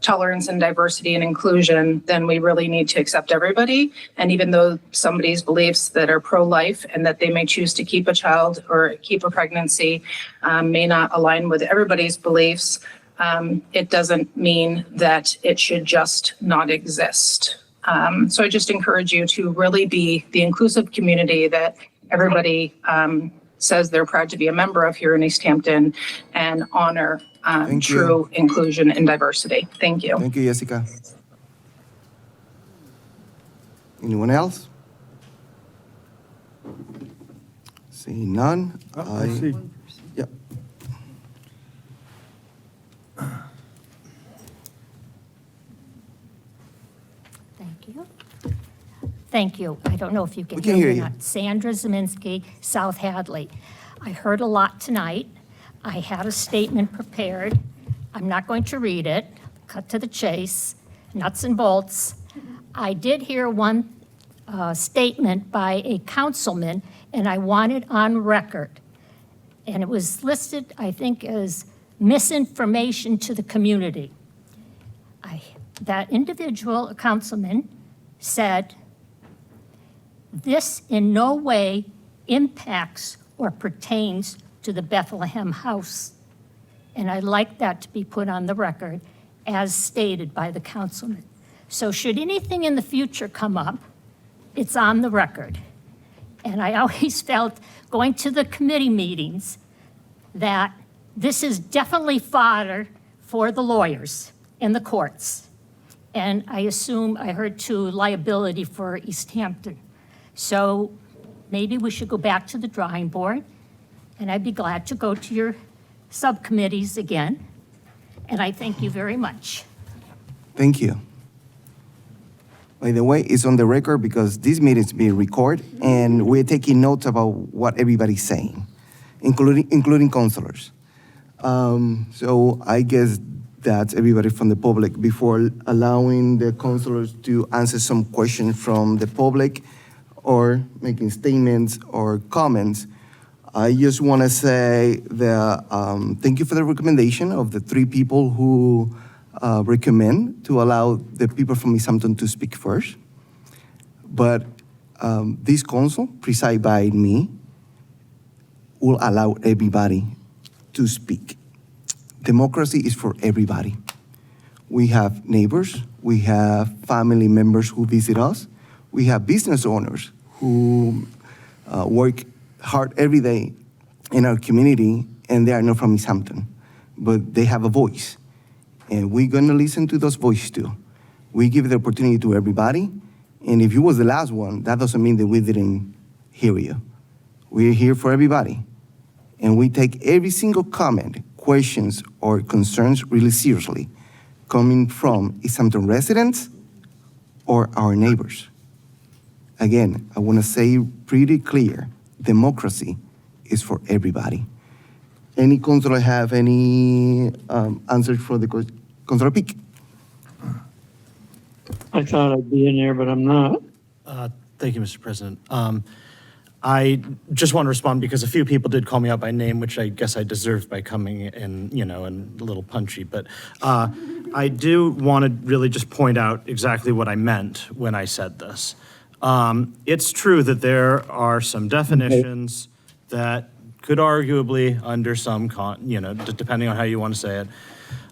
tolerance and diversity and inclusion, then we really need to accept everybody. And even though somebody's beliefs that are pro-life and that they may choose to keep a child or keep a pregnancy may not align with everybody's beliefs, it doesn't mean that it should just not exist. So I just encourage you to really be the inclusive community that everybody says they're proud to be a member of here in Easthampton, and honor true inclusion and diversity. Thank you. Thank you, Jessica. Anyone else? Seeing none. I see. Yep. Thank you. Thank you. I don't know if you can We can hear hear me you. or not. Sandra Zeminski, South Hadley. I heard a lot tonight. I had a statement prepared. I'm not going to read it. Cut to the chase, nuts and bolts. I did hear one statement by a councilman, and I want it on record. And it was listed, I think, as misinformation to the community. That individual, a councilman, said, "This in no way impacts or pertains to the Bethlehem house." And I'd like that to be put on the record as stated by the councilman. So should anything in the future come up, it's on the record. And I always felt, going to the committee meetings, that this is definitely fodder for the lawyers in the courts. And I assume I heard too, liability for Easthampton. So maybe we should go back to the drawing board, and I'd be glad to go to your subcommittees again. And I thank you very much. Thank you. By the way, it's on the record because this meeting is being recorded, and we're taking notes about what everybody's saying, including councilors. So I guess that's everybody from the public. Before allowing the councilors to answer some questions from the public or making statements or comments, I just want to say that thank you for the recommendation of the 3 people who recommend to allow the people from Easthampton to speak first. But this council, presided by me, will allow everybody to speak. Democracy is for everybody. We have neighbors, we have family members who visit us, we have business owners who work hard every day in our community, and they are not from Easthampton, but they have a voice. And we're gonna listen to those voices too. We give the opportunity to everybody, and if you was the last one, that doesn't mean that we didn't hear you. We're here for everybody, and we take every single comment, questions, or concerns really seriously, coming from Easthampton residents or our neighbors. Again, I want to say pretty clear, democracy is for everybody. Any councilor have any answers for the Councilor Peak? I thought I'd be in there, but I'm not. Thank you, Mr. President. I just want to respond because a few people did call me out by name, which I guess I deserved by coming in, and a little punchy. But I do want to really just point out exactly what I meant when I said this. It's true that there are some definitions that could arguably, under some, depending on how you want to say it,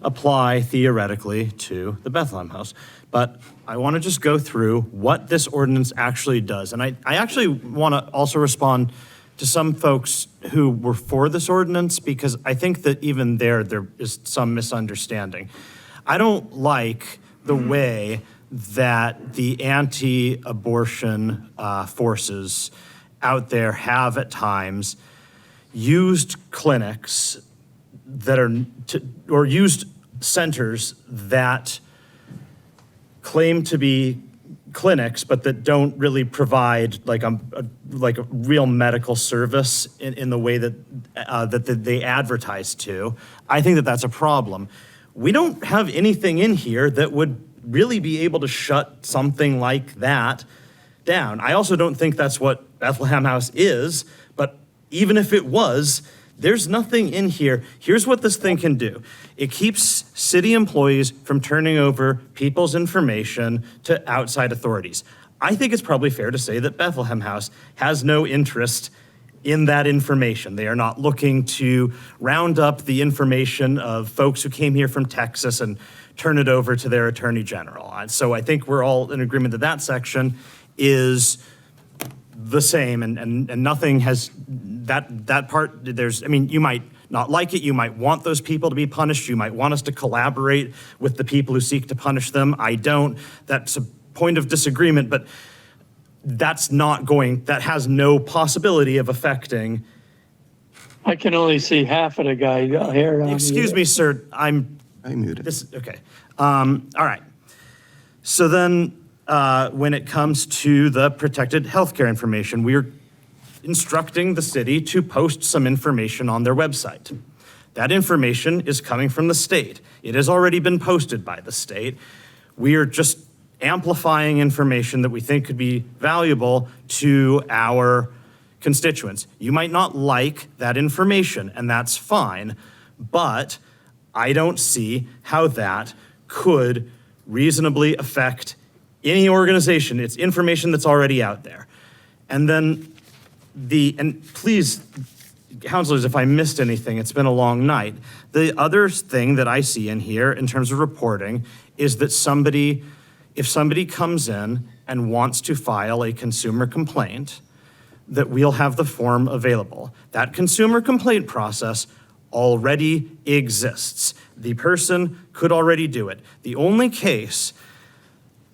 apply theoretically to the Bethlehem House. But I want to just go through what this ordinance actually does. And I actually want to also respond to some folks who were for this ordinance, because I think that even there is some misunderstanding. I don't like the way that the anti-abortion forces out there have at times used clinics that are, or used centers that claim to be clinics, but that don't really provide like a real medical service in the way that that they advertise to. I think that that's a problem. We don't have anything in here that would really be able to shut something like that down. I also don't think that's what Bethlehem House is, but even if it was, there's nothing in here. Here's what this thing can do. It keeps city employees from turning over people's information to outside authorities. I think it's probably fair to say that Bethlehem House has no interest in that information. They are not looking to round up the information of folks who came here from Texas and turn it over to their attorney general. So I think we're all in agreement that that section is the same, and nothing has, that part, you might not like it, you might want those people to be punished, you might want us to collaborate with the people who seek to punish them. I don't. That's a point of disagreement, but that has no possibility of affecting. I can only see half of the guy here. Excuse me, sir, I muted. Okay. All right. So then, when it comes to the protected healthcare information, we're instructing the city to post some information on their website. That information is coming from the state. It has already been posted by the state. We are just amplifying information that we think could be valuable to our constituents. You might not like that information, and that's fine, but I don't see how that could reasonably affect any organization. It's information that's already out there. And then and please, counselors, if I missed anything, it's been a long night. The other thing that I see in here in terms of reporting is that if somebody comes in and wants to file a consumer complaint, that we'll have the form available. That consumer complaint process already exists. The person could already do it. The only case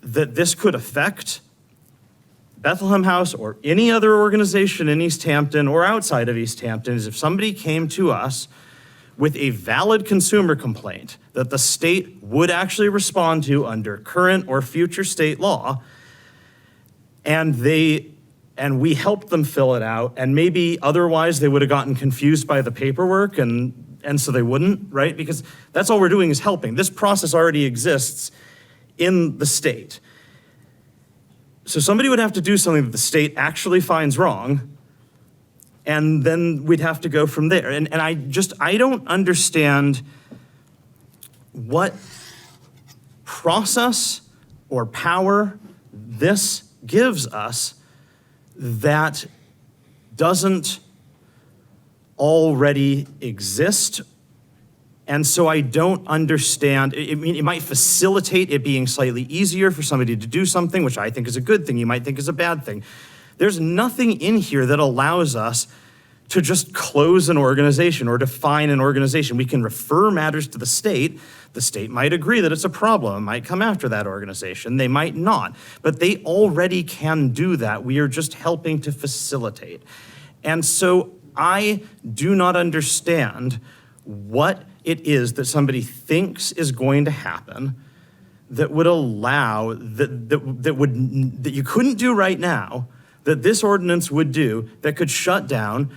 that this could affect Bethlehem House or any other organization in Easthampton or outside of Easthampton is if somebody came to us with a valid consumer complaint that the state would actually respond to under current or future state law, and we helped them fill it out, and maybe otherwise they would have gotten confused by the paperwork, and so they wouldn't, right? Because that's all we're doing is helping. This process already exists in the state. So somebody would have to do something that the state actually finds wrong, and then we'd have to go from there. And I don't understand what process or power this gives us that doesn't already exist. And so I don't understand. It might facilitate it being slightly easier for somebody to do something, which I think is a good thing. You might think is a bad thing. There's nothing in here that allows us to just close an organization or define an organization. We can refer matters to the state. The state might agree that it's a problem, it might come after that organization. They might not, but they already can do that. We are just helping to facilitate. And so I do not understand what it is that somebody thinks is going to happen that would allow, that you couldn't do right now, that this ordinance would do, that could shut down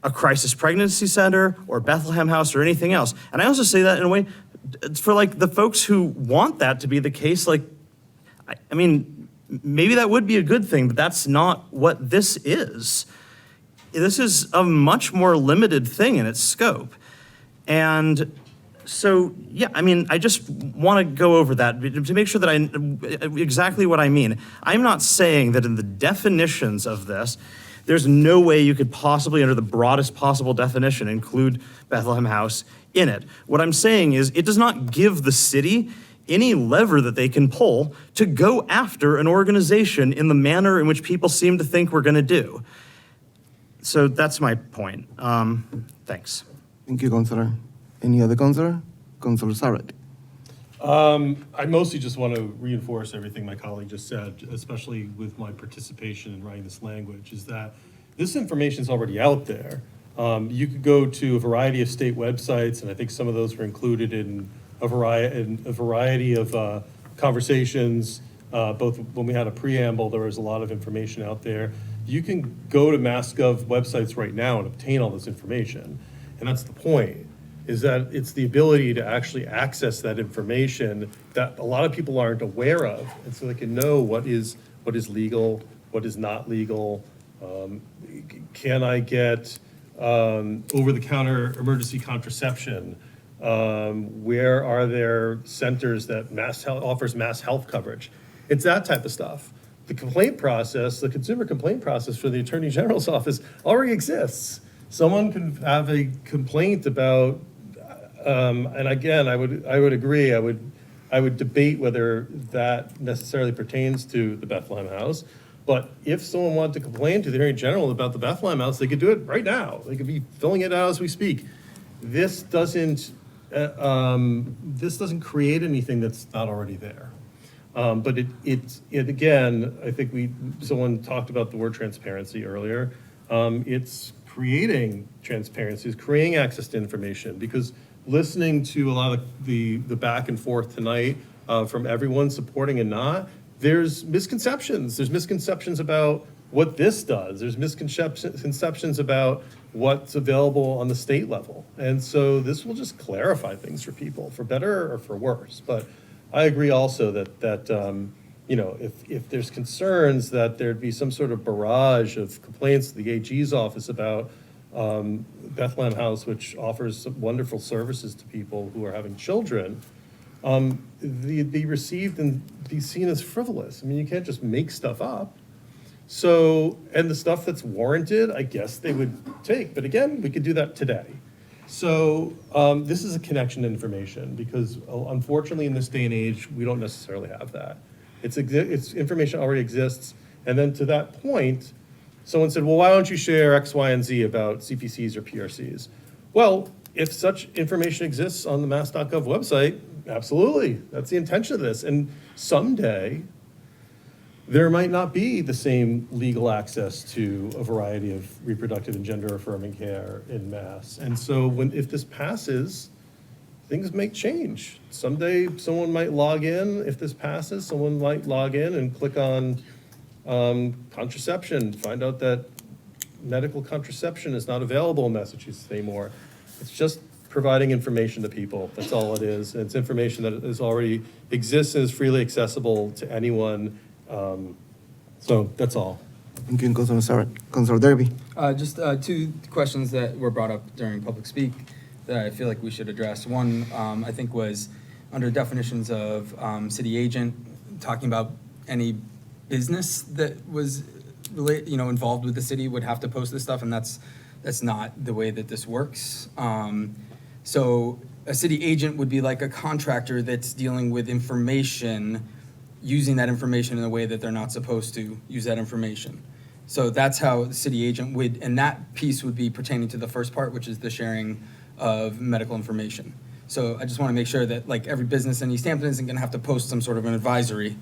a crisis pregnancy center or Bethlehem House or anything else. And I also say that in a way, for like the folks who want that to be the case, like, I mean, maybe that would be a good thing, but that's not what this is. This is a much more limited thing in its scope. And so, yeah, I mean, I just want to go over that to make sure that exactly what I mean. I'm not saying that in the definitions of this, there's no way you could possibly, under the broadest possible definition, include Bethlehem House in it. What I'm saying is it does not give the city any lever that they can pull to go after an organization in the manner in which people seem to think we're going to do. So that's my point. Thanks. Thank you, Councilor. Any other Councilor? Councilor Sarrett. I mostly just want to reinforce everything my colleague just said, especially with my participation in writing this language, is that this information is already out there. You could go to a variety of state websites, and I think some of those were included in a variety of conversations. Both when we had a preamble, there was a lot of information out there. You can go to MassGov websites right now and obtain all this information. And that's the point, is that it's the ability to actually access that information that a lot of people aren't aware of. And so they can know what is legal, what is not legal. Can I get over-the-counter emergency contraception? Where are there centers that offers mass health coverage? It's that type of stuff. The complaint process, the consumer complaint process for the Attorney General's office already exists. Someone can have a complaint about, and again, I would agree, I would debate whether that necessarily pertains to the Bethlehem House. But if someone wanted to complain to the Attorney General about the Bethlehem House, they could do it right now. They could be filling it out as we speak. This doesn't create anything that's not already there. But it again, I think someone talked about the word transparency earlier. It's creating transparency, it's creating access to information, because listening to a lot of the back and forth tonight from everyone supporting and not, there's misconceptions. There's misconceptions about what this does. There's misconceptions about what's available on the state level. And so this will just clarify things for people, for better or for worse. But I agree also that you know, if there's concerns that there'd be some sort of barrage of complaints to the AG's office about Bethlehem House, which offers some wonderful services to people who are having children, be received and be seen as frivolous. I mean, you can't just make stuff up. So, and the stuff that's warranted, I guess they would take. But again, we could do that today. So this is a connection to information, because unfortunately in this day and age, we don't necessarily have that. It's information already exists. And then to that point, someone said, well, why don't you share X, Y, and Z about CPCs or PRCs? Well, if such information exists on the mass.gov website, absolutely. That's the intention of this. And someday, there might not be the same legal access to a variety of reproductive and gender-affirming care in Mass. And so if this passes, things may change. Someday, someone might log in. If this passes, someone might log in and click on contraception, find out that medical contraception is not available in Massachusetts anymore. It's just providing information to people. That's all it is. It's information that is already exists and is freely accessible to anyone. So that's all. Thank you, Councilor Sarrett. Councilor Derby. Just two questions that were brought up during public speak that I feel like we should address. One, I think, was under definitions of city agent, talking about any business that was involved with the city would have to post this stuff, and that's not the way that this works. So a city agent would be like a contractor that's dealing with information, using that information in a way that they're not supposed to use that information. So that's how the city agent would, and that piece would be pertaining to the first part, which is the sharing of medical information. So I just want to make sure that like every business in Easthampton isn't going to have to post some sort of an advisory.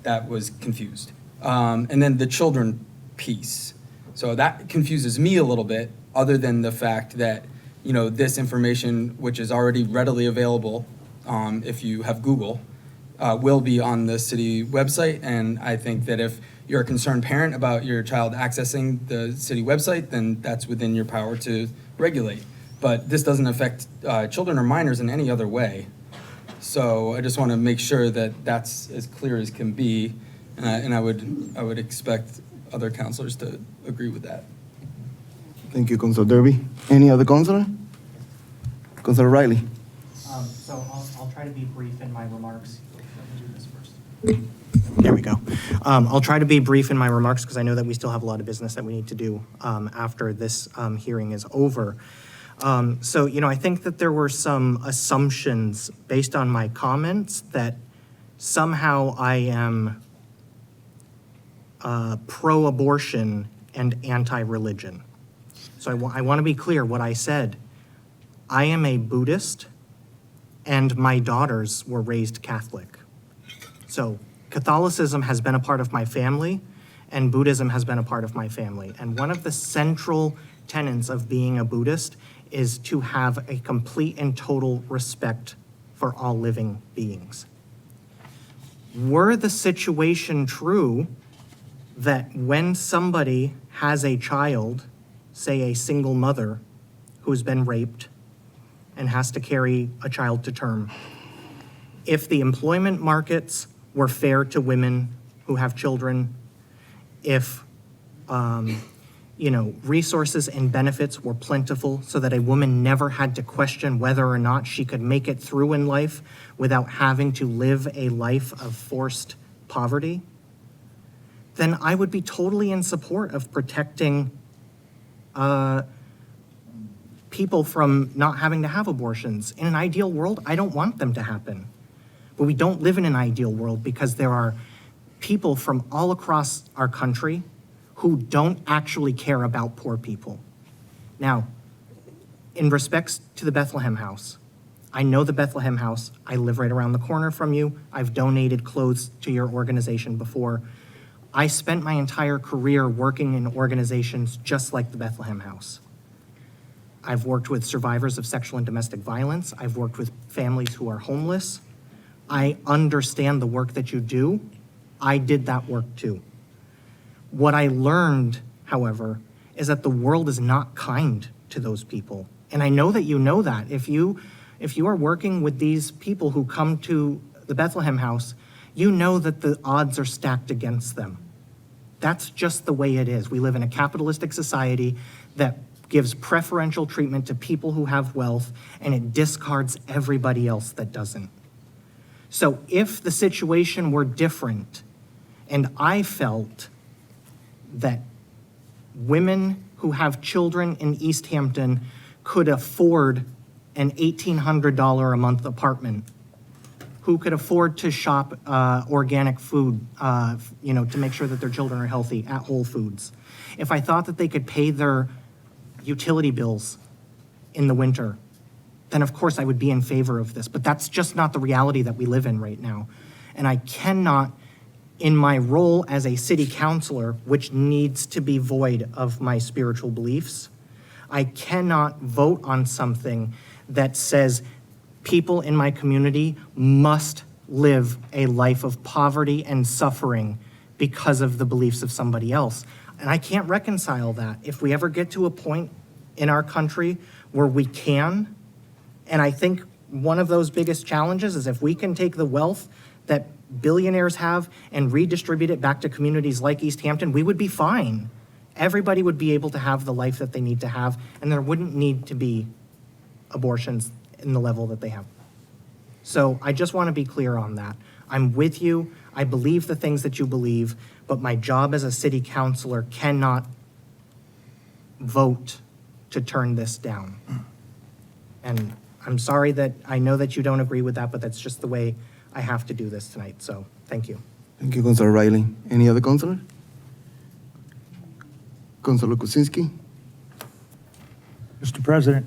That was confused. And then the children piece. So that confuses me a little bit, other than the fact that, this information, which is already readily available if you have Google, will be on the city website. And I think that if you're a concerned parent about your child accessing the city website, then that's within your power to regulate. But this doesn't affect children or minors in any other way. So I just want to make sure that that's as clear as can be, and I would expect other counselors to agree with that. Thank you, Councilor Derby. Any other councilor? Councilor Riley. So I'll try to be brief in my remarks. Let me do this first. There we go. I'll try to be brief in my remarks because I know that we still have a lot of business that we need to do after this hearing is over. So, I think that there were some assumptions based on my comments that somehow I am pro-abortion and anti-religion. So I want to be clear what I said. I am a Buddhist, and my daughters were raised Catholic. So Catholicism has been a part of my family, and Buddhism has been a part of my family. And one of the central tenets of being a Buddhist is to have a complete and total respect for all living beings. Were the situation true that when somebody has a child, say a single mother who's been raped and has to carry a child to term, if the employment markets were fair to women who have children, if resources and benefits were plentiful so that a woman never had to question whether or not she could make it through in life without having to live a life of forced poverty, then I would be totally in support of protecting people from not having to have abortions. In an ideal world, I don't want them to happen. But we don't live in an ideal world because there are people from all across our country who don't actually care about poor people. Now, in respects to the Bethlehem House, I know the Bethlehem House. I live right around the corner from you. I've donated clothes to your organization before. I spent my entire career working in organizations just like the Bethlehem House. I've worked with survivors of sexual and domestic violence. I've worked with families who are homeless. I understand the work that you do. I did that work too. What I learned, however, is that the world is not kind to those people. And I know that you know that. If you are working with these people who come to the Bethlehem House, you know that the odds are stacked against them. That's just the way it is. We live in a capitalistic society that gives preferential treatment to people who have wealth, and it discards everybody else that doesn't. So if the situation were different, and I felt that women who have children in Easthampton could afford an $1,800 a month apartment, who could afford to shop organic food, to make sure that their children are healthy at Whole Foods. If I thought that they could pay their utility bills in the winter, then of course I would be in favor of this. But that's just not the reality that we live in right now. And I cannot, in my role as a city councilor, which needs to be void of my spiritual beliefs, I cannot vote on something that says people in my community must live a life of poverty and suffering because of the beliefs of somebody else. And I can't reconcile that. If we ever get to a point in our country where we can, and I think one of those biggest challenges is if we can take the wealth that billionaires have and redistribute it back to communities like Easthampton, we would be fine. Everybody would be able to have the life that they need to have, and there wouldn't need to be abortions in the level that they have. So I just want to be clear on that. I'm with you. I believe the things that you believe, but my job as a city councilor cannot vote to turn this down. And I'm sorry that I know that you don't agree with that, but that's just the way I have to do this tonight. So thank you. Thank you, Councilor Riley. Any other councilor? Councilor Kuczynski? Mr. President,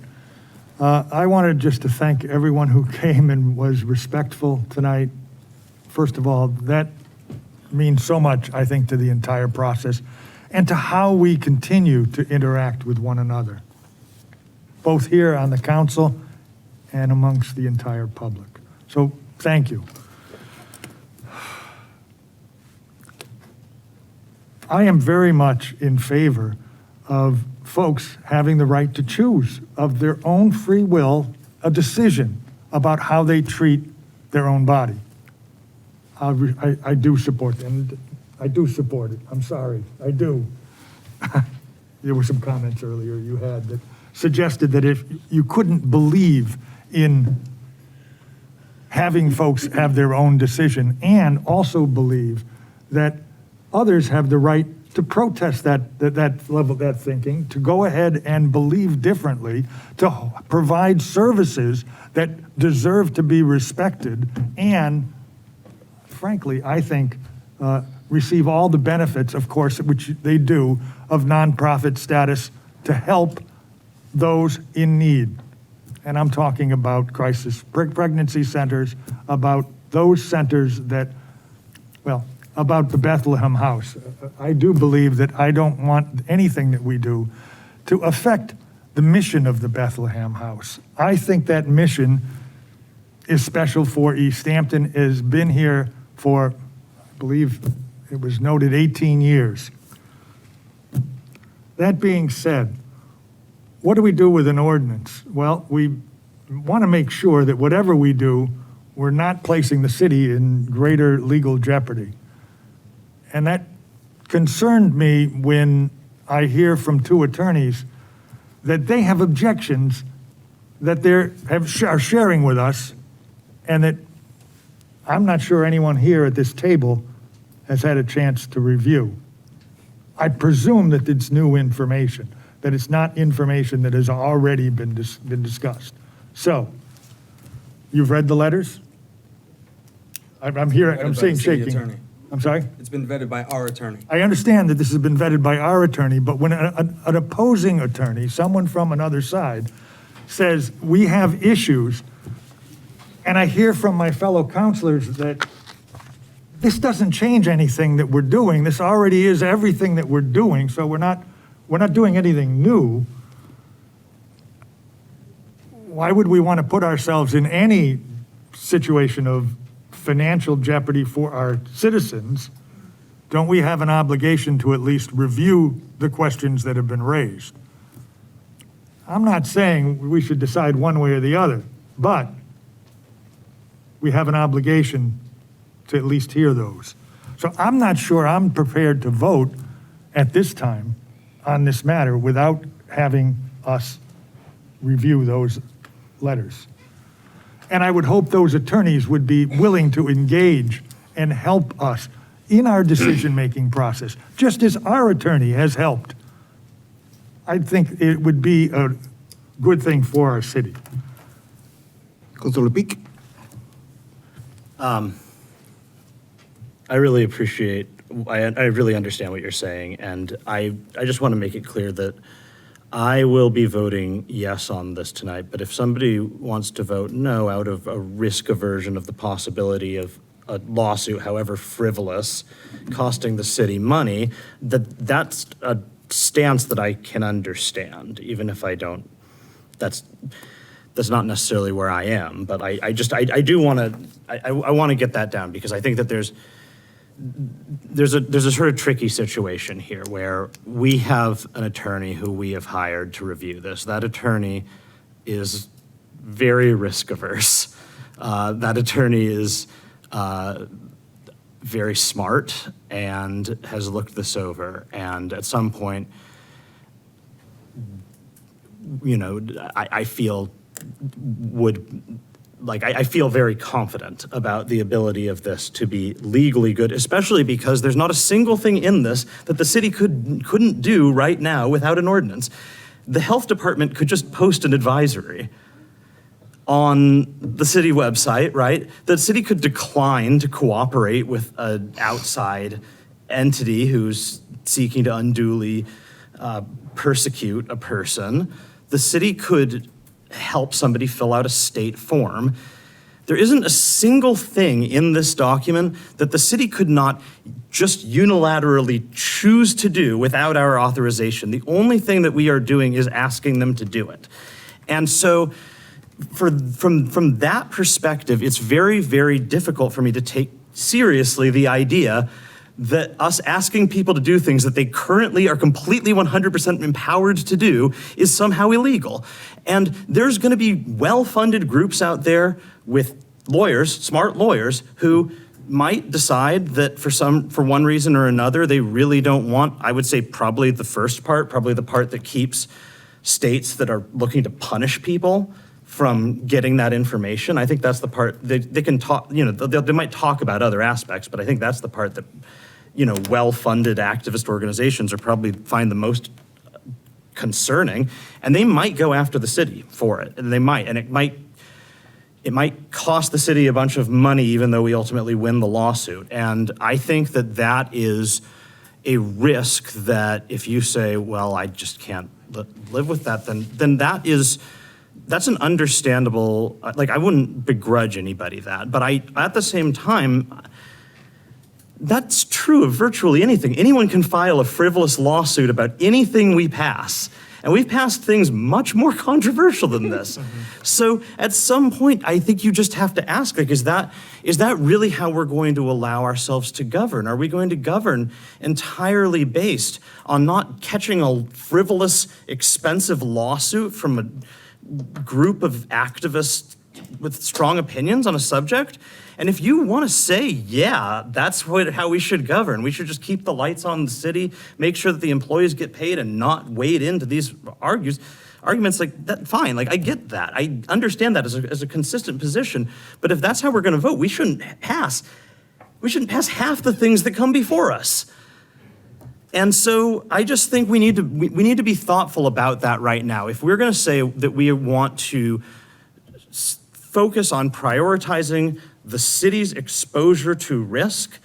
I wanted just to thank everyone who came and was respectful tonight. First of all, that means so much, I think, to the entire process and to how we continue to interact with one another, both here on the council and amongst the entire public. So thank you. I am very much in favor of folks having the right to choose of their own free will a decision about how they treat their own body. I do support them. I do support it. I'm sorry. I do. There were some comments earlier you had that suggested that if you couldn't believe in having folks have their own decision and also believe that others have the right to protest that level, that thinking, to go ahead and believe differently, to provide services that deserve to be respected, and frankly, I think, receive all the benefits, of course, which they do, of nonprofit status to help those in need. And I'm talking about crisis pregnancy centers, about those centers that, well, about the Bethlehem House. I do believe that I don't want anything that we do to affect the mission of the Bethlehem House. I think that mission is special for Easthampton, has been here for, I believe it was noted, 18 years. That being said, what do we do with an ordinance? Well, we want to make sure that whatever we do, we're not placing the city in greater legal jeopardy. And that concerned me when I hear from two attorneys that they have objections that they are sharing with us, and that I'm not sure anyone here at this table has had a chance to review. I presume that it's new information, that it's not information that has already been discussed. So, you've read the letters? I'm hearing, I'm seeing shaking. I'm sorry? It's been vetted by our attorney. I understand that this has been vetted by our attorney, but when an opposing attorney, someone from another side, says, we have issues, and I hear from my fellow counselors that this doesn't change anything that we're doing, this already is everything that we're doing, so we're not doing anything new. Why would we want to put ourselves in any situation of financial jeopardy for our citizens? Don't we have an obligation to at least review the questions that have been raised? I'm not saying we should decide one way or the other, but we have an obligation to at least hear those. So I'm not sure I'm prepared to vote at this time on this matter without having us review those letters. And I would hope those attorneys would be willing to engage and help us in our decision-making process, just as our attorney has helped. I think it would be a good thing for our city. Councilor Peak. I really appreciate, I really understand what you're saying, and I just want to make it clear that I will be voting yes on this tonight, but if somebody wants to vote no out of a risk aversion of the possibility of a lawsuit, however frivolous, costing the city money, that's a stance that I can understand, even if I don't, that's not necessarily where I am, but I do want to, I want to get that down, because I think that there's a sort of tricky situation here where we have an attorney who we have hired to review this. That attorney is very risk averse. That attorney is very smart and has looked this over. And at some point, you know, I feel I feel very confident about the ability of this to be legally good, especially because there's not a single thing in this that the city couldn't do right now without an ordinance. The health department could just post an advisory on the city website, right? The city could decline to cooperate with an outside entity who's seeking to unduly persecute a person. The city could help somebody fill out a state form. There isn't a single thing in this document that the city could not just unilaterally choose to do without our authorization. The only thing that we are doing is asking them to do it. And so from that perspective, it's very, very difficult for me to take seriously the idea that us asking people to do things that they currently are completely 100% empowered to do is somehow illegal. And there's going to be well-funded groups out there with lawyers, smart lawyers, who might decide that for one reason or another, they really don't want, I would say probably the first part, probably the part that keeps states that are looking to punish people from getting that information. I think that's the part they can talk, they might talk about other aspects, but I think that's the part that, well-funded activist organizations are probably find the most concerning, and they might go after the city for it, and it might cost the city a bunch of money, even though we ultimately win the lawsuit. And I think that is a risk that if you say, well, I just can't live with that, then that's an understandable, like, I wouldn't begrudge anybody that, but at the same time, that's true of virtually anything. Anyone can file a frivolous lawsuit about anything we pass. And we've passed things much more controversial than this. So at some point, I think you just have to ask, like, is that really how we're going to allow ourselves to govern? Are we going to govern entirely based on not catching a frivolous, expensive lawsuit from a group of activists with strong opinions on a subject? And if you want to say, yeah, that's how we should govern, we should just keep the lights on in the city, make sure that the employees get paid and not wade into these arguments, like that, fine, like I get that. I understand that as a consistent position. But if that's how we're going to vote, we shouldn't pass half the things that come before us. And so I just think we need to be thoughtful about that right now. If we're going to say that we want to focus on prioritizing the city's exposure to risk,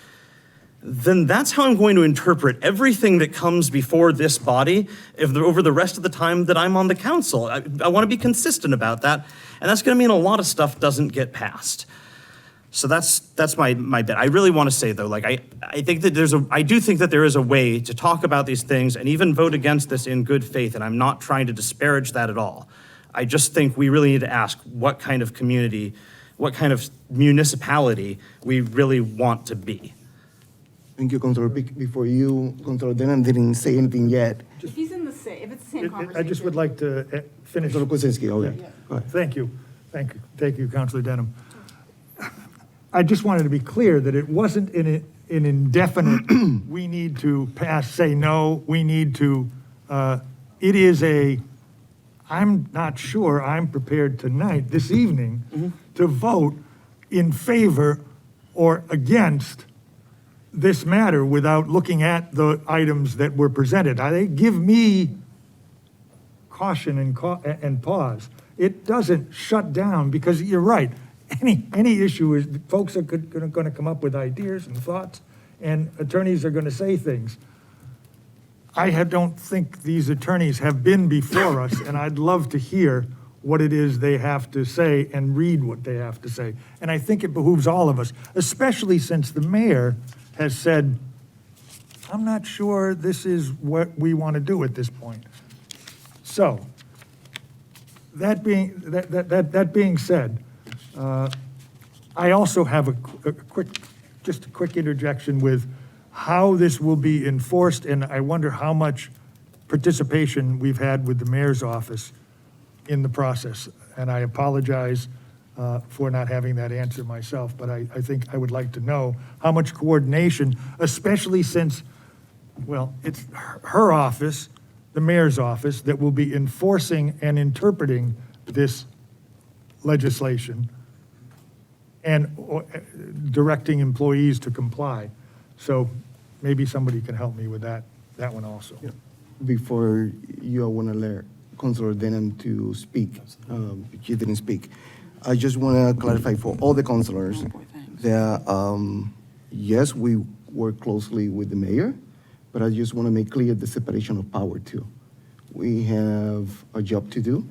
then that's how I'm going to interpret everything that comes before this body over the rest of the time that I'm on the council. I want to be consistent about that, and that's going to mean a lot of stuff doesn't get passed. So that's my bit. I really want to say though, like I think that I do think that there is a way to talk about these things and even vote against this in good faith, and I'm not trying to disparage that at all. I just think we really need to ask what kind of community, what kind of municipality we really want to be. Thank you, Councilor Pick. Before you, Councilor Denham didn't say anything yet. If he's in the same, if it's the same conversation. I just would like to finish. Councilor Kuczynski, okay. Go ahead. Thank you, Councilor Denham. I just wanted to be clear that it wasn't an indefinite, we need to say no, we need to, it is I'm not sure I'm prepared tonight, this evening, to vote in favor or against this matter without looking at the items that were presented. They give me caution and pause. It doesn't shut down, because you're right. Any issue is, folks are going to come up with ideas and thoughts, and attorneys are going to say things. I don't think these attorneys have been before us, and I'd love to hear what it is they have to say and read what they have to say. And I think it behooves all of us, especially since the mayor has said, I'm not sure this is what we want to do at this point. So, that being said, I also have a quick interjection with how this will be enforced, and I wonder how much participation we've had with the mayor's office in the process. And I apologize for not having that answer myself, but I think I would like to know how much coordination, especially since, well, it's her office, the mayor's office, that will be enforcing and interpreting this legislation and directing employees to comply. So maybe somebody can help me with that one also. Yeah. Before you, I want to let Councilor Denham to speak. She didn't speak. I just want to clarify for all the councilors that, yes, we work closely with the mayor, but I just want to make clear the separation of power too. We have a job to do,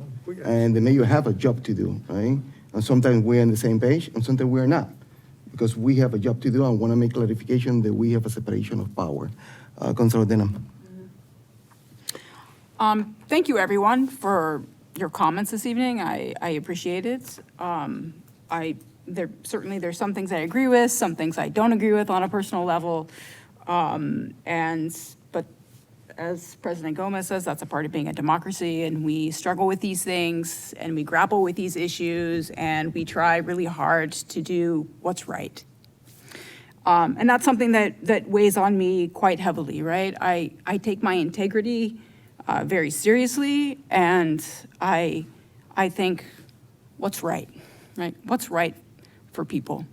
and the mayor have a job to do, right? And sometimes we're on the same page, and sometimes we're not, because we have a job to do. I want to make clarification that we have a separation of power. Councilor Denham. Thank you, everyone, for your comments this evening. I appreciate it. There's some things I agree with, some things I don't agree with on a personal level. But as President Gomez says, that's a part of being a democracy, and we struggle with these things, and we grapple with these issues, and we try really hard to do what's right. And that's something that weighs on me quite heavily, right? I take my integrity very seriously, and I think what's right? What's right for people?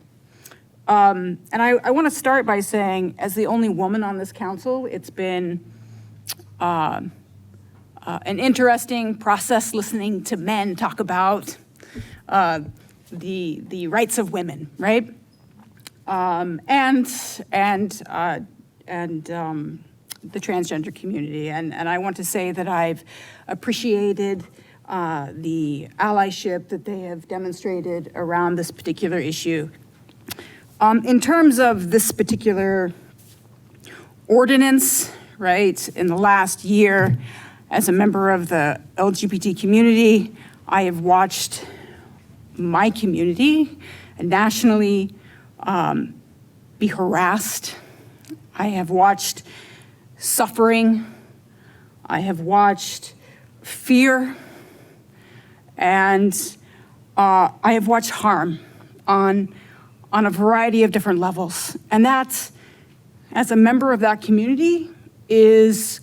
And I want to start by saying, as the only woman on this council, it's been an interesting process listening to men talk about the rights of women, right? And the transgender community. And I want to say that I've appreciated the allyship that they have demonstrated around this particular issue. In terms of this particular ordinance, right, in the last year, as a member of the LGBT community, I have watched my community nationally be harassed. I have watched suffering. I have watched fear. And I have watched harm on a variety of different levels. And that, as a member of that community, it's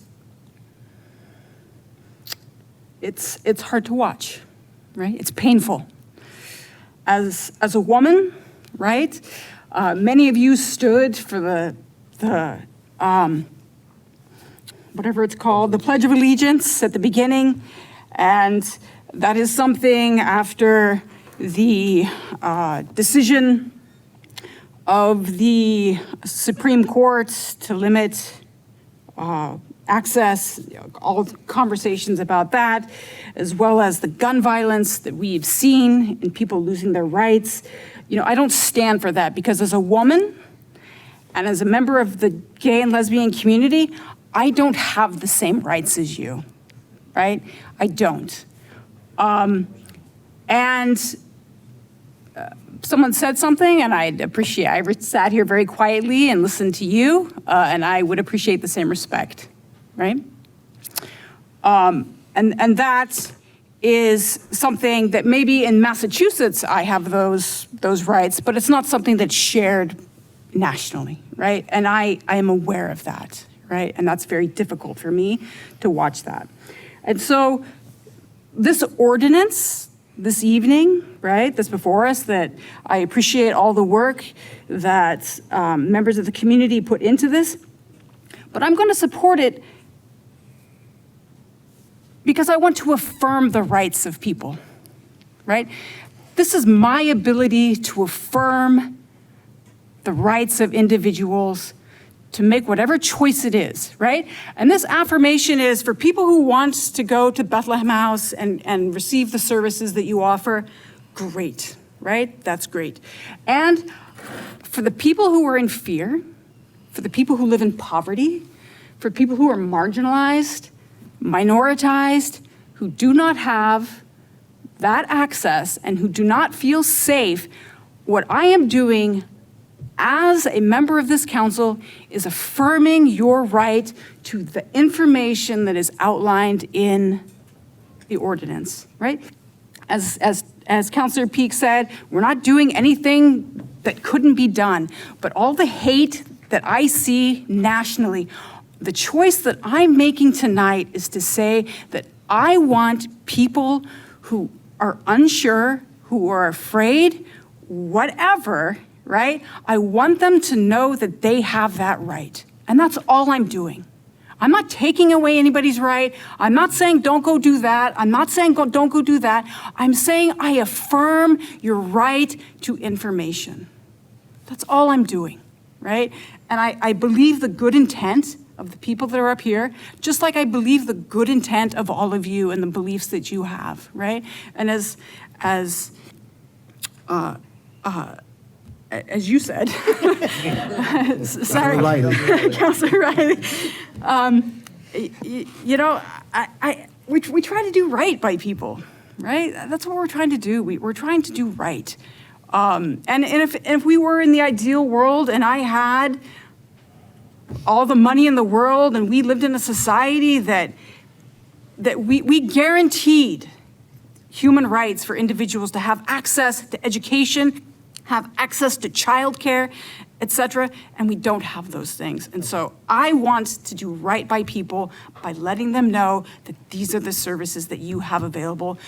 hard to watch, right? It's painful. As a woman, right? Many of you stood for the whatever it's called, the Pledge of Allegiance at the beginning, and that is something after the decision of the Supreme Court to limit access, all the conversations about that, as well as the gun violence that we've seen and people losing their rights. I don't stand for that, because as a woman and as a member of the gay and lesbian community, I don't have the same rights as you, right? I don't. Someone said something, and I sat here very quietly and listened to you, and I would appreciate the same respect, right? And that is something that maybe in Massachusetts I have those rights, but it's not something that's shared nationally, right? And I am aware of that, right? And that's very difficult for me to watch that. And so this ordinance this evening, right, that's before us, that I appreciate all the work that members of the community put into this, but I'm going to support it because I want to affirm the rights of people, right? This is my ability to affirm the rights of individuals to make whatever choice it is, right? And this affirmation is for people who want to go to Bethlehem House and receive the services that you offer, great, right? That's great. And for the people who are in fear, for the people who live in poverty, for people who are marginalized, minoritized, who do not have that access and who do not feel safe, what I am doing as a member of this council is affirming your right to the information that is outlined in the ordinance, right? As Councilor Peak said, we're not doing anything that couldn't be done, but all the hate that I see nationally, the choice that I'm making tonight is to say that I want people who are unsure, who are afraid, whatever, right? I want them to know that they have that right. And that's all I'm doing. I'm not taking away anybody's right. I'm not saying don't go do that. I'm not saying don't go do that. I'm saying I affirm your right to information. That's all I'm doing, right? And I believe the good intent of the people that are up here, just like I believe the good intent of all of you and the beliefs that you have, right? And as you said, sorry, Councilor Riley, we try to do right by people, right? That's what we're trying to do. We're trying to do right. And if we were in the ideal world and I had all the money in the world and we lived in a society that we guaranteed human rights for individuals to have access to education, have access to childcare, et cetera, and we don't have those things. And so I want to do right by people by letting them know that these are the services that you have available,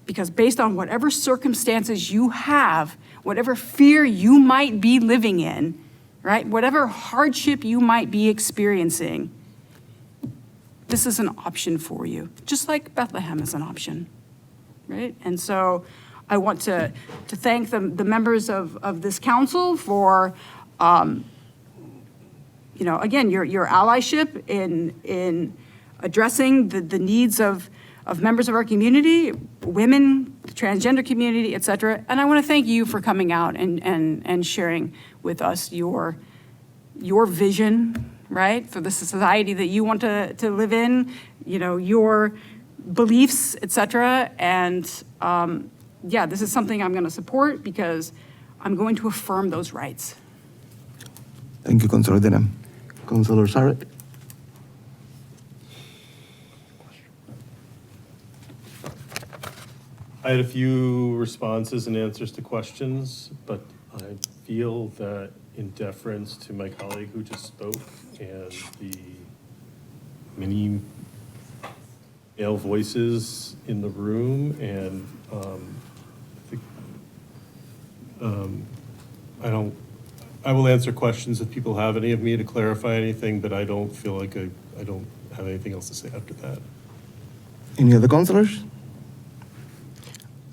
because based on whatever circumstances you have, whatever fear you might be living in, right, whatever hardship you might be experiencing, this is an option for you, just like Bethlehem is an option, right? And so I want to thank the members of this council for, again, your allyship in addressing the needs of members of our community, women, the transgender community, et cetera. And I want to thank you for coming out and sharing with us your vision, right, for the society that you want to live in, your beliefs, et cetera. And this is something I'm going to support because I'm going to affirm those rights. Thank you, Councilor Denham. Councilor Sarrett? I had a few responses and answers to questions, but I feel that in deference to my colleague who just spoke and the many male voices in the room, and I will answer questions if people have any of me to clarify anything, but I don't feel like I don't have anything else to say after that. Any other councilors?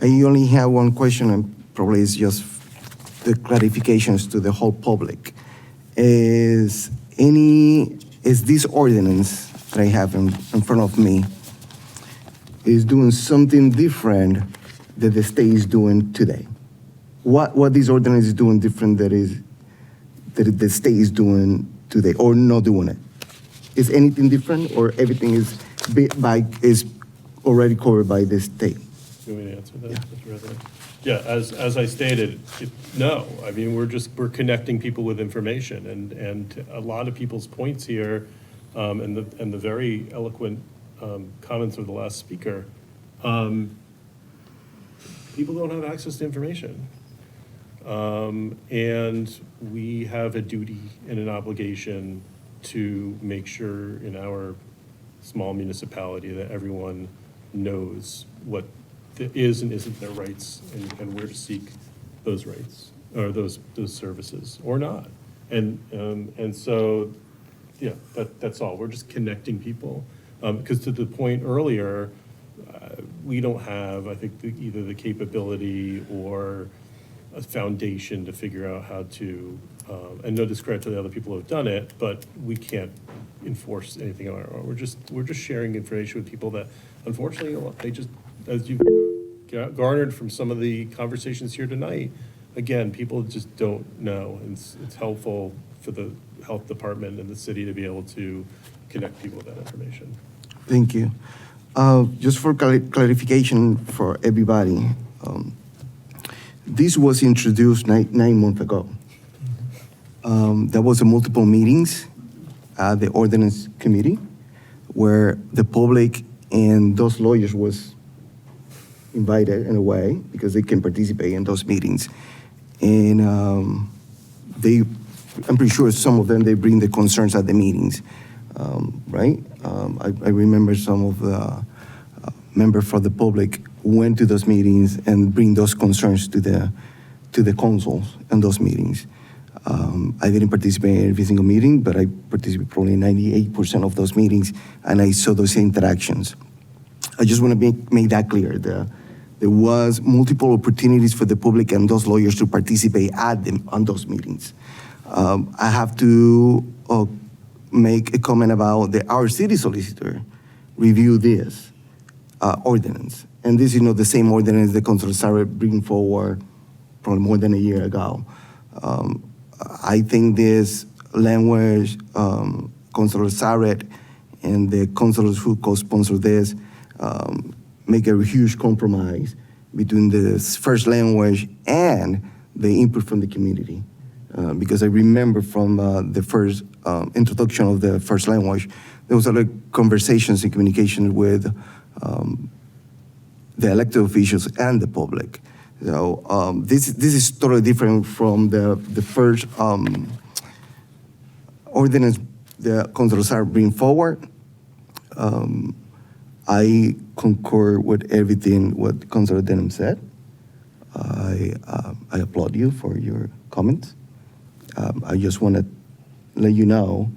I only have one question, and probably it's just the clarifications to the whole public. Is this ordinance that I have in front of me is doing something different that the state is doing today? What this ordinance is doing different that the state is doing today, or not doing it? Is anything different, or everything is already covered by the state? You want me to answer that, Mr. President? Yeah, as I stated, no. I mean, we're connecting people with information, and a lot of people's points here, and the very eloquent comments of the last speaker, people don't have access to information. And we have a duty and an obligation to make sure in our small municipality that everyone knows what is and isn't their rights, and where to seek those rights or those services or not. And so, yeah, that's all. We're just connecting people. Because to the point earlier, we don't have, I think, either the capability or a foundation to figure out how to, and no discredit to the other people who have done it, but we can't enforce anything on our own. We're just sharing information with people that, unfortunately, they just, as you garnered from some of the conversations here tonight, again, people just don't know. And it's helpful for the health department and the city to be able to connect people with that information. Thank you. Just for clarification for everybody, this was introduced 9 months ago. There was multiple meetings at the ordinance committee where the public and those lawyers was invited in a way because they can participate in those meetings. And I'm pretty sure some of them, they bring the concerns at the meetings, right? I remember some of the members for the public went to those meetings and bring those concerns to the councils in those meetings. I didn't participate in every single meeting, but I participated probably in 98% of those meetings, and I saw those interactions. I just want to make that clear. There was multiple opportunities for the public and those lawyers to participate on those meetings. I have to make a comment about our city solicitor review this ordinance. And this is not the same ordinance that Councilor Sarrett bring forward probably more than a year ago. I think this language, Councilor Sarrett and the councilors who co-sponsor this make a huge compromise between the first language and the input from the community. because I remember from the first introduction of the first language, there was a lot of conversations and communication with the elected officials and the public. So this is totally different from the first ordinance the councilors are bringing forward. I concur with everything what Councilor Denham said. I applaud you for your comments. I just want to let you know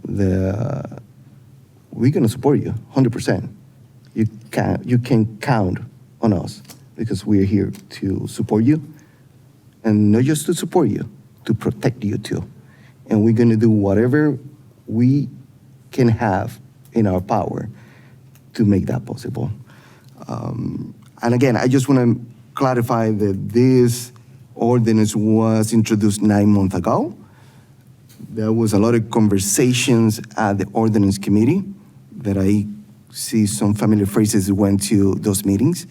that we're going to support you 100%. You can count on us because we are here to support you, and not just to support you, to protect you too. And we're going to do whatever we can have in our power to make that possible. And again, I just want to clarify that this ordinance was introduced 9 months ago. There was a lot of conversations at the ordinance committee that I see some familiar faces who went to those meetings.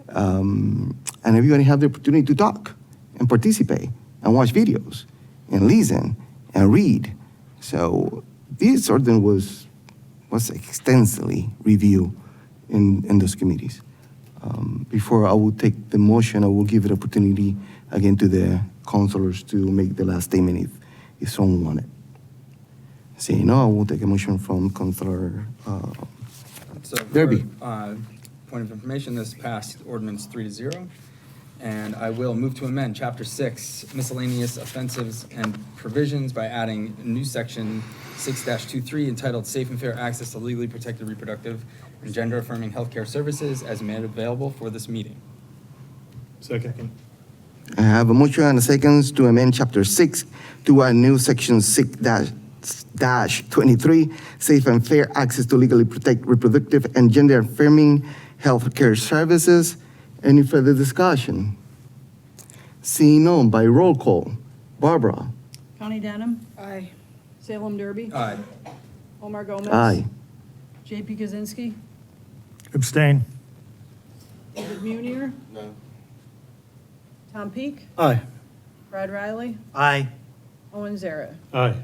And everybody had the opportunity to talk and participate and watch videos and listen and read. So this ordinance was extensively reviewed in those committees. Before I will take the motion, I will give it opportunity again to the councilors to make the last statement if someone wanted. Saying no, I will take a motion from Councilor Derby. Point of information, this passed ordinance 3-0. And I will move to amend Chapter 6, miscellaneous offenses and provisions by adding a new section 6-23 entitled Safe and Fair Access to Legally Protected Reproductive and Gender Affirming Healthcare Services as made available for this meeting. Second. I have a motion and a second to amend Chapter 6 to a new Section 6-23, Safe and Fair Access to Legally Protect Reproductive and Gender Affirming Healthcare Services. Any further discussion? Seeing none, by roll call. Barbara? Connie Denham? Aye. Salem Derby? Aye. Omar Gomez? Aye. JP Kaczynski? Abstain. David Munier? No. Tom Peak? Aye. Brad Riley? Aye. Owen Zara? Aye.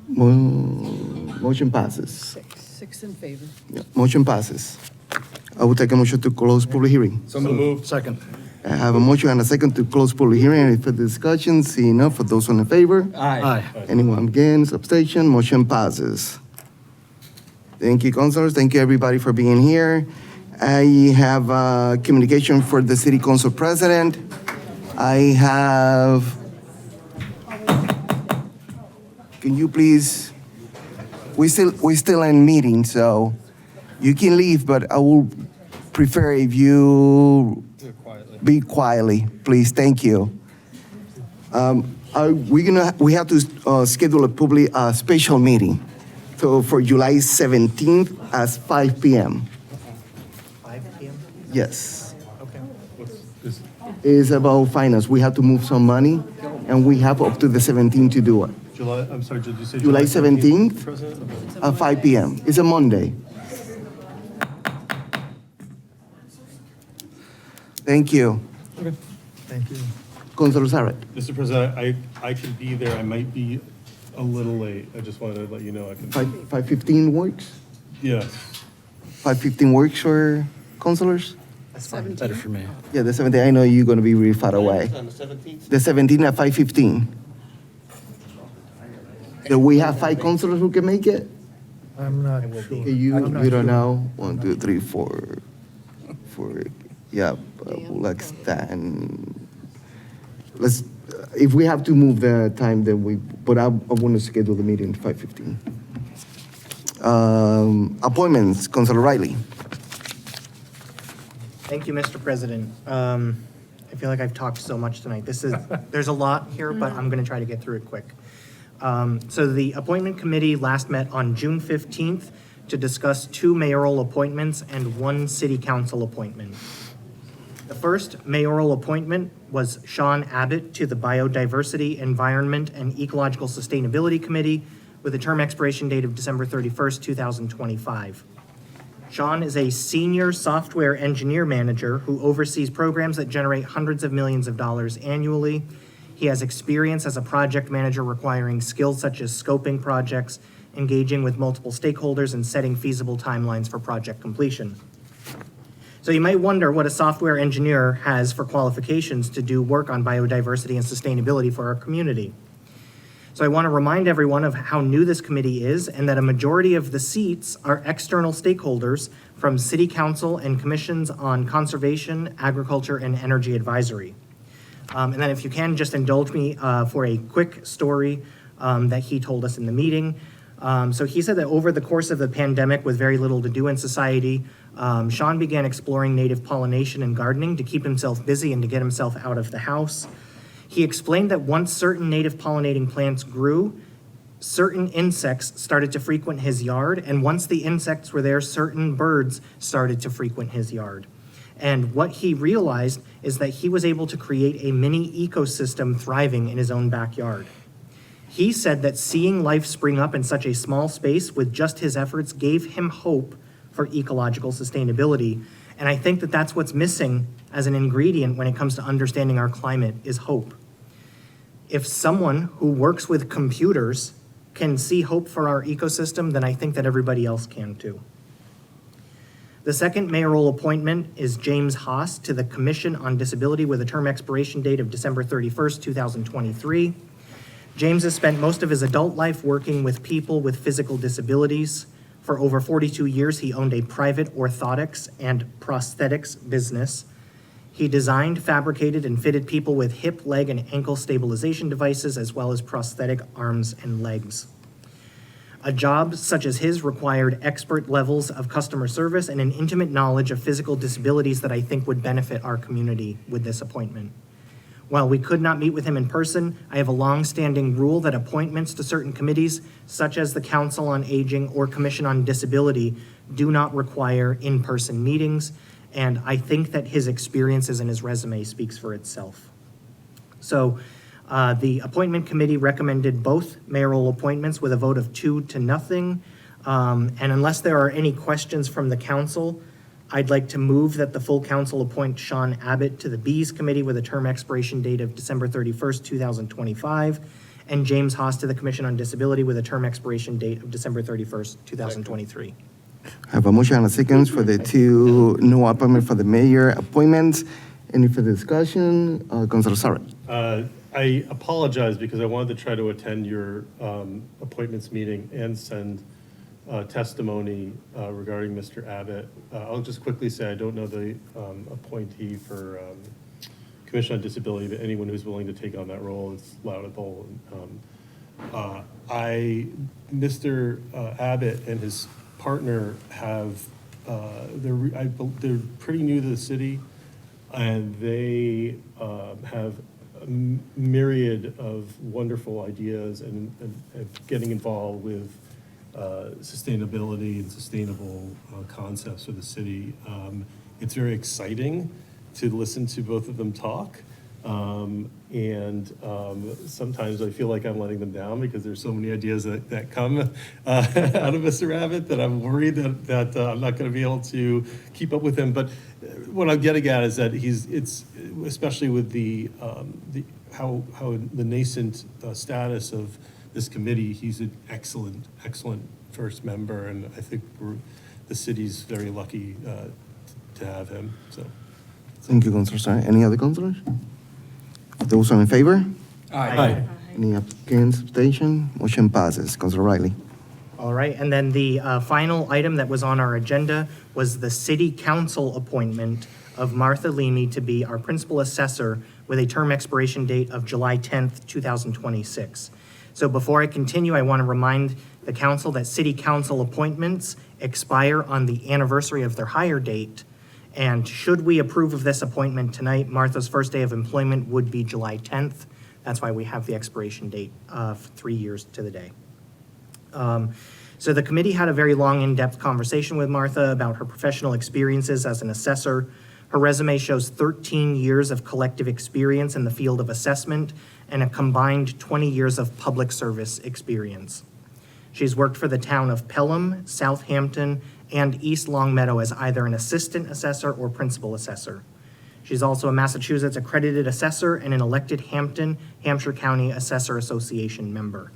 Motion passes. Six in favor. Yeah, motion passes. I will take a motion to close public hearing. So moved. Second. I have a motion and a second to close public hearing. Any further discussion? Seeing none, for those in favor? Aye. Anyone against? Abstention? Motion passes. Thank you, councilors. Thank you, everybody, for being here. I have communication for the city council president. I have, can you please, we still in meeting, so you can leave, but I will prefer if you be quietly, please. Thank you. We have to schedule a public special meeting. So for July 17th at 5 p.m. 5 p.m.? Yes. Okay. It's about finance. We have to move some money, and we have up to the 17th to do it. July, I'm sorry, did you say July 17th President? at 5 p.m. It's a Monday. Thank you. Okay. Thank you. Councilor Zarek. Mr. President, I can be there. I might be a little late. I just wanted to let you know I can. 5:15 works? Yes. 5:15 works for councilors? That's fine. Better for me. Yeah, the 17th. I know you're going to be really far away. On the 17th? The 17th at 5:15. Do we have 5 councilors who can make it? I'm not sure. Okay, you I'm not don't sure. know? 1, 2, 3, 4. Yeah, we'll extend. Let's, if we have to move the time, then but I want to schedule the meeting at 5:15. Appointments, Councilor Riley. Thank you, Mr. President. I feel like I've talked so much tonight. There's a lot here, but I'm going to try to get through it quick. So the appointment committee last met on June 15th to discuss 2 mayoral appointments and 1 city council appointment. The first mayoral appointment was Sean Abbott to the Biodiversity, Environment, and Ecological Sustainability Committee with a term expiration date of December 31st, 2025. Sean is a senior software engineer manager who oversees programs that generate hundreds of millions of dollars annually. He has experience as a project manager requiring skills such as scoping projects, engaging with multiple stakeholders, and setting feasible timelines for project completion. So you might wonder what a software engineer has for qualifications to do work on biodiversity and sustainability for our community. So I want to remind everyone of how new this committee is and that a majority of the seats are external stakeholders from city council and commissions on conservation, agriculture, and energy advisory. And then if you can, just indulge me for a quick story that he told us in the meeting. So he said that over the course of the pandemic, with very little to do in society, Sean began exploring native pollination and gardening to keep himself busy and to get himself out of the house. He explained that once certain native pollinating plants grew, certain insects started to frequent his yard, and once the insects were there, certain birds started to frequent his yard. And what he realized is that he was able to create a mini ecosystem thriving in his own backyard. He said that seeing life spring up in such a small space with just his efforts gave him hope for ecological sustainability. And I think that that's what's missing as an ingredient when it comes to understanding our climate is hope. If someone who works with computers can see hope for our ecosystem, then I think that everybody else can too. The second mayoral appointment is James Haas to the Commission on Disability with a term expiration date of December 31st, 2023. James has spent most of his adult life working with people with physical disabilities. For over 42 years, he owned a private orthotics and prosthetics business. He designed, fabricated, and fitted people with hip, leg, and ankle stabilization devices, as well as prosthetic arms and legs. A job such as his required expert levels of customer service and an intimate knowledge of physical disabilities that I think would benefit our community with this appointment. While we could not meet with him in person, I have a long-standing rule that appointments to certain committees, such as the Council on Aging or Commission on Disability, do not require in-person meetings, and I think that his experiences and his resume speaks for itself. So the appointment committee recommended both mayoral appointments with a vote of 2-0. And unless there are any questions from the council, I'd like to move that the full council appoint Sean Abbott to the Bees Committee with a term expiration date of December 31st, 2025, and James Haas to the Commission on Disability with a term expiration date of December 31st, 2023. I have a motion and a second for the two new appointments for the mayor appointments. Any further discussion? Councilor Sarek. I apologize because I wanted to try to attend your appointments meeting and send testimony regarding Mr. Abbott. I'll just quickly say I don't know the appointee for Commission on Disability, but anyone who's willing to take on that role is laudable. Mr. Abbott and his partner have, they're pretty new to the city, and they have a myriad of wonderful ideas and getting involved with sustainability and sustainable concepts for the city. It's very exciting to listen to both of them talk. Sometimes I feel like I'm letting them down because there's so many ideas that come out of Mr. Abbott that I'm worried that I'm not going to be able to keep up with him. But what I'm getting at is that it's especially with the nascent status of this committee, he's an excellent first member, and I think the city's very lucky to have him. So. Thank you, Councilor Sarek. Any other councilors? Those are in favor? Aye. Any against, abstention? Motion passes. Councilor Riley. All right, and then the final item that was on our agenda was the city council appointment of Martha Leamy to be our principal assessor with a term expiration date of July 10th, 2026. So before I continue, I want to remind the council that city council appointments expire on the anniversary of their hire date. And should we approve of this appointment tonight, Martha's first day of employment would be July 10th. That's why we have the expiration date of 3 years to the day. So the committee had a very long, in-depth conversation with Martha about her professional experiences as an assessor. Her resume shows 13 years of collective experience in the field of assessment and a combined 20 years of public service experience. She's worked for the town of Pelham, Southampton, and East Longmeadow as either an assistant assessor or principal assessor. She's also a Massachusetts accredited assessor and an elected Hampshire County Assessor Association member.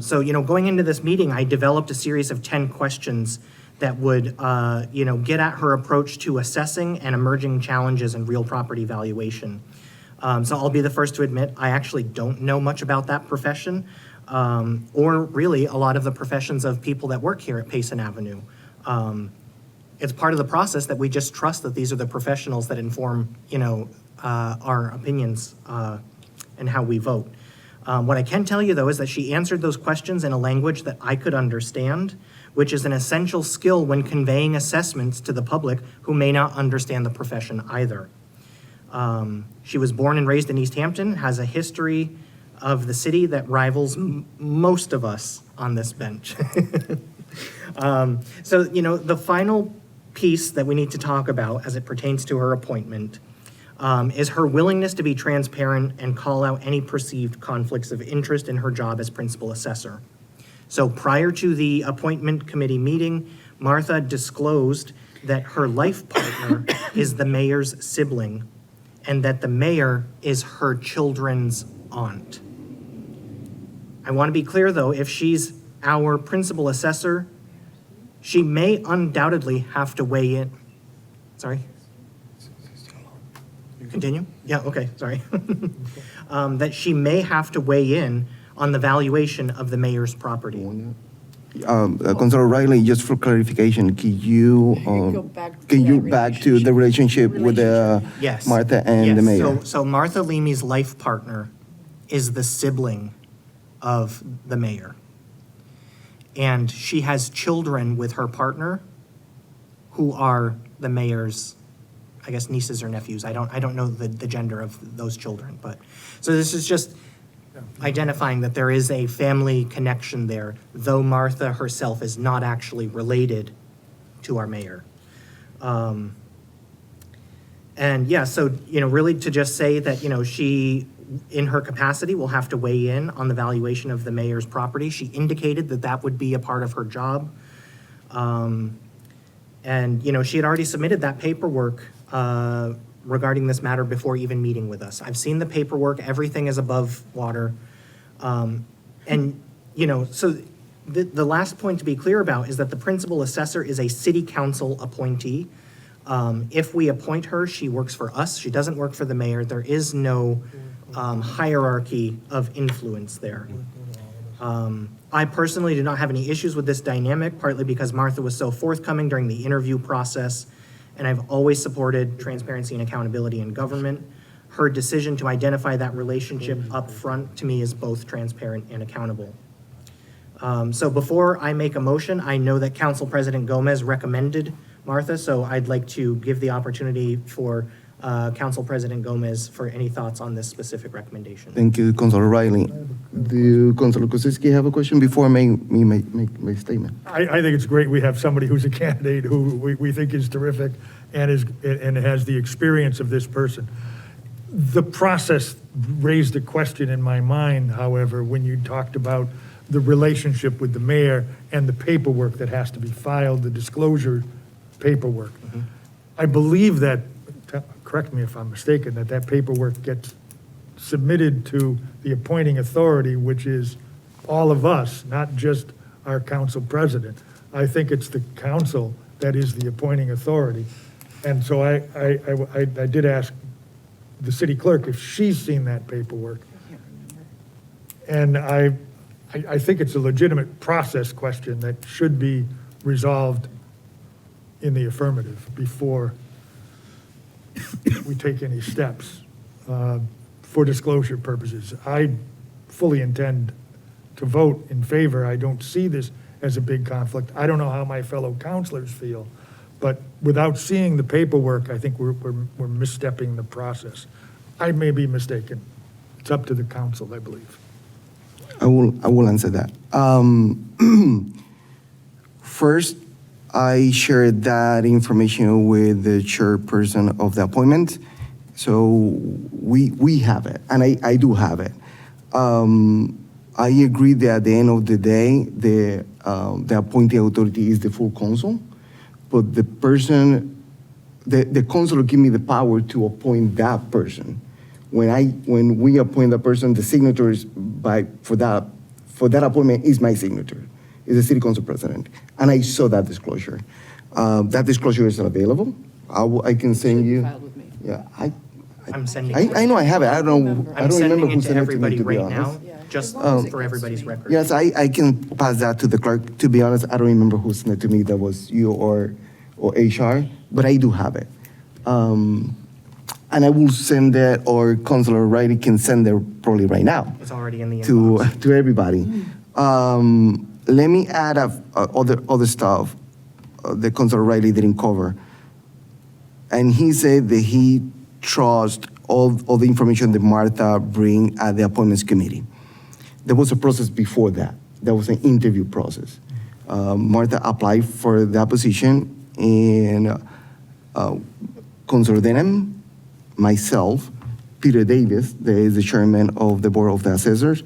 So, going into this meeting, I developed a series of 10 questions that would, get at her approach to assessing and emerging challenges in real property valuation. So I'll be the first to admit, I actually don't know much about that profession, or really a lot of the professions of people that work here at Payson Avenue. It's part of the process that we just trust that these are the professionals that inform, our opinions and how we vote. What I can tell you, though, is that she answered those questions in a language that I could understand, which is an essential skill when conveying assessments to the public who may not understand the profession either. She was born and raised in Easthampton, has a history of the city that rivals most of us on this bench. So, the final piece that we need to talk about as it pertains to her appointment is her willingness to be transparent and call out any perceived conflicts of interest in her job as principal assessor. So prior to the appointment committee meeting, Martha disclosed that her life partner is the mayor's sibling and that the mayor is her children's aunt. I want to be clear, though, if she's our principal assessor, she may undoubtedly have to weigh in. Sorry? Continue? Yeah, okay, sorry. That she may have to weigh in on the valuation of the mayor's property. Councilor Riley, just for clarification, can you back to the relationship with Yes. Martha and the Yes. mayor? So Martha Leamy's life partner is the sibling of the mayor. And she has children with her partner who are the mayor's, I guess, nieces or nephews. I don't know the gender of those children, but, so this is just identifying that there is a family connection there, though Martha herself is not actually related to our mayor. And yeah, so, really to just say that, she, in her capacity, will have to weigh in on the valuation of the mayor's property. She indicated that that would be a part of her job. And, she had already submitted that paperwork regarding this matter before even meeting with us. I've seen the paperwork, everything is above water. And, so the last point to be clear about is that the principal assessor is a city council appointee. If we appoint her, she works for us. She doesn't work for the mayor. There is no hierarchy of influence there. I personally do not have any issues with this dynamic, partly because Martha was so forthcoming during the interview process, and I've always supported transparency and accountability in government. Her decision to identify that relationship up front, to me, is both transparent and accountable. So before I make a motion, I know that Council President Gomez recommended Martha, so I'd like to give the opportunity for Council President Gomez for any thoughts on this specific recommendation. Thank you, Councilor Riley. Do Councilor Kosinski have a question before I make my statement? I think it's great we have somebody who's a candidate who we think is terrific and has the experience of this person. The process raised a question in my mind, however, when you talked about the relationship with the mayor and the paperwork that has to be filed, the disclosure paperwork. Mm-hmm. I believe that, correct me if I'm mistaken, that paperwork gets submitted to the appointing authority, which is all of us, not just our council president. I think it's the council that is the appointing authority. And so I did ask the city clerk if she's seen that paperwork. And I think it's a legitimate process question that should be resolved in the affirmative before we take any steps for disclosure purposes. I fully intend to vote in favor. I don't see this as a big conflict. I don't know how my fellow councilors feel, but without seeing the paperwork, I think we're misstepping the process. I may be mistaken. It's up to the council, I believe. I will answer that. First, I shared that information with the chairperson of the appointment, so we have it, and I do have it. I agree that at the end of the day, the appointing authority is the full council, but the person the council give me the power to appoint that person. When we appoint that person, the signatures for that appointment is my signature, is the city council president. And I saw that disclosure. That disclosure is available. I can send you. Filed with me. Yeah, I'm sending. I know I have it. I don't know. I I'm don't remember sending who it to sent it to me, everybody to be right now, honest. just for everybody's record. Yes, I can pass that to the clerk. To be honest, I don't remember who sent it to me. That was you or HR, but I do have it. And I will send it, or Councilor Riley can send it probably right now It's already in the inbox. to everybody. Let me add other stuff that Councilor Riley didn't cover. And he said that he trusts all the information that Martha bring at the appointments committee. There was a process before that. There was an interview process. Martha applied for that position, and Councilor Denham, myself, Peter Davis, that is the chairman of the Board of the Assessors,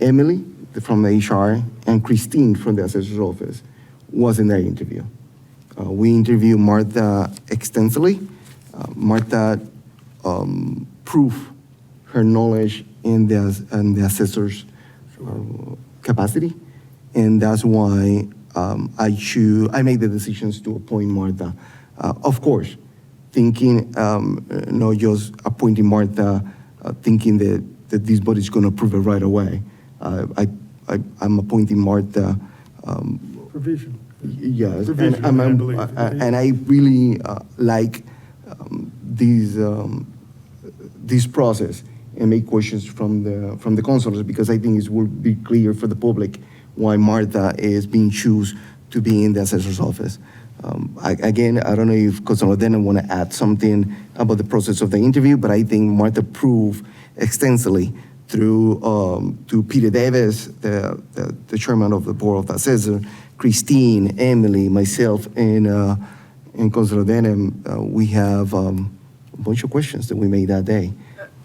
Emily from the HR, and Christine from the Assessor's Office was in that interview. We interviewed Martha extensively. Martha proved her knowledge in the assessor's capacity, and that's why I made the decisions to appoint Martha. Of course, thinking not just appointing Martha, thinking that this body is going to approve it right away. I'm appointing Martha. Provision. Yes, Provision, I believe. and I really like this process and make questions from the councilors, because I think it will be clear for the public why Martha is being chosen to be in the assessor's office. Again, I don't know if Councilor Denham want to add something about the process of the interview, but I think Martha proved extensively through to Peter Davis, the chairman of the Board of Assessors, Christine, Emily, myself, and Councilor Denham. We have a bunch of questions that we made that day,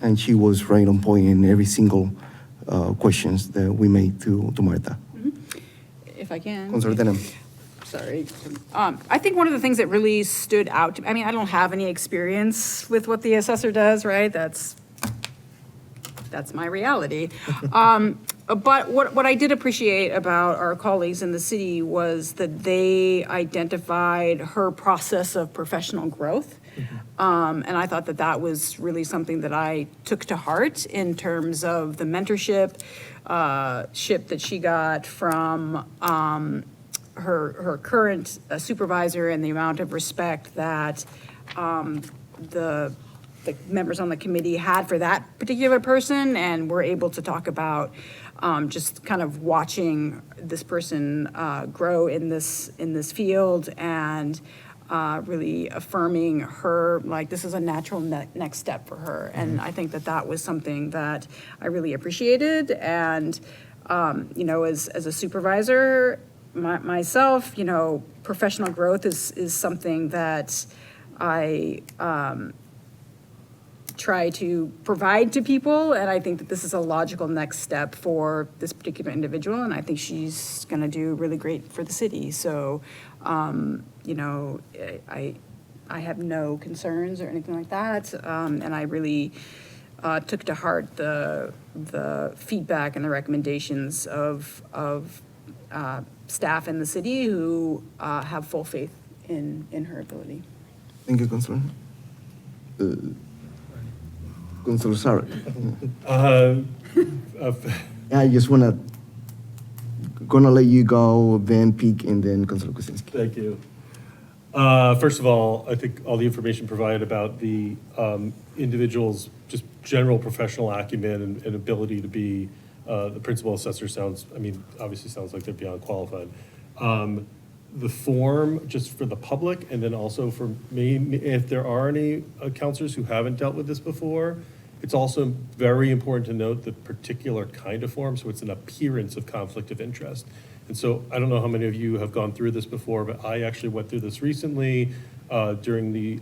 and she was right on point in every single questions that we made to Martha. If I can. Councilor Denham. Sorry. I think one of the things that really stood out to me, I mean, I don't have any experience with what the assessor does, right? That's my reality. But what I did appreciate about our colleagues in the city was that they identified her process of professional growth. And I thought that was really something that I took to heart in terms of the mentorship that she got from her current supervisor, and the amount of respect that the members on the committee had for that particular person, and were able to talk about just kind of watching this person grow in this field, and really affirming her, like, this is a natural next step for her. And I think that was something that I really appreciated. And as a supervisor myself, professional growth is something that I try to provide to people, and I think that this is a logical next step for this particular individual, and I think she's going to do really great for the city. So, I have no concerns or anything like that, and I really took to heart the feedback and the recommendations of staff in the city who have full faith in her ability. Thank you, Councilor. Councilor Sarek. I just gonna let you go, then Peak, and then Councilor Kuczynski. Thank you. First of all, I think all the information provided about the individual's just general professional acumen and ability to be the principal assessor obviously sounds like they're beyond qualified. The form, just for the public, and then also for me, if there are any counselors who haven't dealt with this before, It's also very important to note the particular kind of form, so it's an appearance of conflict of interest. And so I don't know how many of you have gone through this before, but I actually went through this recently during the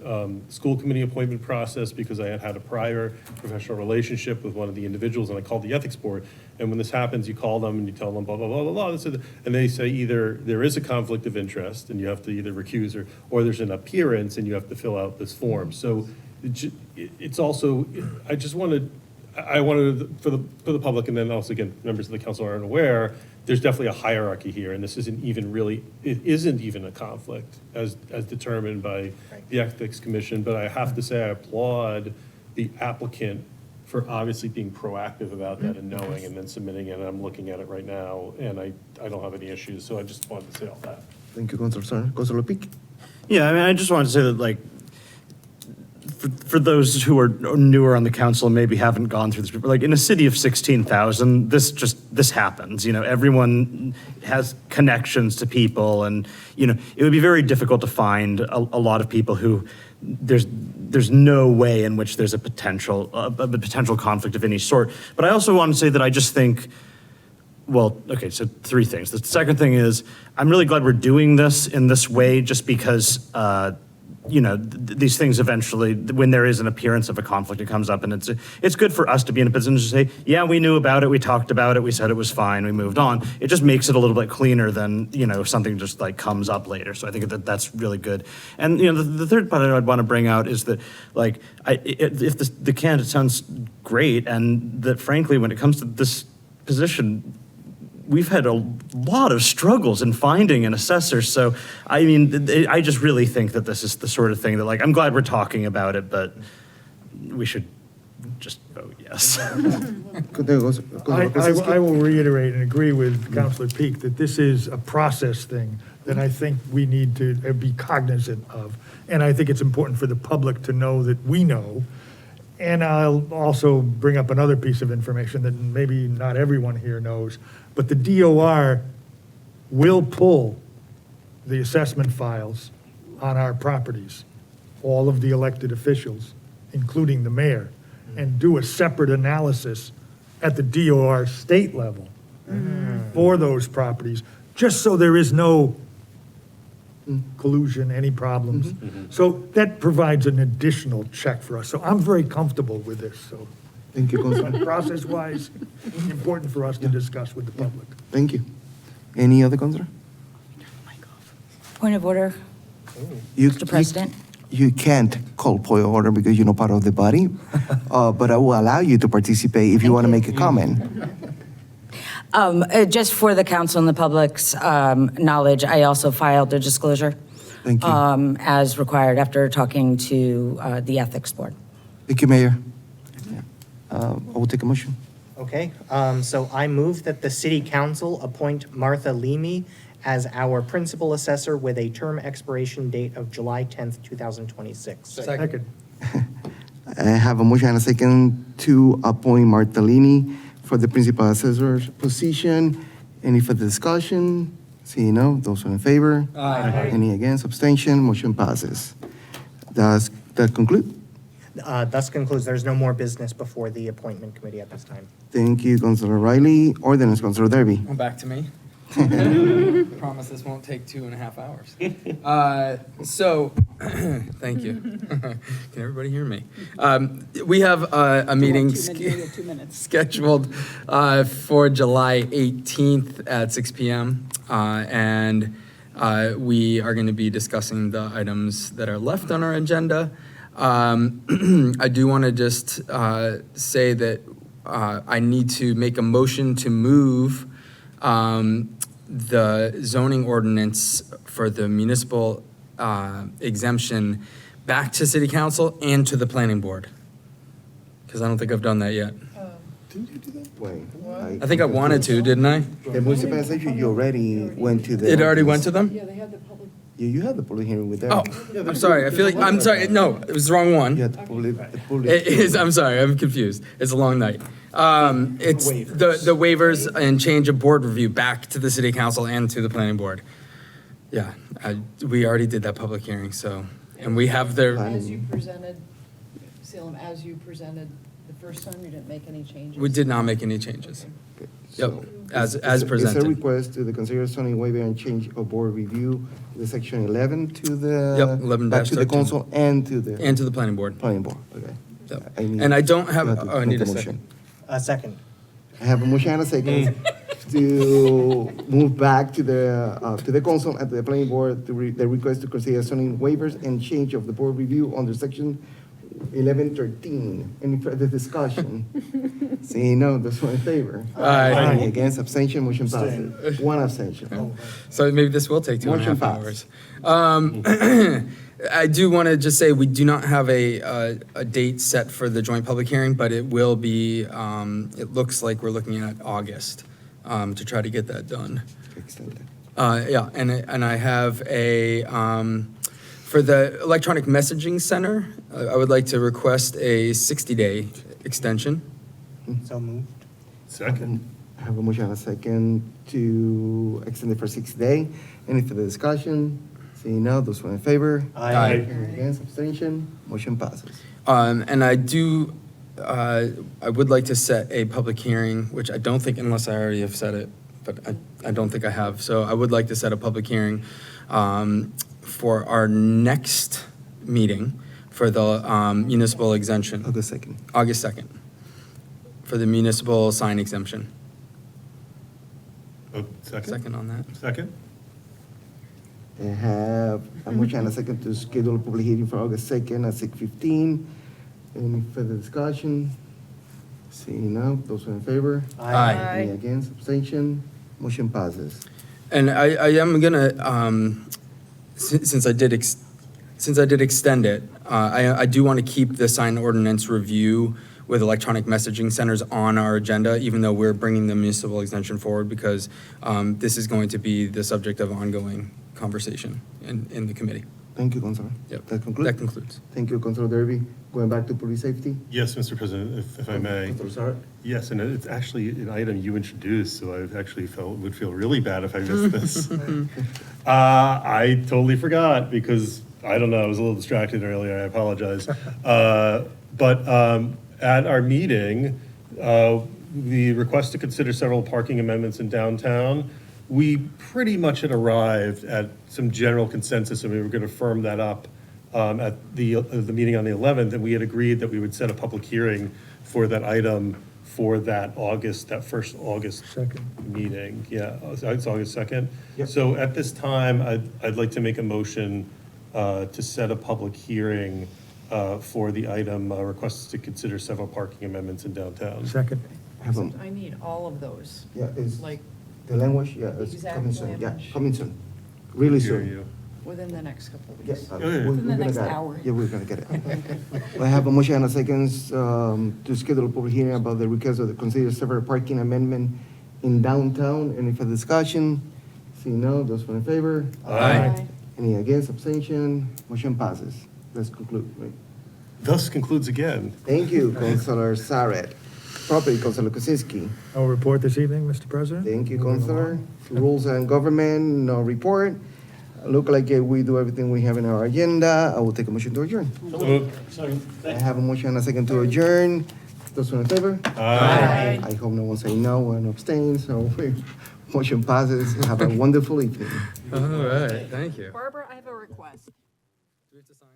school committee appointment process because I had had a prior professional relationship with one of the individuals, and I called the ethics board. And when this happens, you call them and you tell them blah, blah, blah, blah, blah. And they say either there is a conflict of interest and you have to either recuse or there's an appearance and you have to fill out this form. So it's also, I wanted for the public, and then also again, members of the council aren't aware, there's definitely a hierarchy here, and this isn't even a conflict as determined by the Ethics Commission, but I have to say I applaud the applicant for obviously being proactive about that and knowing and then submitting it, and I'm looking at it right now, and I don't have any issues, so I just wanted to say all that. Thank you, Councilor Peak. Yeah, I mean, I just wanted to say that, like, for those who are newer on the council and maybe haven't gone through this, like in a city of 16,000, this happens. You know, everyone has connections to people, and you know, it would be very difficult to find a lot of people who there's no way in which there's a potential conflict of any sort. But I also want to say that I just think, well, okay, so three things. The second thing is I'm really glad we're doing this in this way, just because. You know, these things eventually, when there is an appearance of a conflict, it comes up, and it's good for us to be in a position to say, yeah, we knew about it, we talked about it, we said it was fine, we moved on. It just makes it a little bit cleaner than, you know, if something just like comes up later. So I think that's really good. And, you know, the third part I'd want to bring out is that, like, if the candidate sounds great, and that frankly, when it comes to this position, we've had a lot of struggles in finding an assessor. So, I mean, I just really think that this is the sort of thing that, like, I'm glad we're talking about it, but we should just vote yes. I will reiterate and agree with Councilor Peak that this is a process thing that I think we need to be cognizant of. And I think it's important for the public to know that we know. And I'll also bring up another piece of information that maybe not everyone here knows, but the DOR will pull the assessment files on our properties, all of the elected officials, including the mayor, and do a separate analysis at the DOR state level for those properties, just so there is no collusion, any problems. So that provides an additional check for us. So I'm very comfortable with this, so. Thank you, Councilor. Process-wise, important for us to discuss with the public. Thank you. Any other Councilor? Point of order, Mr. President. You can't call point of order because you're not part of the body, but I will allow you to participate if you want to make a comment. Just for the council and the public's knowledge, I also filed a disclosure. Thank you. As required after talking to the Ethics Board. Thank you, Mayor. I will take a motion. Okay, so I move that the city council appoint Martha Leamy as our principal assessor with a term expiration date of July 10th, 2026. Second. I have a motion and a second to appoint Martha Leamy for the principal assessor's position. Any further discussion? Seeing no, those are in favor? Aye. Any against, abstention, motion passes. Does that conclude? Thus concludes, there's no more business before the appointment committee at this time. Thank you, Councilor Riley. Ordinance, Councilor Derby. Back to me. Promise this won't take 2.5 hours. So, thank you. Can everybody hear me? We have a meeting scheduled for July 18th at 6 p.m. And we are going to be discussing the items that are left on our agenda. I do want to just say that I need to make a motion to move the zoning ordinance for the municipal exemption back to city council and to the planning board. Because I don't think I've done that yet. Didn't you do that? Wait. I think I wanted to, didn't I? The municipal assessor, you already went to the. It already went to them? Yeah, they had the public. You had the public hearing with them. Oh, I'm sorry. I feel like, I'm sorry. No, it was the wrong one. You had the public. It is, I'm sorry, I'm confused. It's a long night. It's the waivers and change of board review back to the city council and to the planning board. Yeah, we already did that public hearing, so, and we have their. As you presented, Salem, as you presented the First time you didn't make any changes? We did not make any changes. Yep, as It's a presented. request to the consider zoning waiver and change of board review, the section 11 to the. Yep, 11 back to the 13. council and to the. And to the planning board. Planning board, okay. Yep. I need- And I don't have, you have to oh, I make need a motion. second. Second. I have a motion and a second to move back to the council and to the planning board the request to consider zoning waivers and change of the board review under section 1113. Any further discussion? Seeing none, those in favor? Aye. Any against, abstention, motion passes. One abstention. So maybe this will take 2.5 Motion passed. hours. I do want to just say, we do not have a date set for the joint public hearing, but it will be, it looks like we're looking at August to try to get that done. Extended. Yeah, and I have for the electronic messaging center, I would like to request a 60-day extension. So moved. Second. I have a motion and a second to extend it for 6 days. Any further discussion? Seeing none, those in favor? Aye. Any against, abstention, motion passes. And I do, I would like to set a public hearing, which I don't think, unless I already have said it, but I don't think I have. So I would like to set a public hearing for our next meeting for the municipal exemption. August 2nd. August 2nd, for the municipal sign exemption. Oh, second? Second on that. Second? I have a motion and a second to schedule a public hearing for August 2nd at 6:15. Any further discussion? Seeing none, those in favor? Aye. Any against, abstention, motion passes. And I am gonna, since I did extend it, I do want to keep the sign ordinance review with electronic messaging centers on our agenda, even though we're bringing the municipal exemption forward, because this is going to be the subject of ongoing conversation in the committee. Thank you, Councilor. Yep. That concludes? That concludes. Thank you, Councilor Derby. Going back to police safety? Yes, Mr. President, if I may. Councilor Sarat? Yes, and it's actually an item you introduced, so I actually would feel really bad if I missed this. I totally forgot because, I don't know, I was a little distracted earlier, I apologize. But at our meeting, the request to consider several parking amendments in downtown, we pretty much had arrived at some general consensus, and we were going to firm that up at the meeting on the 11th, and we had agreed that we would set a public hearing for that item for that first August meeting. Yeah, it's August 2nd. Yep. So at this time, I'd like to make a motion to set a public hearing for the item requests to consider several parking amendments in downtown. Second. Except I need all of those. Yeah, it's, Like, the language, yeah, it's exact coming soon. Yeah, language. coming soon. Really Hear soon. you. within the next couple of Yeah, weeks. we're Within the gonna next get it. hour. Yeah, we're gonna get it. I have a motion and a second to schedule a public hearing about the request of the consider several parking amendment in downtown. Any further discussion? Seeing none, those in favor? Aye. Any against, abstention? Motion passes. Let's conclude, right? Thus concludes again. Thank you, Councilor Saret. Property, Councilor Kuzinski. No report this evening, Mr. President. Thank you, Councilor. Rules and Government, no report. Look like we do everything we have in our agenda. I will take a motion to adjourn. I have a motion and a second to adjourn. Those in favor? Aye. I hope no one say no and abstain, so motion passes. Have a wonderful evening. All right, thank you. Barbara, I have a request. Do we have to sign?